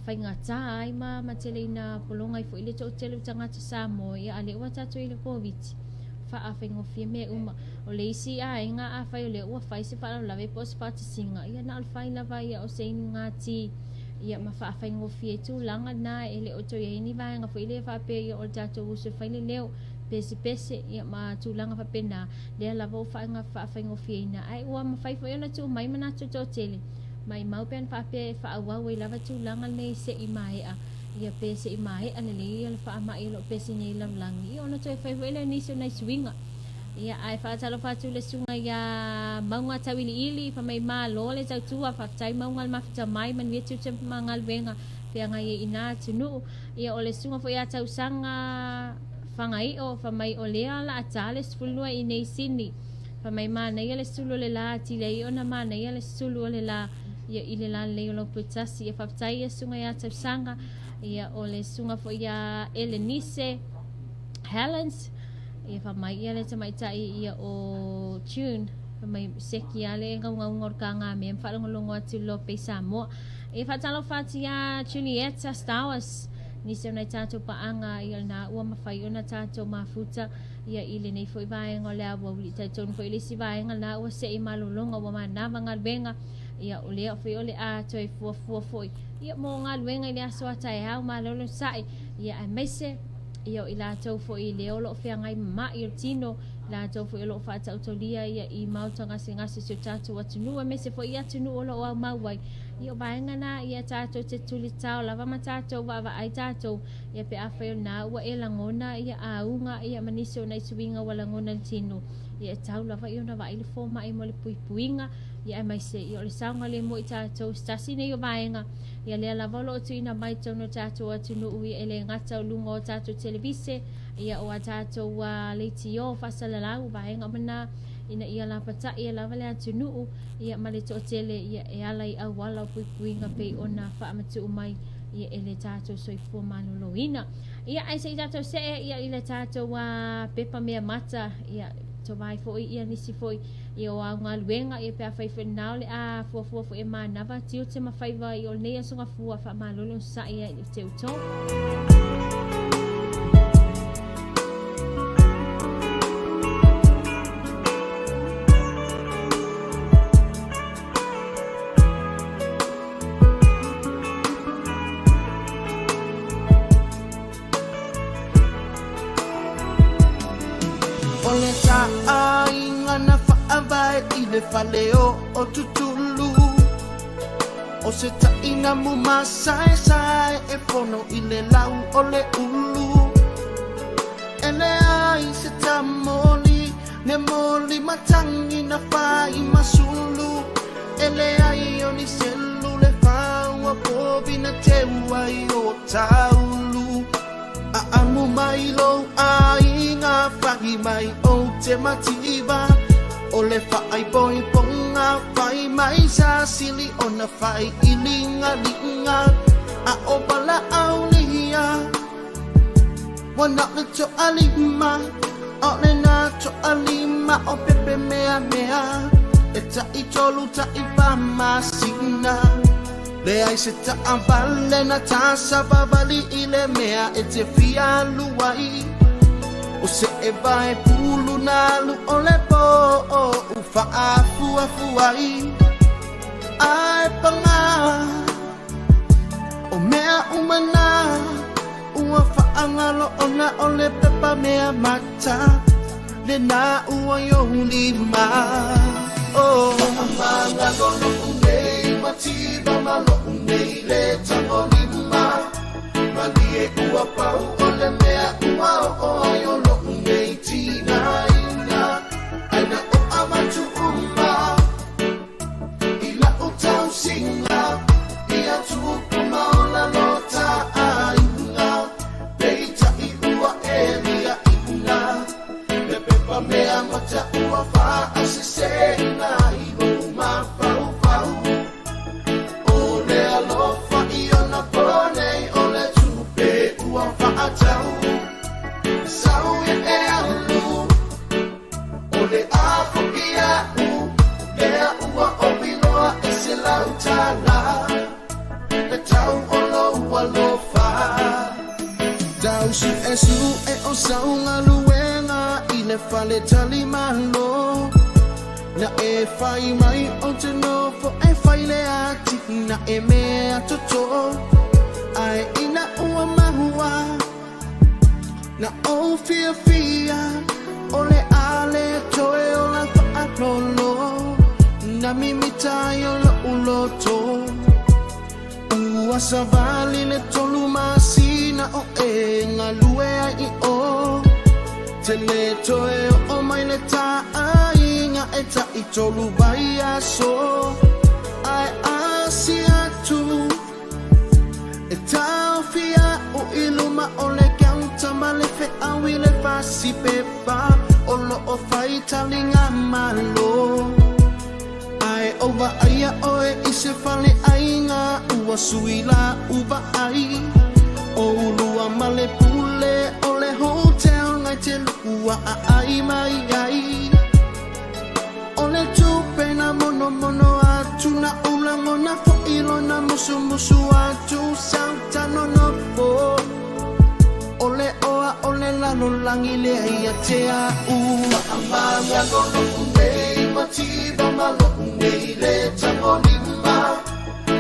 whai ngata ai ma tele ina polonga i fo ile toa tele utangata Samoa ia le ua tatu i le COVID whaafai ngofia me uma o le isi a inga a whai o le ua whai se whaala lawe po se pata singa ia na alwhai lava ia o se inu ngati ia ma whaafai ngofia tu langa na e le oto ia ini vaenga fo ile whaape ia o le tatou usu whai le leo pese ia ma tu langa whapena lea lava o whaafai ngofia ina ai ua ma whai fo iona tu mai mana tu to tele mai mau pen whaape whaawau i lava tu langa nei se i mai a ia pese i mai ane le ia le wha mai lo pese nei langi ia ona toi whai fo ile niso nei swinga ia ai whaatalo whatu le sunga ia maunga tawili ili wha mai maa lo le tau tua whaftai maunga le mawhita mai man via tu te mangal wenga pia ngai ina tunu ia o le sunga fo ia tau sanga whangai o wha mai o lea la atale sfulua i nei sini wha mai maa nei le sulu le la ti le i ona maa nei le sulu le la ia i le la le o lo putasi ia whaftai ia sunga ia tau sanga ia o le sunga fo ia Elenise Helens ia wha mai ia le tamaitai ia o tune wha mai seki ia le ngau ka ngā mea mwhalongolongo atu lo pe Samoa ia whatalo whati ia Julieta Stowers nisi ona tātou paanga ia na ua mawhai ona tātou mafuta ia ili nei fo i vaenga o le awa uli tātou fo ili si vaenga na ua se i malolonga wa manawa ngā luenga ia o lea fo i ole a toi fua foi ia mo ngā luenga i le aso atai hau malolo sai ia ai meise ia o i lātou fo i leo lo fea ngai ma i o tino lātou fo i lo whaatau tolia ia i mauta ngasi sio tātou atunua me se fo i atunua lo au mauai ia o vaenga na ia tātou te tuli tau lava ma tātou wawa ai tātou ia pe awhai o nā ua e langona ia aunga ia manisi o nei suinga wa langona tino ia tau lava i o na wa ili fo mai mo le puipuinga ia mai se i o le saunga le mo i tātou stasi nei o vaenga ia lea lava lo tu ina mai tau no tātou atunu ui e le ngata o lunga o tātou televise ia o a tātou leiti o whasalalau vaenga mana ina ia la pata ia lava le atunu ia male to tele ia e ala i au wala o puipuinga pe ona whaamatu umai ia e le tātou soifua manolo ia ai se i tātou se ia i le tātou pepa mea mata ia to vai foi ia nisi foi ia o au ngā luenga ia pia whai whenau le a fuafua fo e mānawa tiu te mawhaiwa i o nea sunga fua wha malolo sa ia i te uto Ole ta ainga na whaavai i le whaleo o tutulu O se ta ina mu masai e pono i le lau o le ulu E le ai se ta moli, ne moli matangi na whai masulu E le ai o ni selu le whau a povi na te uai o taulu A amu mai lo ai ngā whangi mai o te matiba o le whaai boi ponga whai mai sa sili o na whai ilinga linga a o bala au lihia wana le to alima o le na to alima o pepe mea mea e ta i tolu ta i pamasina le ai se ta avale na tasa babali i le mea e te fia luai o se e vai pulu na lu o le po o ufa afu afu ai ai panga o mea umana ua whaangalo ona o le pepa mea mata le na ua yo lima o whaamanga lono unei matiba malo unei le tango lima malie ua pau o le mea ua o ayo lo unei tina ina aina o amatu umma ila o tau singa ia tuku maola lota aina beita i ua elia ina le pepa mea mata ua wha asesena i luma fau fau o le alofa i ona ponei o le tupe ua wha atau sau e alu o le afo i au lea ua o biloa e se lautala le tau o lo ua lofa tau su e o saunga luenga i le fale tali malo na e fai mai o te nofo e fai le ati na e mea toto ai ina ua mahua na o fia fia o le ale toe o la whaatolo na mimitai o la uloto ua savali le tolu masina o e ngalue ai o te le toe o mai le taai nga e ta i tolu vai aso ai asi atu e tau fia o iluma o le kiauta ma le fe awi le fasi pepa o lo o fai talinga malo ai ova aia oe i se fale ainga ua suila uva ai o ulua ma le pule o le hotel ngai te lua a ai mai ai o le tupe na mono mono atu na ulango na fo ilo na musu musu atu sauta no no po o le oa o le lalo langi le ia te a ua amanga lono unei matiba malo unei le tango lima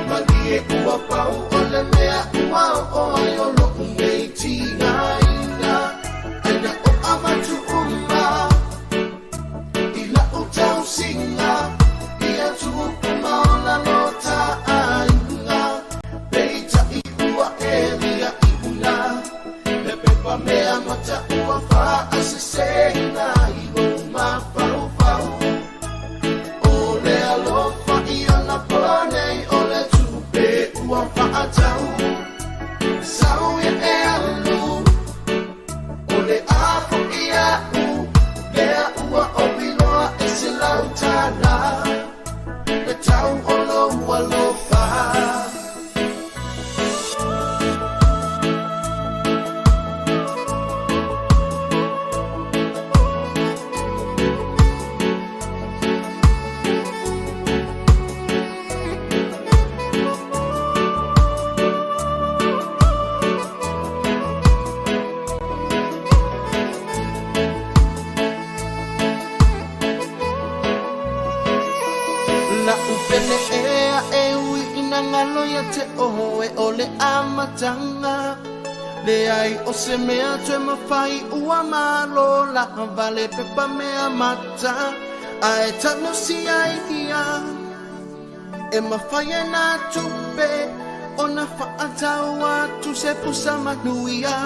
malie ua pau o le mea ua o ayo lo unei tina ina aina o amatu umma ila o tau singa ia tuku maola lota aina beita i ua elia ina le pepa mea mata ua wha asesena i luma fau fau o le alofa i ona ponei o le tupe ua wha atau sau e alu o le afo i au lea ua o biloa e se lautana le tau o lo ua lofa la upele ea e ui ina ngalo ya te oe o le amatanga le ai o se mea tue mawhai ua malo la vale pepa mea mata ai tano si ai hia e mawhai e na tupe o na whaatau atu se pusa manuia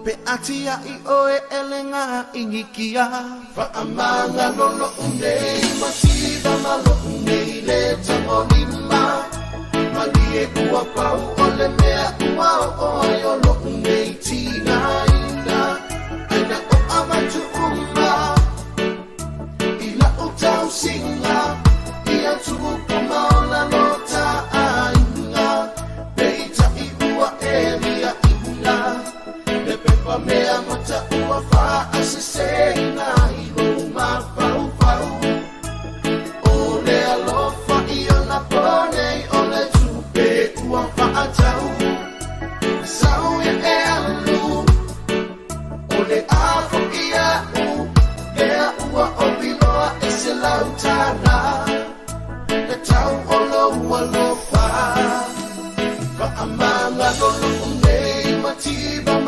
pe atia i oe elenga ingikia whaamanga lono unei matiba malo unei le tango lima malie ua pau o le mea ua o ayo lo unei tina ina aina o amatu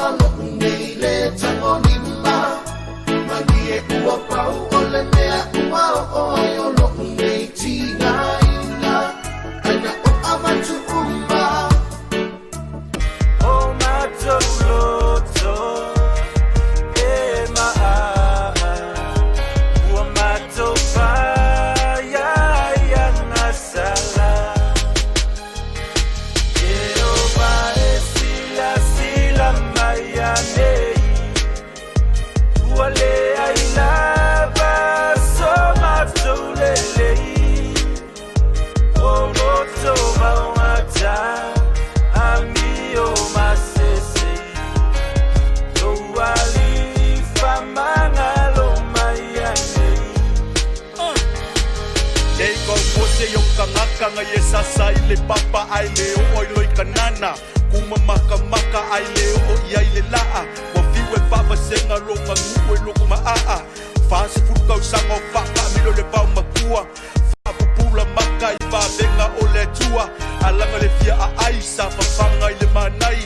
malo nei le tango lima Mangie ua pau o le mea ua o yo lo nei tina ina Aina o amatu umba O matoloto E maa Ua matopa Ya ngasala Jehová sila mayane Wale ailaba somatolele Oroto mawata Amio masese Loali famangalo mayane Kei kau pose yo kangaka nga yesasa ile papa ai leo oi loi kanana Kuma maka maka ai leo o iai le laa Wa fiwe papa senga longa nguwe loko maa Fase furukau sanga o whaka milo le pau makua Whapupula maka i whavenga o le tua Alanga le fia a aisa whawhanga i le manai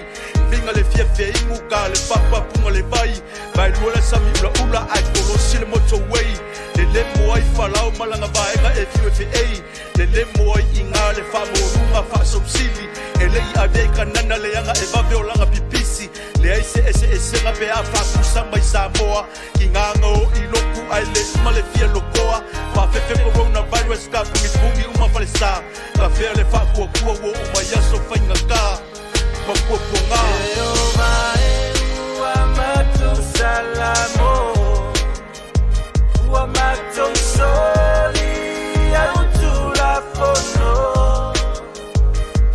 Vinga le fia feingu ka le papa punga le vai Vai luola sami ula ula ai kolosi le motorway Le lemo ai whalau malanga vaenga e fiwe fei Le lemo ai inga le whamorunga whasopsili E le i ade kanana le anga e vave o langa pipisi Le aise ese nga pe a whakusa mai Samoa Ki nganga o i loku ai le ima le fia lokoa Whawhewe coronavirus ka pungi uma whale sa Ka whea le whakua wo uma yaso whainga ka Whakua nga Jehová ua matou salamo Ua matou soli au tula fono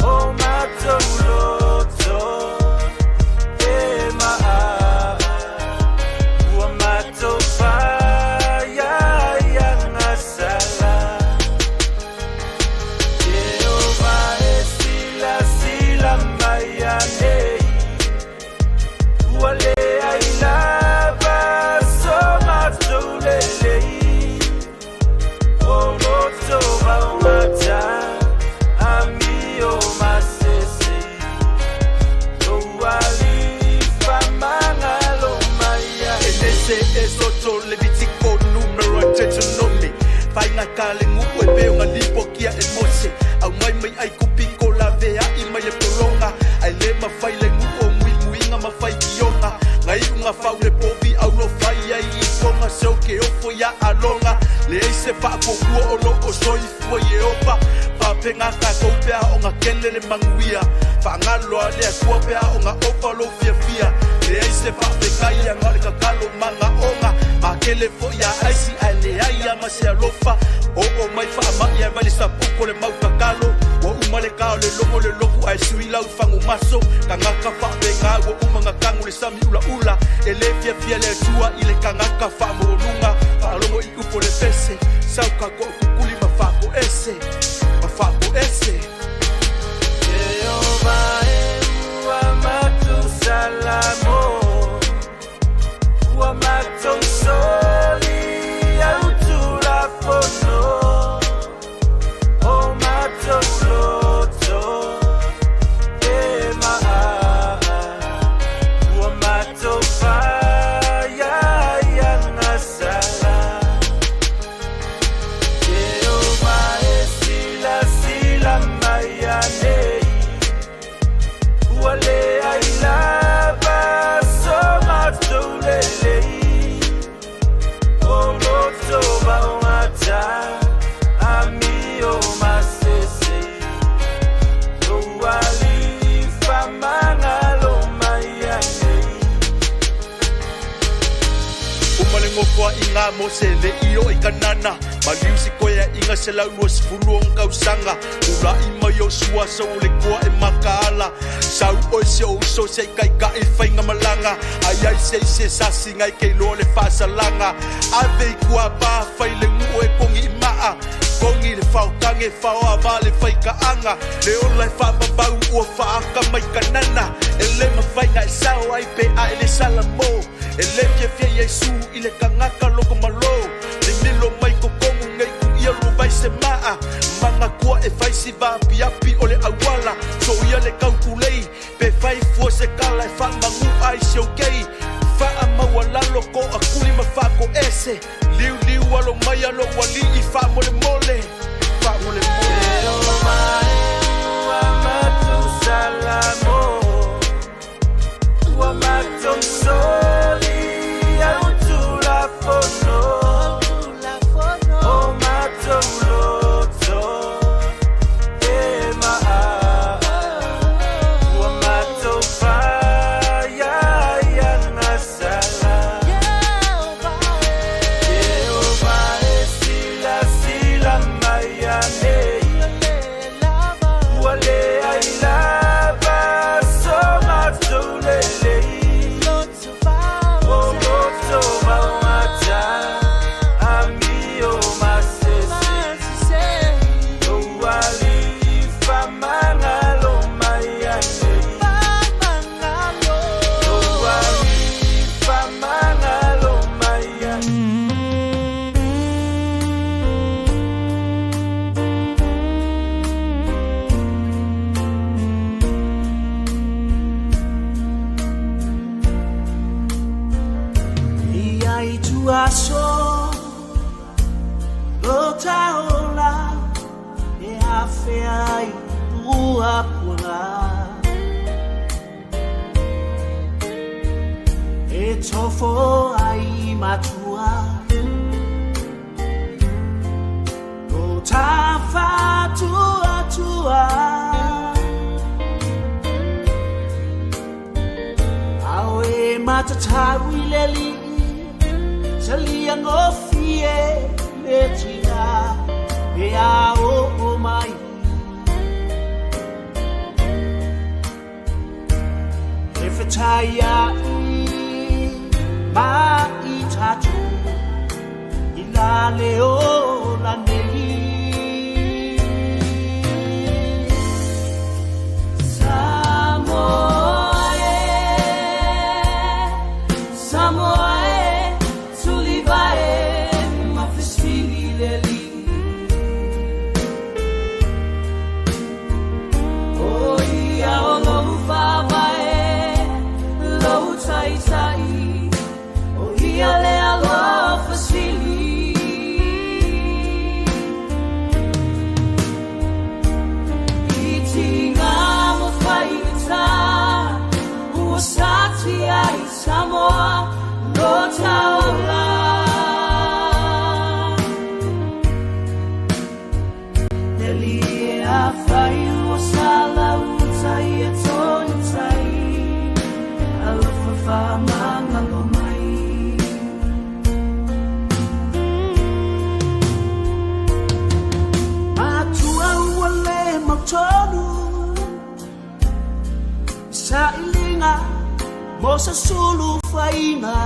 O matou loto E maa Ua matou faya ngasala Jehová sila mayane Wale ailaba somatolele Oroto mawata Amio masese Loali famangalo maya Ese esoto le bitiko numero attention Whainga kale nguwe peo nga lipo kia e mose Au mai ai kupiko la vea i mai e poronga Ai le mawhai le nguo muinga mawhai kionga Ngai unga whau le povi au lo whai ai i konga Seo ke ofo ya alonga Le eise whaakokua o loko soi fua i e opa Whapenga kako pea o nga kele le manguia Whaangaloa lea kua pea o nga opa lo fia fia Le eise whapekai a ngale kakalo manga onga Makele fo ya aisi ai le ai ama se alofa O mai whaamai ai vale sa puko le mau kakalo Wa umale kao le loku ai sui lau whangu maso Kangaka whapenga wa umanga kangu le sami ula ula E le fia fia le tua i le kangaka whaamorunga Whaalongo i upo le pese Sauka ko kukuli mawhako ese Mawhako ese Jehová ua matou salamo Ua matou soli au tula fono O matou loto E maa Ua matou faya ngasala Jehová sila mayane Wale ailaba somatolele Oroto mawata Amio masese Loali famangalo mayane Umalengofua inga mose le iyo i kanana Maliu si koea inga se lau lua sifuru o kausanga Ura ima yo sua sa ule koa e makaala Sau oi se o uso se kai kai whainga malanga Ai ai se sasi ngai kei loa le whaasalanga Ave i kua ba whaile ngu e kongi i maa Kongi le whaukange whaoa vale whaikaanga Le olai whaababau ua whaaka mai kanana E le mawhainga e sao ai pe a e le salamo E le fia fia Yesu i le kangaka loko malo Le milo mai kokongu ngai ku ia rubai se maa Manga kua e whaisi va api api o le awala So ia le kaukulei pe whai fua se se kala e whamangu ai se o kei Wha maua lalo ko a kuli ma wha ko ese Liu liu alo mai alo wali I wha mole mole Wha mole mole E o mai ua matu salamo Ua matu soli au tu la fono O matu loto E maa Ua matu faya yana sala Jehová es sila mayane Wale ay lava so matu lele O loto mawata Amio masese Yo wali famangalo mayane Yo wali famangalo mayane Iai tu aso Lotaola E afeai tua pura E tofo ai matua Lotafa tua tua Awe matatawi leli Salia ngofie letina E ao o mai E whetaya I ma I tatu I la leo la nei Samoe, Sulivae, ma festini leli. O ia o lou whawai, lou tai tai, o ia le aloha festini. I tinga mo whaita, ua sati ai Samoa, no taola. Neli e a whai o sala utai e tonu tai, alofa whamanga lo mai. Atua ua le mautonu, sa ilinga, Mosa sulu fainga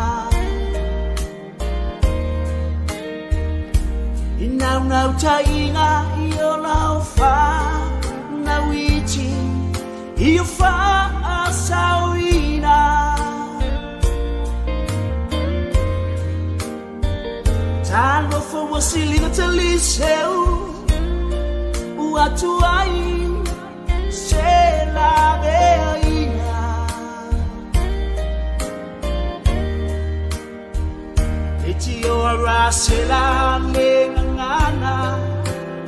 Inau nau tainga Io lau fa Na wichi Io fa asawina Talo fa wasilina taliseu Uatu ai Se la veina Tio arasela le ngana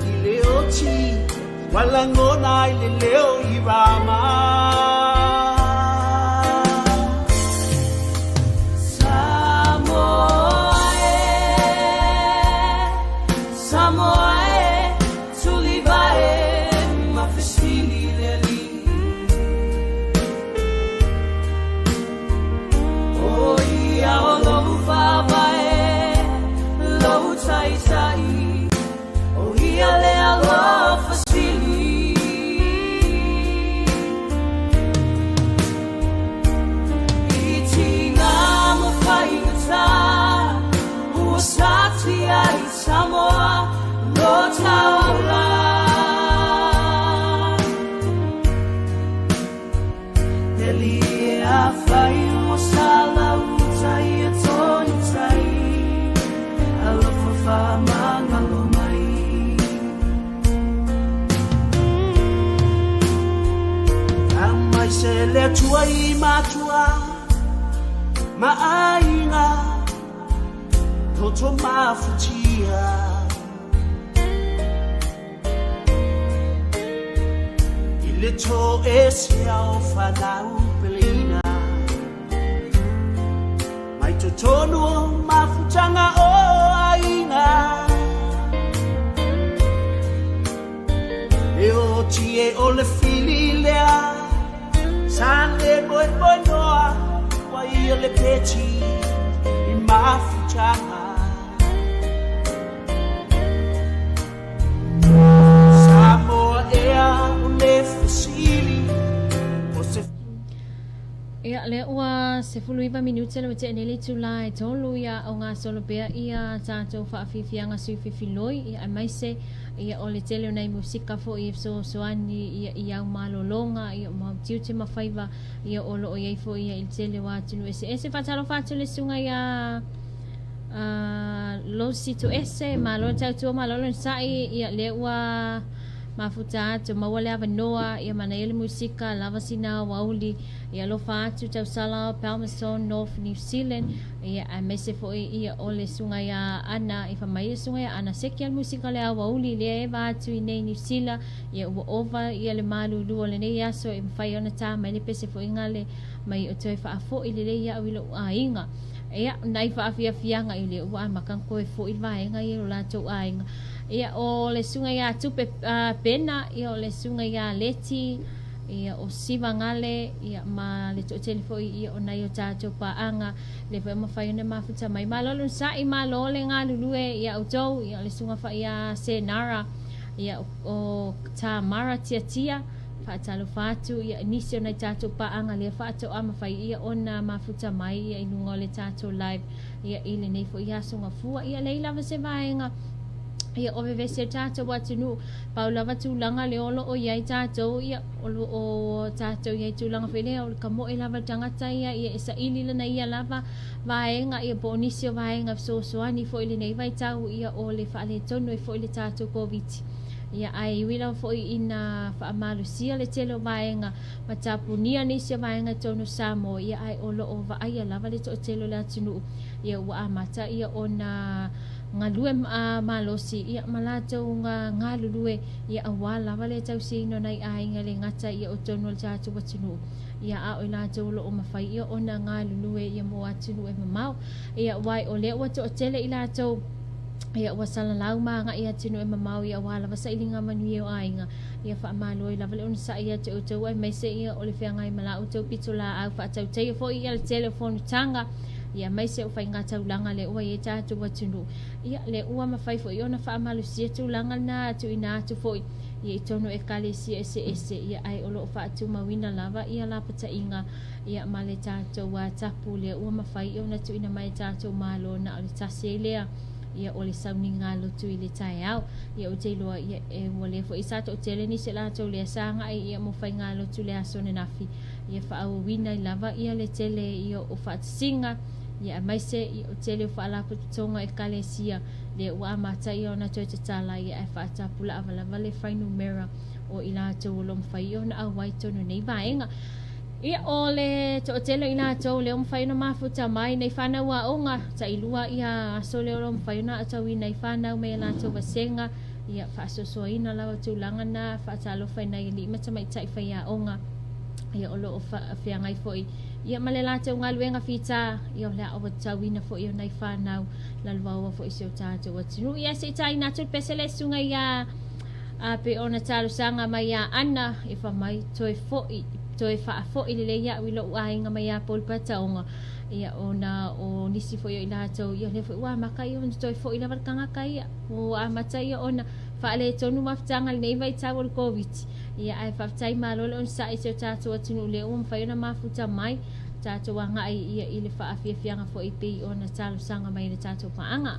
I leoti walangona I leo irama Samoe Sulivae ma festini leli O ia o lou whawai Tai tai, o ia le aloha festini. tua I matua Maainga Toto mafutia Ile to esia o fanau pelina Mai totonu mafutanga o ainga Eo tie o le fililea Sane boy boy noa Wa ia le peti I mafutanga Samoa ea o le fasili O se Ia le ua se fuluiva minuta le te nele tula e tolu ia o ngā solopea ia tātou whaafifianga sui whiwhiloi ia mai se ia o le tele nei musika fo i so soani ia i au malolonga ia mau tiute mawhaiva ia o lo o iei fo ia i tele wa tunu ese whatalo whatu le sunga ia lo si to ese malo tautua malolo sai ia le ua mafuta atu mawale ava noa ia mana ele musika Lavasiga wauli ia lofa atu tau sala Palmerston North New Zealand ia a mese fo ia ole sunga ia ana ifa mai sunga ia ana sekian musika le wauli le eva atu i nei New Zealand ia ova ia le malu lu ole nei aso e mfai ona ta mai le pese fo ingale mai o toi fa fo ile le ia wilo ainga ia nai fa afia fianga ile wa makan ko fo i vaenga ia la to ainga ia o le sunga ia tupe pena ia o le sunga ia leti ia o siva ngale ia ma le to telefo ia o nai o tato paanga le fa mafai na mafuta mai malolo sai malole nga lulue ia o tau ia le sunga fa ia senara ia o ta mara tia fa talo fatu ia nisio na tato paanga le fa to ama fa ia ona mafuta mai ia inunga le tato live ia ile nei fo ia sunga fua ia le lava se vaenga ia o vese tato watunu paula watulanga le olo o iai tato ia o tato iai tulanga fele o kamo e lava tangata ia isa ili lana ia lava vaenga ia bonisio vaenga so soani fo ili nei vai tau ia o le fale tonu e fo ili tato covid ia ai wila fo ina fa malusia le telo vaenga matapunia ni sia vaenga tonu samo ia ai olo o va ai lava le to telo la tunu ia wa amata ia ona ngalue malosi ia malato ngalulue ia awala vale tau sino nai ainga le ngata ia otono tatu watunu ia a oila tolo o mafai ia ona ngalulue ia mo atunu e mamau ia wai ole wato tele ila to ia wasala lau nga ia tinu e mamau ia wala wasa ilinga manu ia ainga ia fa malo ila vale on sa ia te oto ai mai se ia ole fianga i mala oto pitula au fa tau te fo ia le telefone tanga ia mai se o fai ngata ulanga le ua ia tatu watunu ia le ua mawhai fo i ona wha amalu sia tu ulanga na atu ina atu fo ia i tono e kale sia ese ia ai olo o wha atu mawina lava ia lapata inga ia male tatu wa tapu le ua mawhai i ona tu ina mai tatu malo na ole tase lea ia ole sauni ngā lotu i le tae au ia o te loa ia e wale fo i sato o tele ni se lato le sanga ia mo whai ngā lotu le asone nafi ia wha au wina i lava ia le tele ia o wha singa ia mai se o tele fa ala tonga e kalesia le wa mata ia ona to tala ia e fa tapula avala vale final mera o ila to lom fai ona a wai tono nei vaenga ia ole to tele ina to le fai no mafuta mai nei fana wa onga ta ilua ia so le lom fai na to wi nei fana me la to vasenga ia fa so ina la to langana fa talo fai nei li mata mai tai fai ia onga ia olo o fa ngai foi ia malela te ngaluenga fita ia le o tawina fo ia nei fanau la lwa fo isi o tato watinu ia se tai na tu pesele sunga ia a pe ona talo sanga mai ia ana ifa mai toi fa fo ile ia wilo ainga mai ia polpata onga ia ona o nisi fo ia ila to ia le fo wa makai on toi fo ila varkanga kai o amata ia ona fa le tonu maftanga nei vai tawol covid ia ai fa tai malo on sa isi o tato watinu le fa ia mafuta mai tato wanga ai ia ile fa afia fianga fo ipi ona talo sanga mai le tato paanga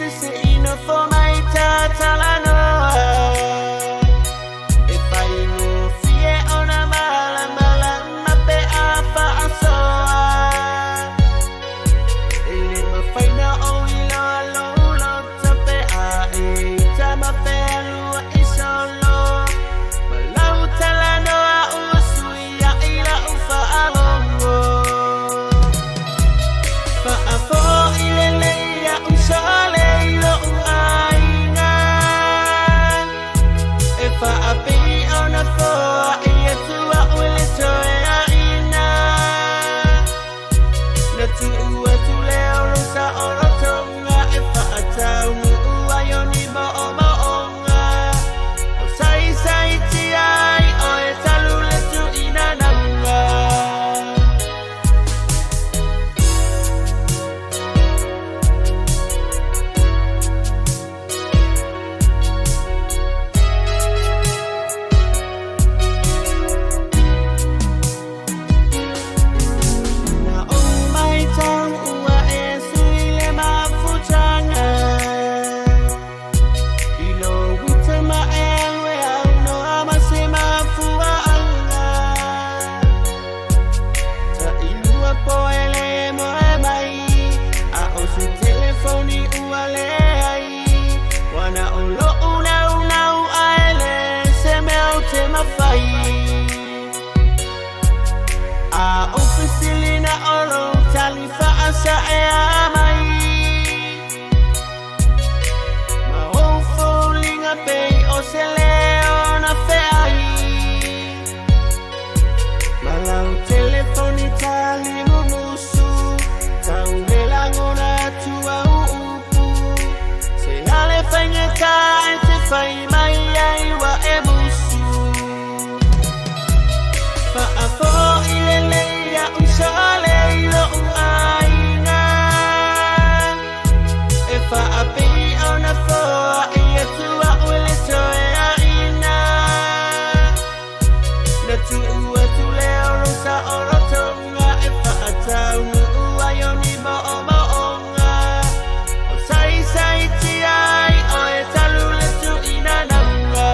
se ino fo mai tatalano. E fai no fie ona mala mala mape apa asoa. Ele ma fai na o ilo alo lo tape a e tama pe alua isolo. Malau talano a usui a ila ufa alongo. Fa afo ilele ya usale ilo uaina. E fa api ona fo a ia tua uile toe a ina. Na tu ua tu leo rosa ora tonga. E fa atau nu ua yoni mo o mo onga. O sai sai ti ai o e talu le tu ina nanga. Na o mai tang ua e sui le mafutanga. Ilo wita ma e alwe au no ama se mafua anga. Ta ilua po ele mo e mai. A o su telefoni ua le ai. Wana o lo una a ele se me au te mawhai. A o Priscillina oro talifa asa e amai. Ma o folinga pei o se leo na feai. Malau telefoni tali musu. Tau le langona tua uupu. Se ale whainga ka e te whai mai ai wa e musu. Fa afo ilele ya usale ilo uaina. E fa api ona fo a ia tua uile toe a ina. Na tu ua tu leo rosa ora tonga. E fa atau nu ua yoni mo o mo onga. O sai sai ti ai o e talu le tu ina nanga.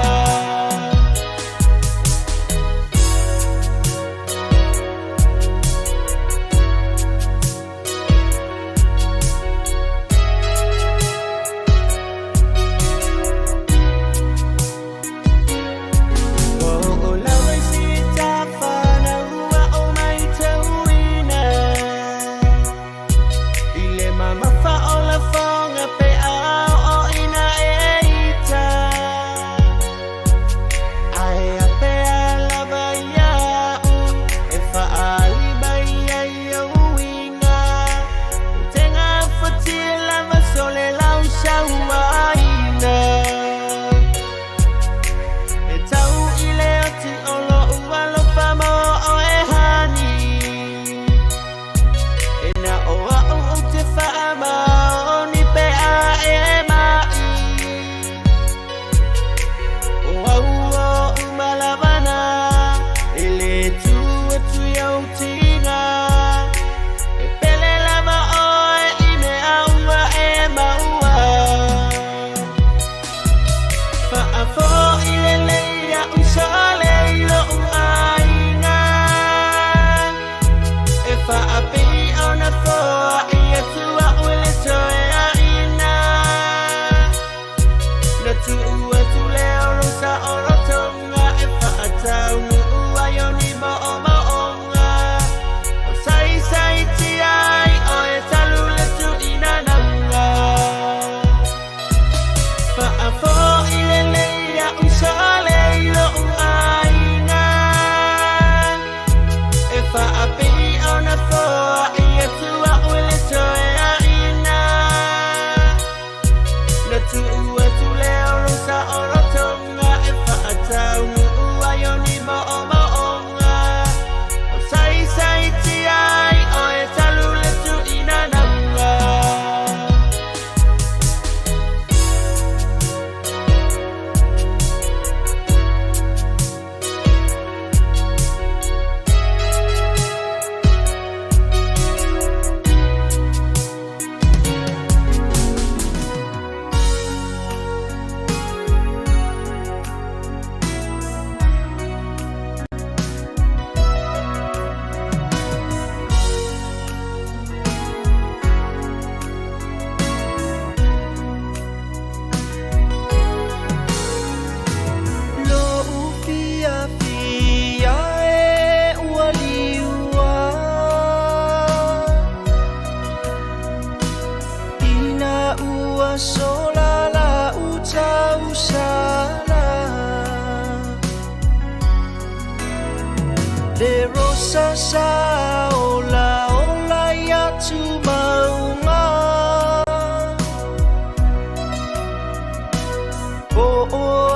solala utau sala le rosa sa ola ola ya tu maunga o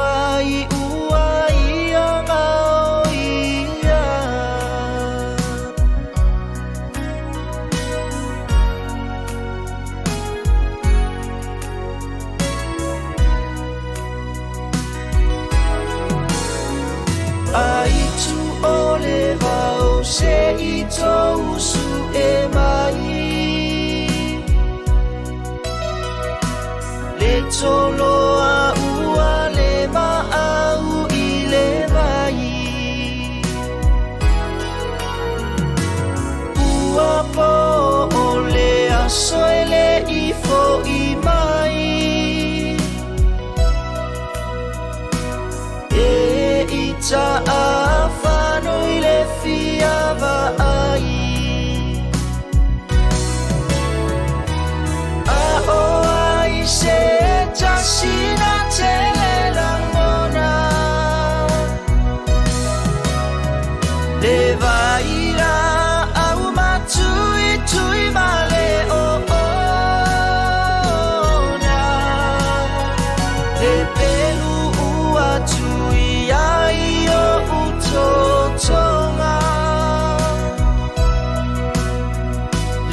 ai uai anga oia ai tu ole vau se ito usu e mai le tolo a ua le maau i le mai ua po ole a soele i fo i mai e ita a whano i le fiawa ai a o ai se tasina tele langona le vaira au matui tui male o ona le pelu ua tui ai o utotonga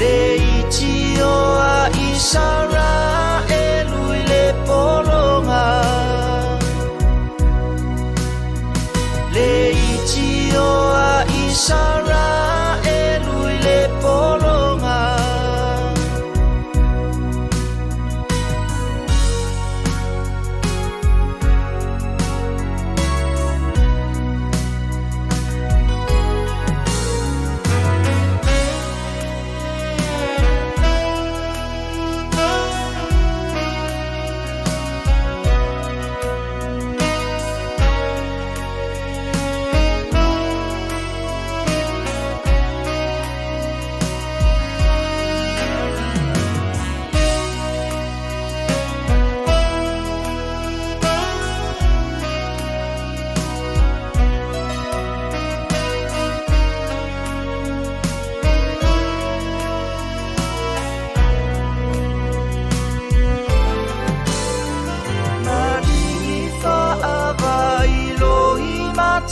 le iti o a isara e lui le polonga le iti o a isara e lui le polonga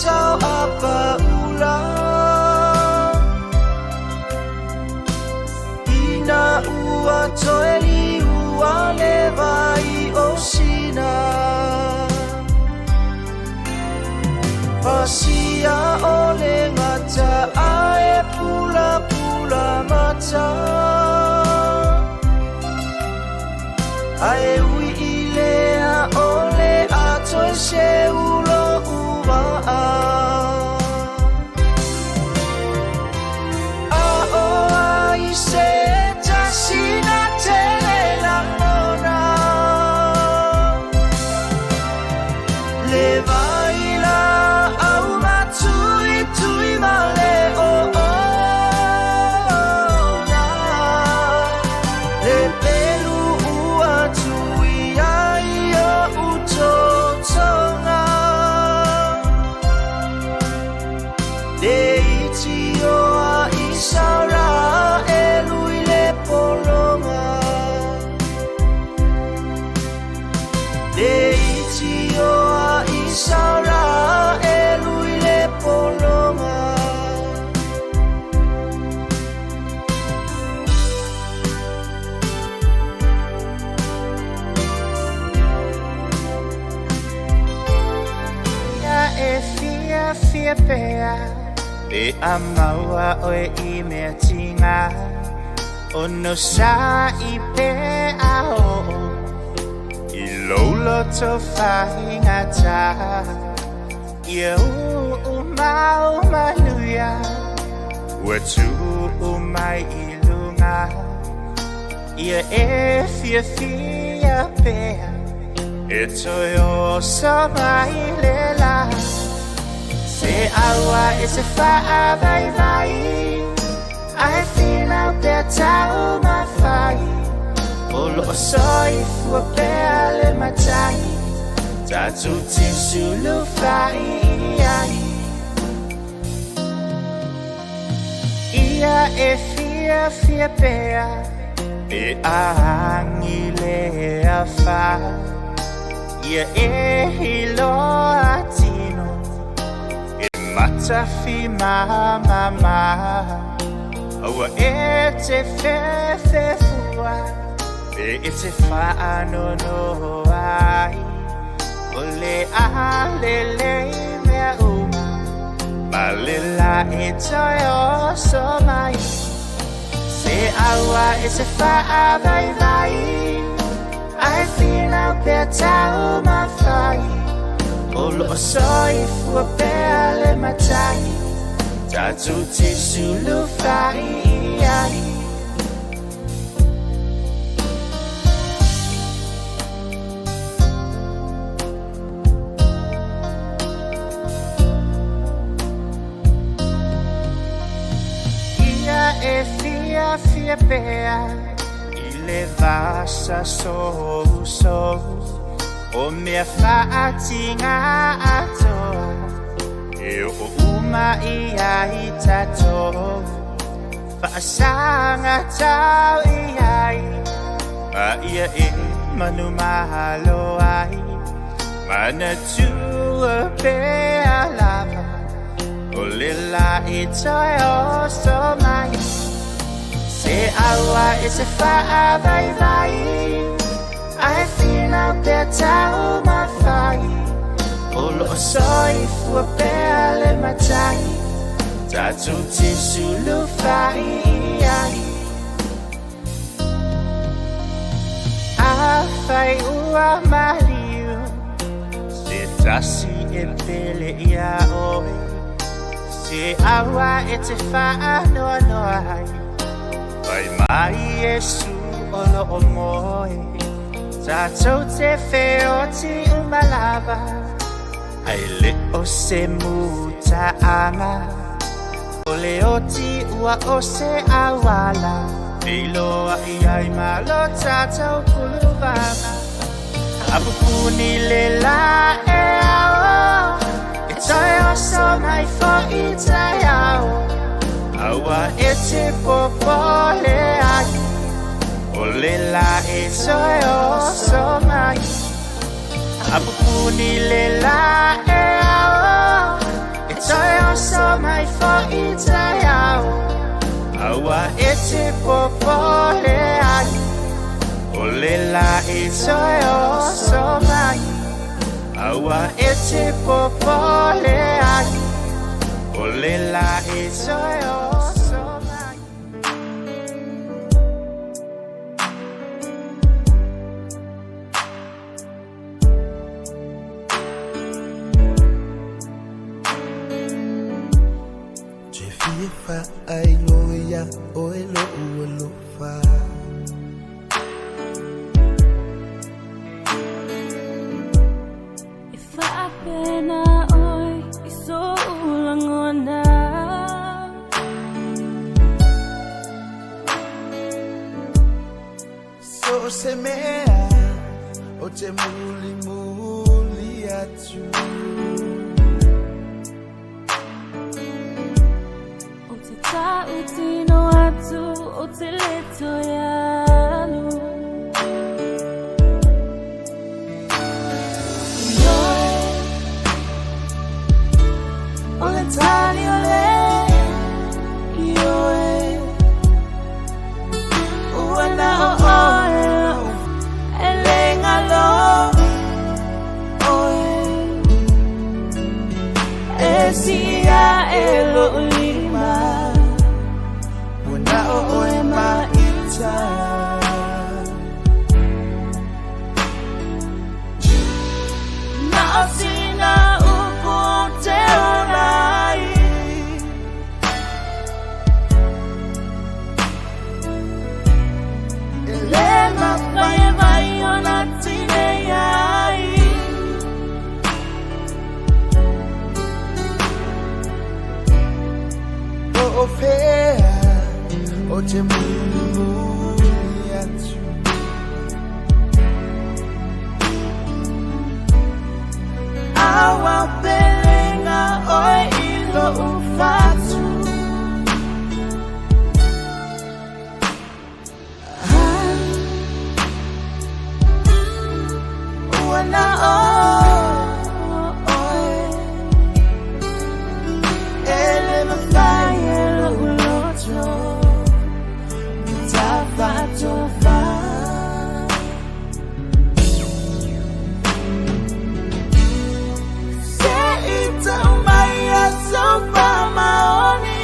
tau apa ulang ina ua toeli ua levai o sina pasia ole ngata ae pula pula mata ae ui ilea ole atoe se ulo a o ai se tasina tele langona le vaila au matui tui male o ona le pelu ua tui ai o utotonga le iti o a isara e lui le polonga le iti o a isara e lui le polonga ya e fia pea e amaua oe i mea tinga ono sa i pe ao i lolo to whahinga ta ia u mau manuia ua tu mai i lunga ia e fia pea e toi o sa mai lela se aua e se wha vai vai ai feel out there tau ma fai Olo soi fua pele matai Tatu tisulu fai ai Ia e fia pea E ahangi le a fa Ia e hilo atino E matafi mama Aua e te fe fua E te whaano no ai O le alele mea uma Ma le la e toi o so mai Se aua e te wha vai vai Ai whina pe tau ma whai O lo soi fua pea le matai Tatu te sulu whai ai E fia pea I le vasa so O mea whaatinga atoa E o uma I ai tato Whaasanga tau I ai Ma ia e manu mahalo ai Mana tua pea lava O le la I toi o so mai Se aua e se wha vai vai Ai whina pe tau ma whai O lo soi fua pea le matai Tatu te sulu whai ai A whai ua maliu Se tasi e pele ia oi Se aua e te wha noa noa ai Vai mai Yesu olo o moe Tatou te wheo ti umalava Ai le o se muta ama O le o ti ua o se awala Ei loa I ai malo tatou kuluvanga Apupuni le la e ao E toi o so mai fo I tai ao Aua e te popole ai O le la e toi o so mai Apupuni le la e ao E toi o so mai fo I tai ao Aua e te popole ai O le la e toi o so mai Aua e te popole ai O le la e toi o so mai Je fie fa ai loia o e lo fa Pena oi iso ulangona So se mea o te muli atu O te tautino atu o te leto yalu Ole tani ole ioe Uana o oe Elenga lo oe Esia elo lima Wana o oe maita Na osina upo te onai Elena vai ona tine ai wana ele mafaya lo uloto tafato fa se ita umaya so fa maoni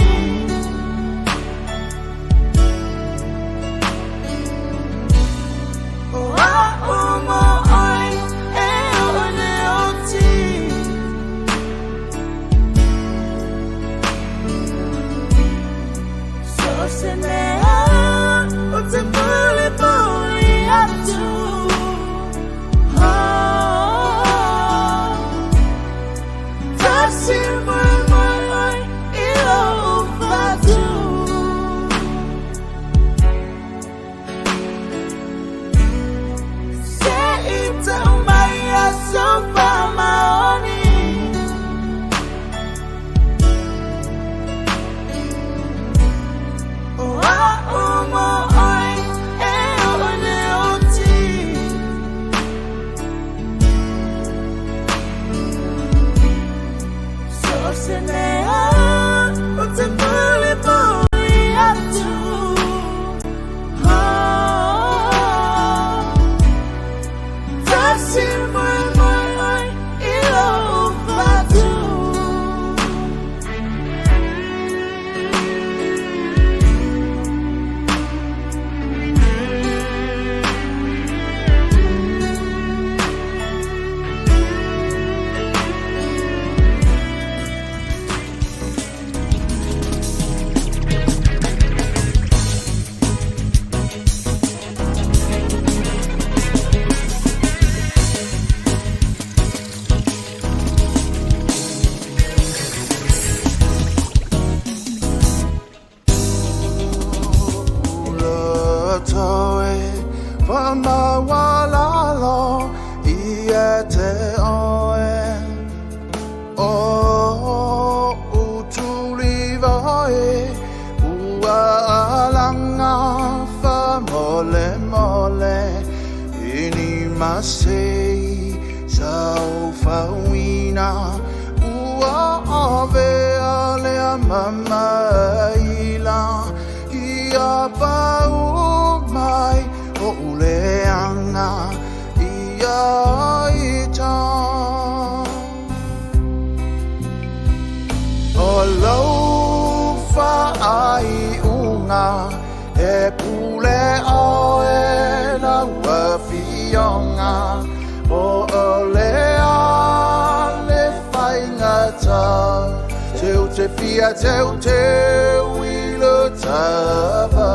Fia teu we lo tava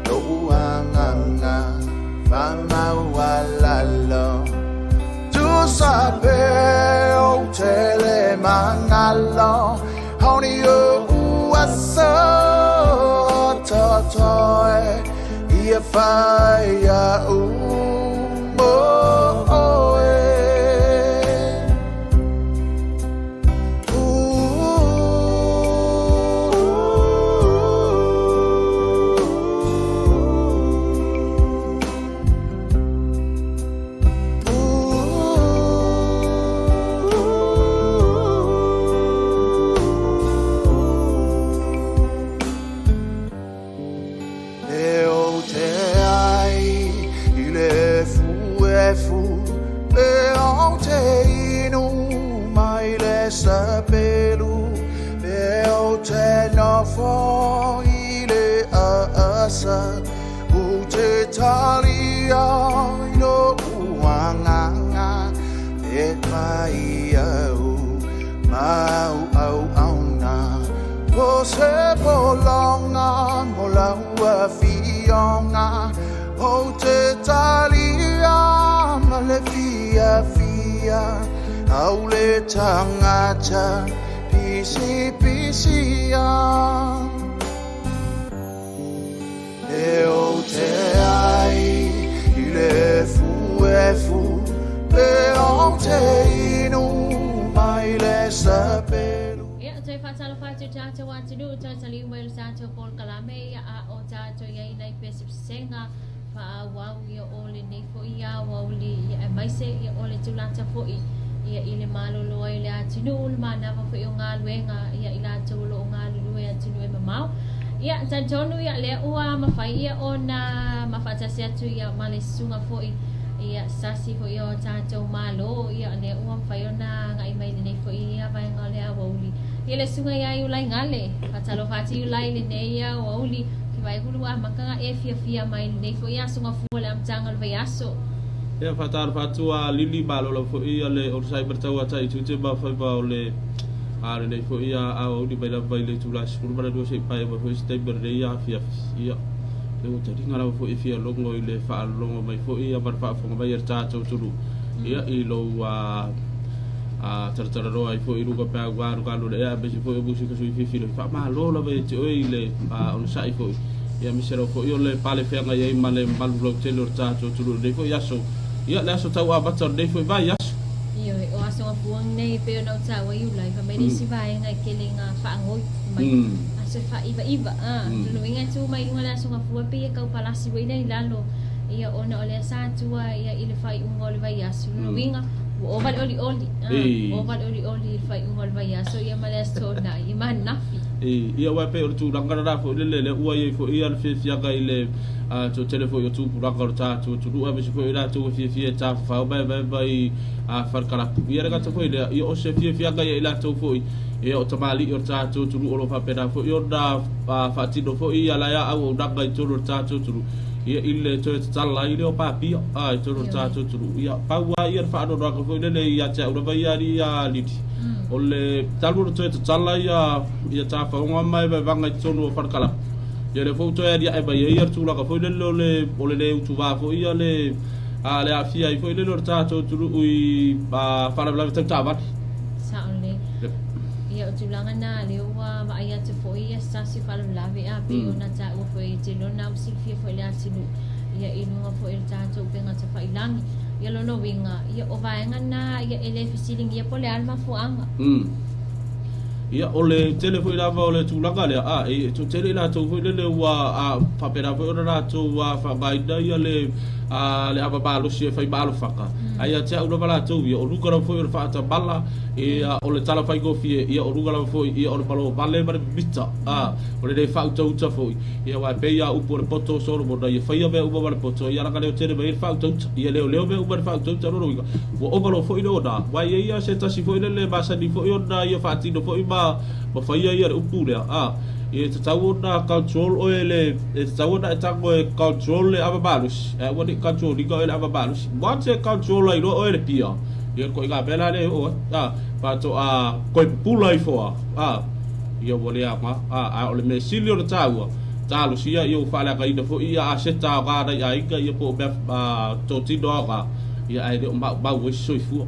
lo anganga fama walalo tu sabe o tele mangalo honey o asa toy if fire Tangata pisi ya eo te ai ile fu eo te inu mai le sapelu ya te fatalo fatu tata watu du tata liwel tata pol kalame ya a o tata ya ina pesip senga fa wau ya ole nei fo ia wau li ya mai se ia ole tulata foi ia ile malolo ile atinu ulma na fa yo ngaluenga ia ila tolo ngalu ia atinu e mamau ia tantonu ia le ua mafai ia ona mafatasi atu ia malesunga foi ia sasi foi o tato malo ia le ua mafai ona ngai mai nei foi ia vai ngale a woli ia le sunga ia ulai ngale fatalo fati ulai le nei ia woli vai hulu a makanga e fia mai nei foi ia sunga fole am tangal vai aso ia fatar fatua lili balolo fo ia le o sai bertawa tai tu te ba fa ba le are nei fo ia a o di baila baile tu las fur bara do se pai ba fo ste berde ia fia ia le o tadi ngala fo fia longo ile fa longo mai fo ia bar fa fo ba yer ta tu tu ia i lo a tartara ro ai fo i ruga pa gwa ruga lo ia be fo bu si ko su fi fa ma lo la be te o ile a on sai fo ia mi sero fo io le pale fe nga ia male mal vlog te lo ta tu tu le fo ia so ia le so tau abator dei foi vai as io o aso apuang nei pe no tau ai ulai fa me disi vai ngai kelinga fa ngoi mai aso fa iba no inga tu mai ngala so apu pe ka palasi we nei lalo ia ona ole sa tua ia ile fai ungol vai as no inga o val oli fai ungol vai as ia male so na i man nafi ia wa pe o tu rangara fo le ua ia fo ia fe fia ga ile to telefone tu rangara ta tu ua be fo ira tu fia ta fa ba a far kala ia ga to fo ile ia o se fia ga ia to fo ia o tamali o ta tu o lo fa pena fo ia da fa ti do fo ia la ia o da ga tu ta tu ia ile to tala ile o papi to ta tu ia pa wa ia fa do ga fo ile ia cha o ba ia liti ole talu to tala ia ta fa ngo mai ba vanga tonu far kala ia le foto ia e ba ia tu la ka fo le ole le tu va fo ia le le afia i fo le lo ta tu ui ba fa la ta va sa ole ia tu langa na le wa ba ia te fo ia sa si fa la ve a pe ona ta o fo i te lo na si fi fo le atinu ia inu fo il ta tu pe nga ta fa ilangi ia lo no winga ia o vaenga na ia ele fisiling ia pole alma fuanga ia ole telefone la va ole tu langa le e tu tele la tu fo le wa a fa pera fo ora tu wa fa baida ia le aba balo si fa balo faka ai tia ulo bala tu ia o ruga fo fa ta balla ia ole tala fa go fie ia o ruga fo ia o balo balle mar bita ole de fa tu fo ia wa pe ia upo le poto so ro boda ia fa ia be upo bal poto ia la le tele be fa tu ia le be upo fa tu ro ro o balo fo ilo da wa ia se ta si fo le basa di fo ia da ia fa ti do fo ba fa ia upo le e te tau na control o ele e te tau na tango e control le ababalus e wani control liga ele ababalus wate control ai o ele pia e ko iga bela le o pato ko pula i fo ia wole ama o le mesilio le tau talu sia ia fala ka ida fo ia seta ga da ia ia po be to ti do ga ia ai de ba wo so fu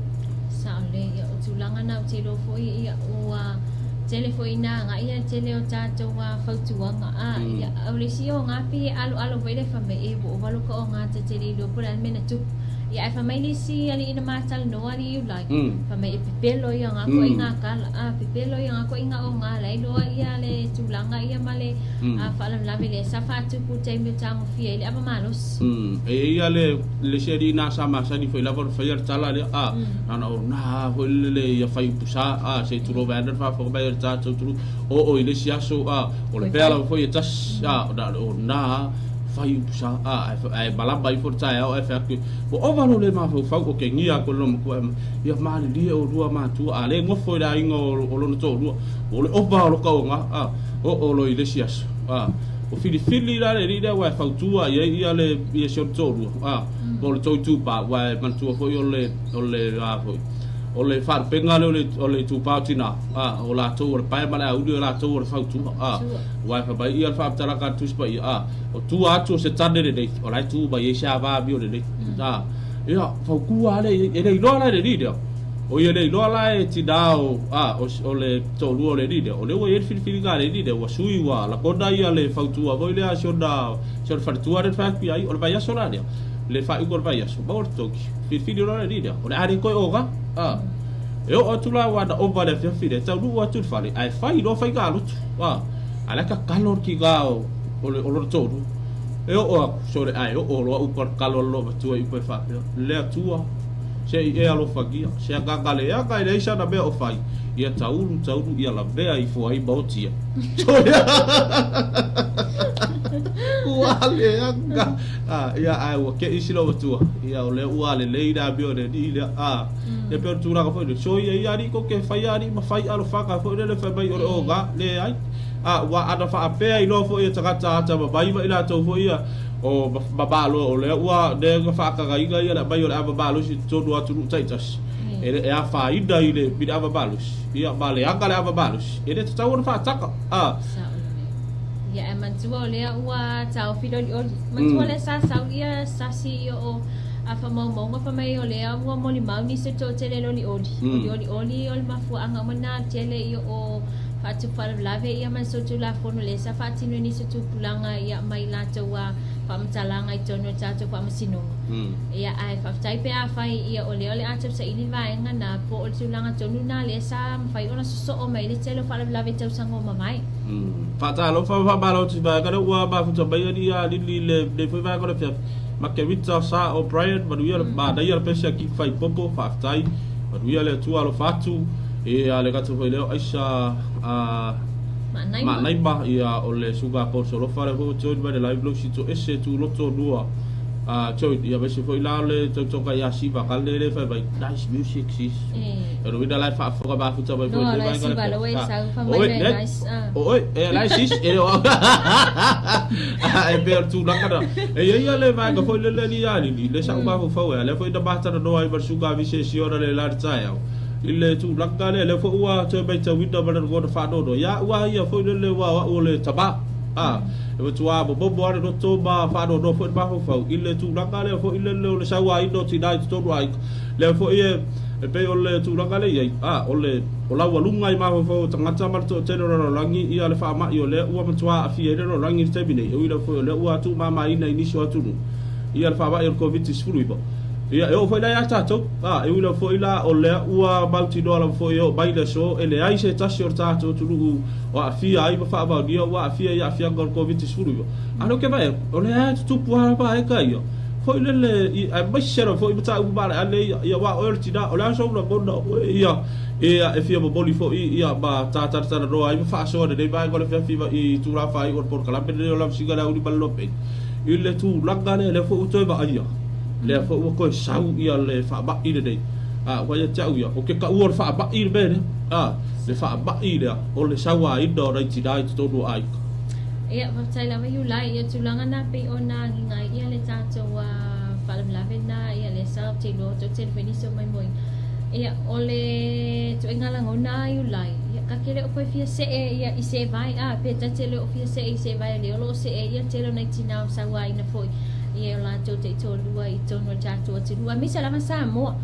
sa le ia tulanga na te lo fo ia o telefone nga ia tele o tato wa fautuanga ia aulisio nga pi alo vele fa me e bo valo ko nga te tele lo puran mena tu ia fa mai lisi ali ina matal no ali you like fa me pelo ia nga ko inga kala pelo ia nga ko inga o nga lai lo ia le tulanga ia male fa la vele sa fa tu ku te me tango fi ele aba malos ia le seri na sama sa di foi la por fayer tala le ana o na foi le ia fai pusa se tu ro vander fa fo ba ta tu o ile sia so o le pela foi tas da o na fai pusa ai balamba i forta o fa ku o valo le ma fa o ke ngia ko lo ko ia ma li o rua ma tu ale ngo foi da ingo o lo to rua o le o va lo ka nga o lo ile sia so o fili la le ida wa fa tu ia le ia so to rua o le to tu pa wa man tu foi o le foi o le far penga o le tu pautina o la to o pa ma la audio la to o fa tu wa fa ba ia fa tala ka tu spa o tu atu se tande de o la tu ba ye sha ba bi o de ia fa ku ale e le lo la de ida o ye le lo la e ti dao o le to lu o le ida o le o ye fil ga le ida wa sui wa la koda ia le fa tu a vo le a so da so fa tu a fa pi ai o ba ya so la le fa igor ba ya so ba o to fil lo le ida o le ari ko o ga eu o tula wa da over le fia ta lu wa tu fale ai fai do fai ga lu ala ka calor ki ga o lo to eu o so ai o lo u por calor lo tu ai pe fa le tua se e alo fagia se agagale aga ile isa na be o fai ia taulu ia la vea I fo ai botia uale aga ia ai o ke isilo tua ia o le uale le ida bio de ile e per tura ka foi so ia ri ko ke fai ari ma fai alo faka foi le fai mai o ga le ai wa ada fa apea I lo fo ia takata ta bai vai la to fo ia o babalo o le ua de ga fa ka ga ia la bai o la babalo si to do atu taitas e a fa ida ile bi da babalo ia bale anga le babalo e de tau fa taka ia mantua le ua tau fido o mantua le sa ia sasi o afa mau fa mai o le ua moli mau ni se to tele lo li oli o le mafu anga mana tele io o fatu fal lave ia man so tu la fono le sa fatino ni se tu pulanga ia mai la toa pamtalanga I tono tato pamasino ia ai fa tai pe a fai ia ole atu sa ini vai ngana po o tulanga tonu na le sa fai ona so o mai le telo fal lave tau sango mamai fata lo fa balo ti ba ka ua ba futa ba ia le foi va ko le ma ke vita sa o Brian ma ia ba da ia pesa ki fai popo fa tai ma ia le tu alo fatu e ale ka tu foi le aisha ma nai ba ia o le suga por solo fare ko to ba de live blog si to ese tu loto dua to ia ba se foi la le to ka ya si ba ka le fa ba nice music sis e ro vida live fa fo ba futa ba ko le ba ka le sa fa mai nice oi e nice sis e e per tu la kada e ia le ba ka foi le ya le sa ba fo le foi da ba ta no ai ba suga vi se si ora le la tsa ile tu lakale le fo ua te bai te winda ba go de fa do ya ua ia fo le wa o le taba e tu a bo bo no to ba fa do fo ba fo ile tu lakale fo ile le sa wa I do ti dai to right le fo ie e pe o le tu lakale ia o le o la wa lunga I ma fo tanga mar to te ro langi ia le fa ma io le ua matua a fie ro langi te bine o ile fo le ua tu ma mai na inisio atu ia le fa ba il covid sfuru ibo ia e o foi la ya tato e ulo foi la o le ua bauti do la foi o baile so ele ai se tasi o tato tu o afia ai fa ba dia o afia ia afia gol covid sfuru ano ke vai o le tu puara ba e kai foi le ai ba shero foi bata u ba ale ia wa o ti da o la so la bono ia e fia bo boli foi ia ba tata ro ai fa so de ba gol fia fiva I tu la fai o por kala pe de la siga la u di ballo pe il tu lagane le fo to ba ia le fo ko sau ia le fa ba I dei wa ya tau ia o ke ka u fa ba I be le fa ba I le o le sau ai do rai ti dai to do ai ia va tai la you lai ia tulanga na pe ona ngai ia le tato wa falam lave na ia le sa te lo to te veniso mai moi ia ole tu engala ngona you lai ia ka kele o fia se ia I se vai pe te le o fia se I se vai le lo se ia te lo nai tina sa wa ina foi ia la to te to lua I tono tato te lua mi sala masa mo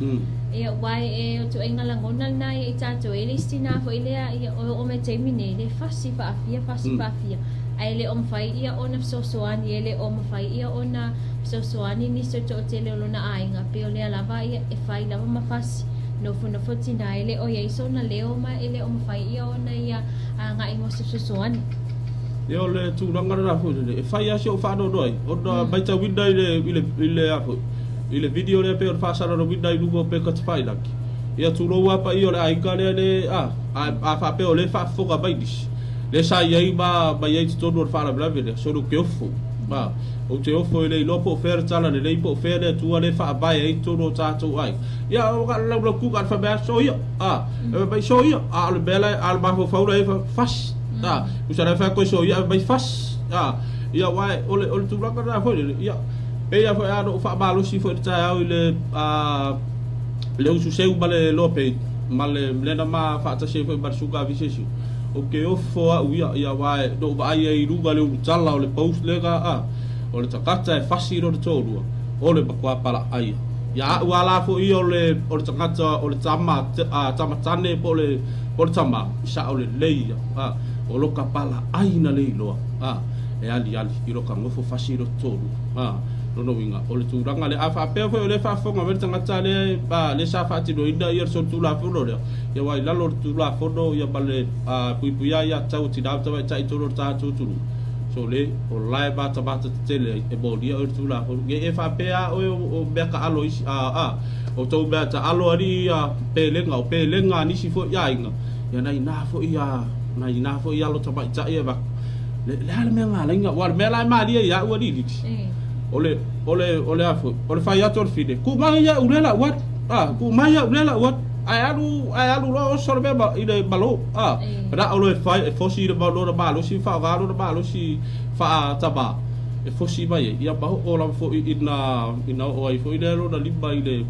ia wai e to engala ngona na I tato e listina fo ile ia o me te mine le fasi fa fia ai le om fai ia ona sosoani ele om fai ia ona sosoani ni so to te le lona ai nga pe ole lava ia e fai lava mafasi no fo tina ele o ia so na leo ma ele om fai ia ona ia nga I mo sosoani yo le tu langa na fo e fai a so fa do doi o da baita winda ile apo ile video le pe fa sa ro winda lugo pe ka fai laki ia tu lo wa pa io le ai ka le a fa pe ole fa fo ka bai dis le sa ia ba ia to do fa la blave so do ke ofo ba o te ofo ile lo po fer tala le po fer le tu le fa ba ia to do ta to ai ia o ka la ku ka fa ba so ia ba so ia al bela al ba fo fa fas usara fa ko so ia bai fas ia wai ole tu raka na foi ia e ia foi ano fa ba lo si foi ta au ile le usu seu bale lope male mlena ma fa ta se foi bar suga visesi o ke o fo ia wai do ba ai ruga le tala ole post le ga ole takata e fasi ro to ru ole ba kwa pala ai ya wala fo i ole takata ole tama tane po le tama sa ole leia o lo kapala ai na le loa e ali I lo ka ngofo fasi ro tolu no winga o le turanga le afa pe fo le fa fo ma tanga tale ba le sa fa ti do ida yer so tu la fo lo ya wai la lo tu la fo do ya bale pui ya tau ti da ta ta to lo ta tu so le o lai ba ta tele e bo dia o tu la fo ge e fa pe o be ka alo o tau mea ta alo ari pelenga o pelenga nisi fo ia inga ia nai na fo ia lo tapai ta ia ba le ala mea ngala inga war mea lai maria ia ua ni ole afo ole fai ator fide ku mai ia ulela wat ku mai ia ulela wat ai alu lo so be ba ile balo ra ole fai fosi de balo de balo si fa galo de balo si fa taba e fosi mai ia ba o la fo ina o ai fo ile lo da liba ile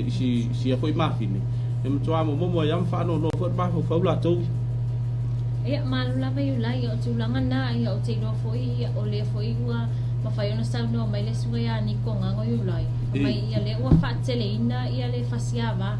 si foi mafine e mo toa mo ia fa no fo ba fo la to ia malula mai ulai o tulanga na ia o te no foi ole foi ua mafai ona sa no mai le suia ni ko nga ngoi ulai mai ia le ua fa tele ina ia le fasiava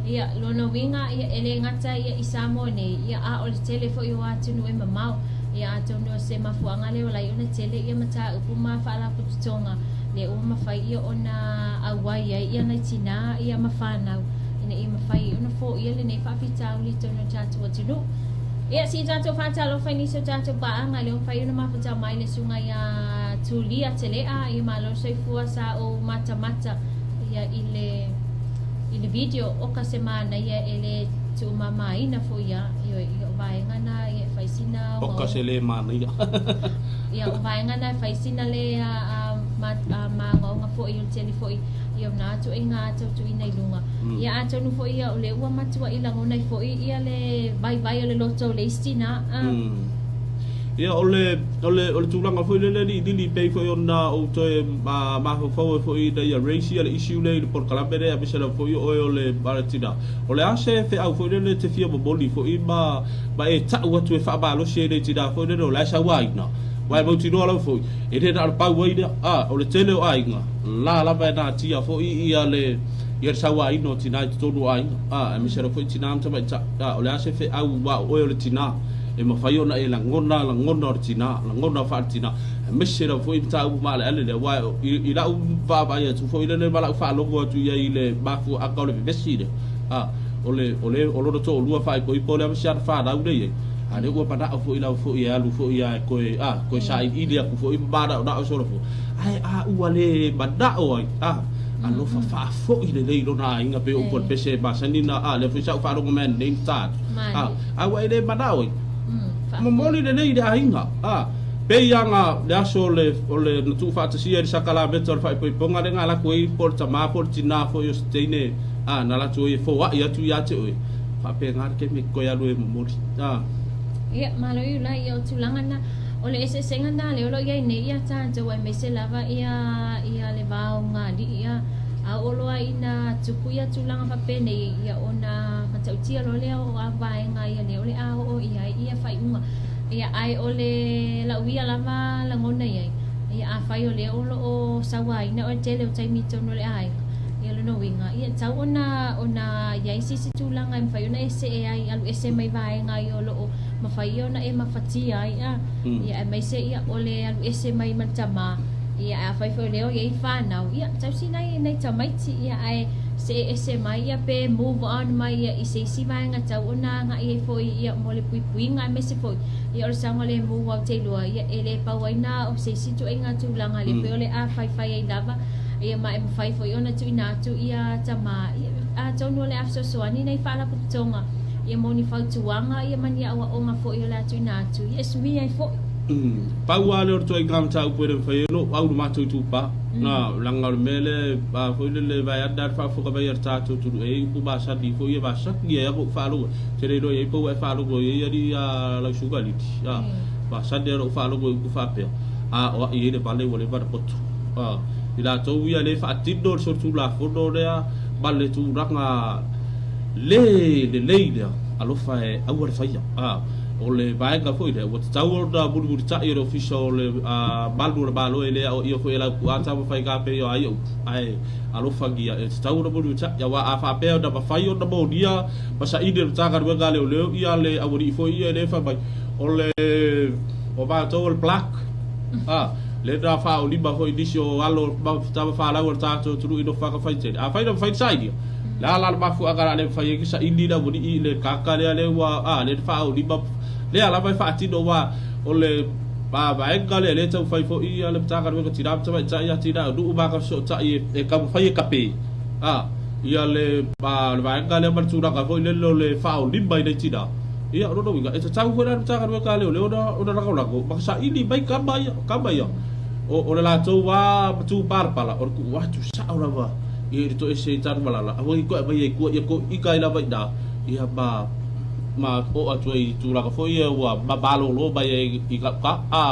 ia lona winga ia ele ngata ia isamo ne ia a ole tele fo yo atu no e mamau ia atu no se mafuanga le ulai ona tele ia mata upuma fa la putonga le o mafai ia ona awai ia na tina ia mafana ina ia mafai ona fo ia le nei fa fita uli tono tatu atu ia si tato fata lo fai niso tato baanga le o fai ona mafuta mai le sunga ia tulia tele a ia malo soifua sa o mata ia ile video o ka semana ia ele tu mama ina fo ia vai ngana ia fai sina o ka se le mana ia vai ngana fai sina le ma nga fo ia tele fo ia na tu inga tu ina ilunga ia ato no fo ia ole ua matua ila ngona fo ia le vai ole loto le stina ia ole tulanga fo le dili pe fo ona o to ma fo da ia racial issue le por calabere a bisela fo ole baratina ole ase fe au fo le te fia boli fo ba e ta wa tu fa ba lo she le tida fo le la sa wa ina wa mo tino ala fo e de al pa wa ida ole tele o ainga la ba na tia fo ia le ia sa wa ino tina to do ai a bisela fo tina am ta ba ole ase fe au wa ole tina e mafai ona e langona ortina langona fartina mesera foi ta u mala ele le wa i la u va ba ya tu foi le mala fa lo tu ya ile ba fu a ka le veside ole lo to lu fa ko i po le sa fa da u le ale u pa da fu ila fu ya lu fu ya ko sa i dia ku fu ba da so lo fu ai u ale ba da o alo fa fo ile le lo na inga pe o por pese ba sanina le fu sa fa ro men name start wa ile ba da o momoli le nei da hinga pe yanga le aso le ole tu fa tsia di sakala betor fa po ponga de ngala ko i porta ma portina fo yo steine na la tu fo wa ya tu ya te o fa pe ngar ke me ko ya lo e momoli ia malo yu la ia tulanga na ole ese senga na le lo ia nei ia ta jo wa me se lava ia le va nga di ia a olo ina tukuya tulanga fa pe nei ia ona matautia lo le o vai nga ia le ole a o ia fai unga ia ai ole la uia lava la ngona ia a fai ole olo o sawa ina o tele o tai mito no le ai ia lo no winga ia tau ona ia isi tulanga im fai ona ese ai alu ese mai vai nga ia lo ma fai ona e mafatia ia mai se ia ole alu ese mai mantama ia a fai fo leo ia fa now ia tau si nei tamaiti ia ai se mai ia pe move on mai ia ise si vai nga tau ona nga ia fo ia mole pui nga me se fo ia o sa mole move out te lo ia ele pa waina o se si tu nga tu langa le pe ole a fai ai lava ia mai fai fo ona tu ina tu ia tama a tono le afso so ani nei fa la putonga ia moni fa tuanga ia mani awa o nga fo ia la tu ina tu ia sui ai fo pau ale or toi gam tau pere fai no au ma tu pa na langar mele ba foi le vai andar fa fo ka vai ta tu e ku ba sa di fo ye ba sa ye ya ko fa lo tere do ye po e fa lo ye ri la sugaliti ba sa de ro fa lo ku fa pe o ye le vale vole va pot ila to wi ale fa tidor sur tu la fo do ya balle tu ranga le alo fa e au fa ya ole vai ka foi de wat tau da buru ta iro official balo ele o io foi la ata fa ka pe yo ai alo fagia e tau da buru ta ya wa afa pe da fa yo da bo dia basa ide ta ka we gale ole ia le awori foi ia le fa bai ole o ba to el black le da fa o liba foi disio alo ba ta fa la ta to tru ido fa ka fa te a fa fa side la ba fu agara le fa ye sa indi da buri le kaka le wa le fa o liba le ala vai fati do wa ole ba e gale le tau fai fo i ale ta ka we ko tira ta ia tira du ba ka so ta e ka fai ka pe ia le ba le vai ka le mar tura ka foi le lo le fao limba i tina ia ro no winga e tau foi na taka ka le ona ra ko ba sa ini bai ka bai o le la tau wa tu parpala o ku wa tu sa ora wa i to ese tar malala a voi ko bai ko i ka ila bai da ia ba ma o atu i tura ka foi wa ba balo lo bai i ka a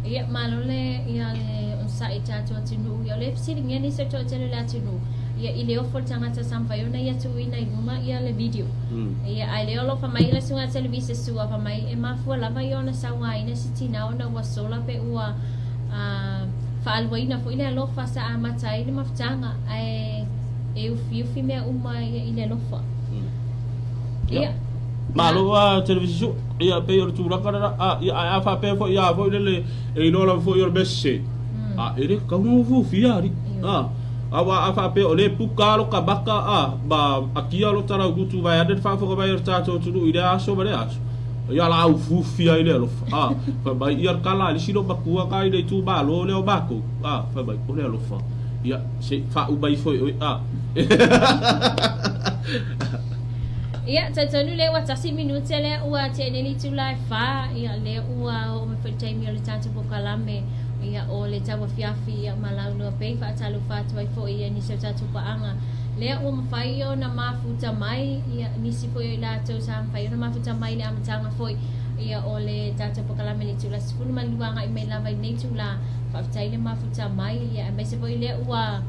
ia malole ia le on sa ita to tinu ia le sitting ni se to tele la tinu ia ile ofo tangata sampai ona ia tu ina uma ia le video ia ai le olo fa mai le sunga televisi sua fa mai e mafu la mai ona sawa ina sitina ona wasola pe ua fa alwaina fo ile lo fa sa amata ile maftanga ai e ufi me uma ia ile lo fa ia malo wa televisi ia pe yor tu rakara ia fa pe fo ia fo le e no la fo yor besse ere ka mo fu fiari awa afa pe ole pukalo ka baka ba akia lo tara gutu vai adet fa fo vai ta to tu ide aso bare aso ya la u fufia ile lo fa ba ir kala li sino bakua ka ide tu ba lo le bako fa ba ole lo fa ya se fa u bai fo ia tatonu le wa tasi minuti le ua te neli tu lai fa ia le ua o me fa time le tanto po kalame ia o le tawa fiafi ia malau no pe fa talu fa tu fo ia ni se tatu pa anga le o mafai o na mafuta mai ia ni si fo la to sam fa na mafuta mai le amtanga fo ia o le tatu po kalame le tu la sfulu maluanga i me lava nei tu la fa tai le mafuta mai ia me se fo le ua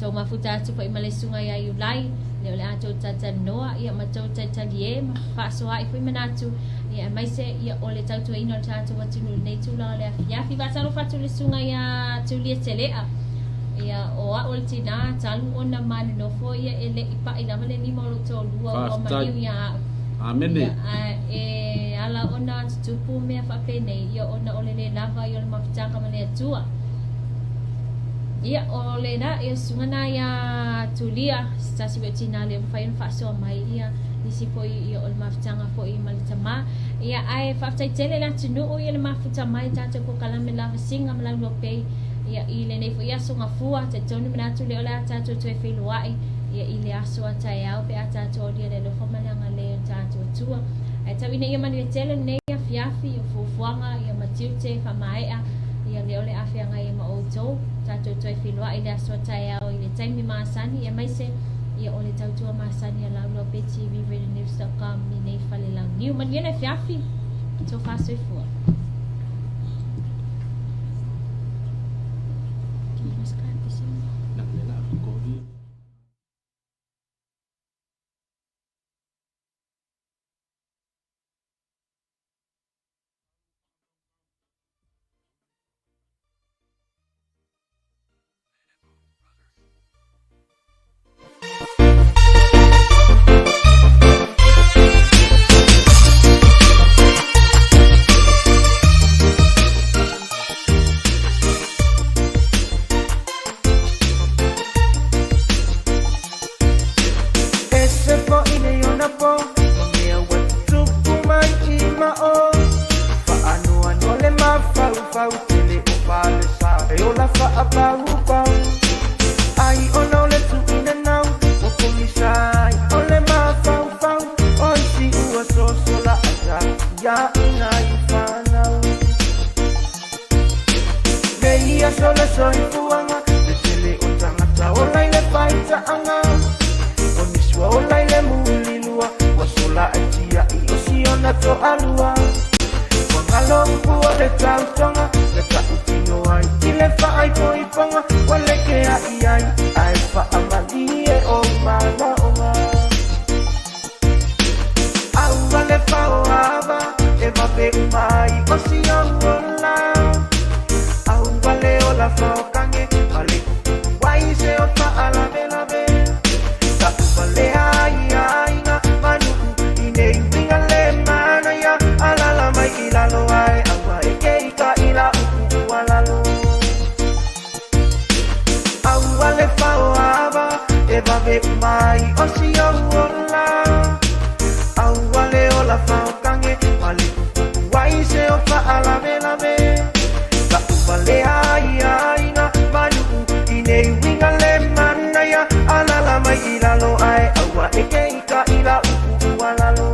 to mafuta tu fa i male sunga ia yu lai le le ato tata noa ia ma to tata lie ma fa so ai fo manatu ia mai se ia o le tautu ino tatu watu nei tu la le ia fi ba talo fatu le sunga ia tu lie telea ia o a o tina talu ona man no fo ia ele ipa ina male ni mo to lua o ma ia amen e ala ona tupu me fa pe nei ia ona o le lava ia le mafutanga male tua ia o le na ia sunga na ia tulia stasi betina le fa fa so mai ia nisi po i o le mafutanga po i malitama ia ai faafetai tele le atunuu ia le mafuta mai tatou ko kalame lavasiga ma le loabay ia i lenei foʻi aso gafua taitonu manatu le o le a tatou toe feiloaʻi ia i le aso ataeao pe a tatou olia le alofa ma le agalē o tatou atua ae tauina ia mani tele lenei afiafi o fuafuaga ia matiute faamaeʻa ia le o le afeaga ia ma outou tatou toe feiloaʻi le aso ataeao i le taimi masani ia maise ia o le tautua masani a lau loa TV Radio News.com ni nei fale lau niu man ia fiafi to fasoifua Alala mai ekeika ila uku walalo.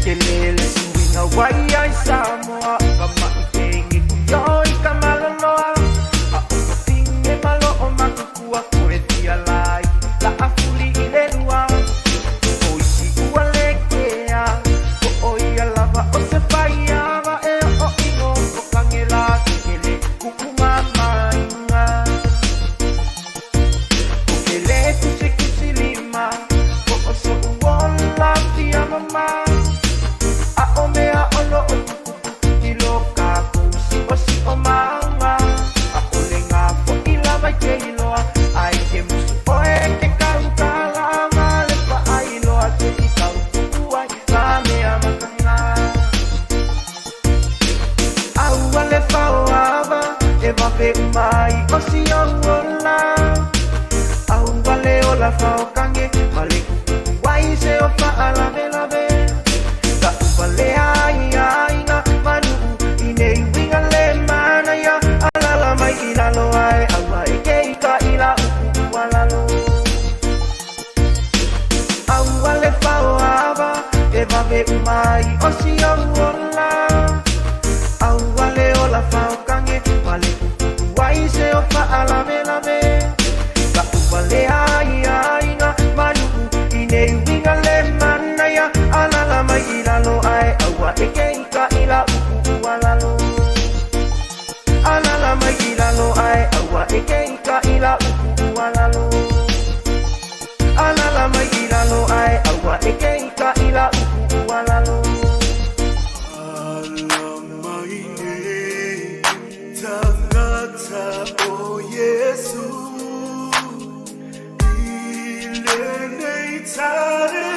Kelele suwinga waya Samoa kama ikengi kuyoi kama lonoa aokatinge malo o makukua kuetia lai la afuli ilelua oisi ualekea o oia lava o se paiava e o ingo o kangela kele kukumamainga o kele kusikisilima o oso uola tia mama a omea olo o tukutu iloka kusi o si o manga a olenga fo ila vai ke iloa ai ke musu o e ke kautala male pa ai iloa te i kautuai ka mea makanga au ale fao ava e vape mai o si o ola au ale ola fao kange male kuku wai se o fa alave lave Vale ai ai nga manu inei winga le mana ya alala mai ilalo ai awa ekeika ila uku walalo awa le fao ava e vave mai osi ola awa le ola fao kange vale kuku wai se o fa alave lave ka vale ai ai nga manu inei winga le mana ya alala mai ilalo ai awa ekeika ila uku walalo alala mai ilalo ai awa ekeika ila uku walalo alala mai ilalo ai awa ekeika ila uku walalo Tangata o Yesu ilene tare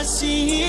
See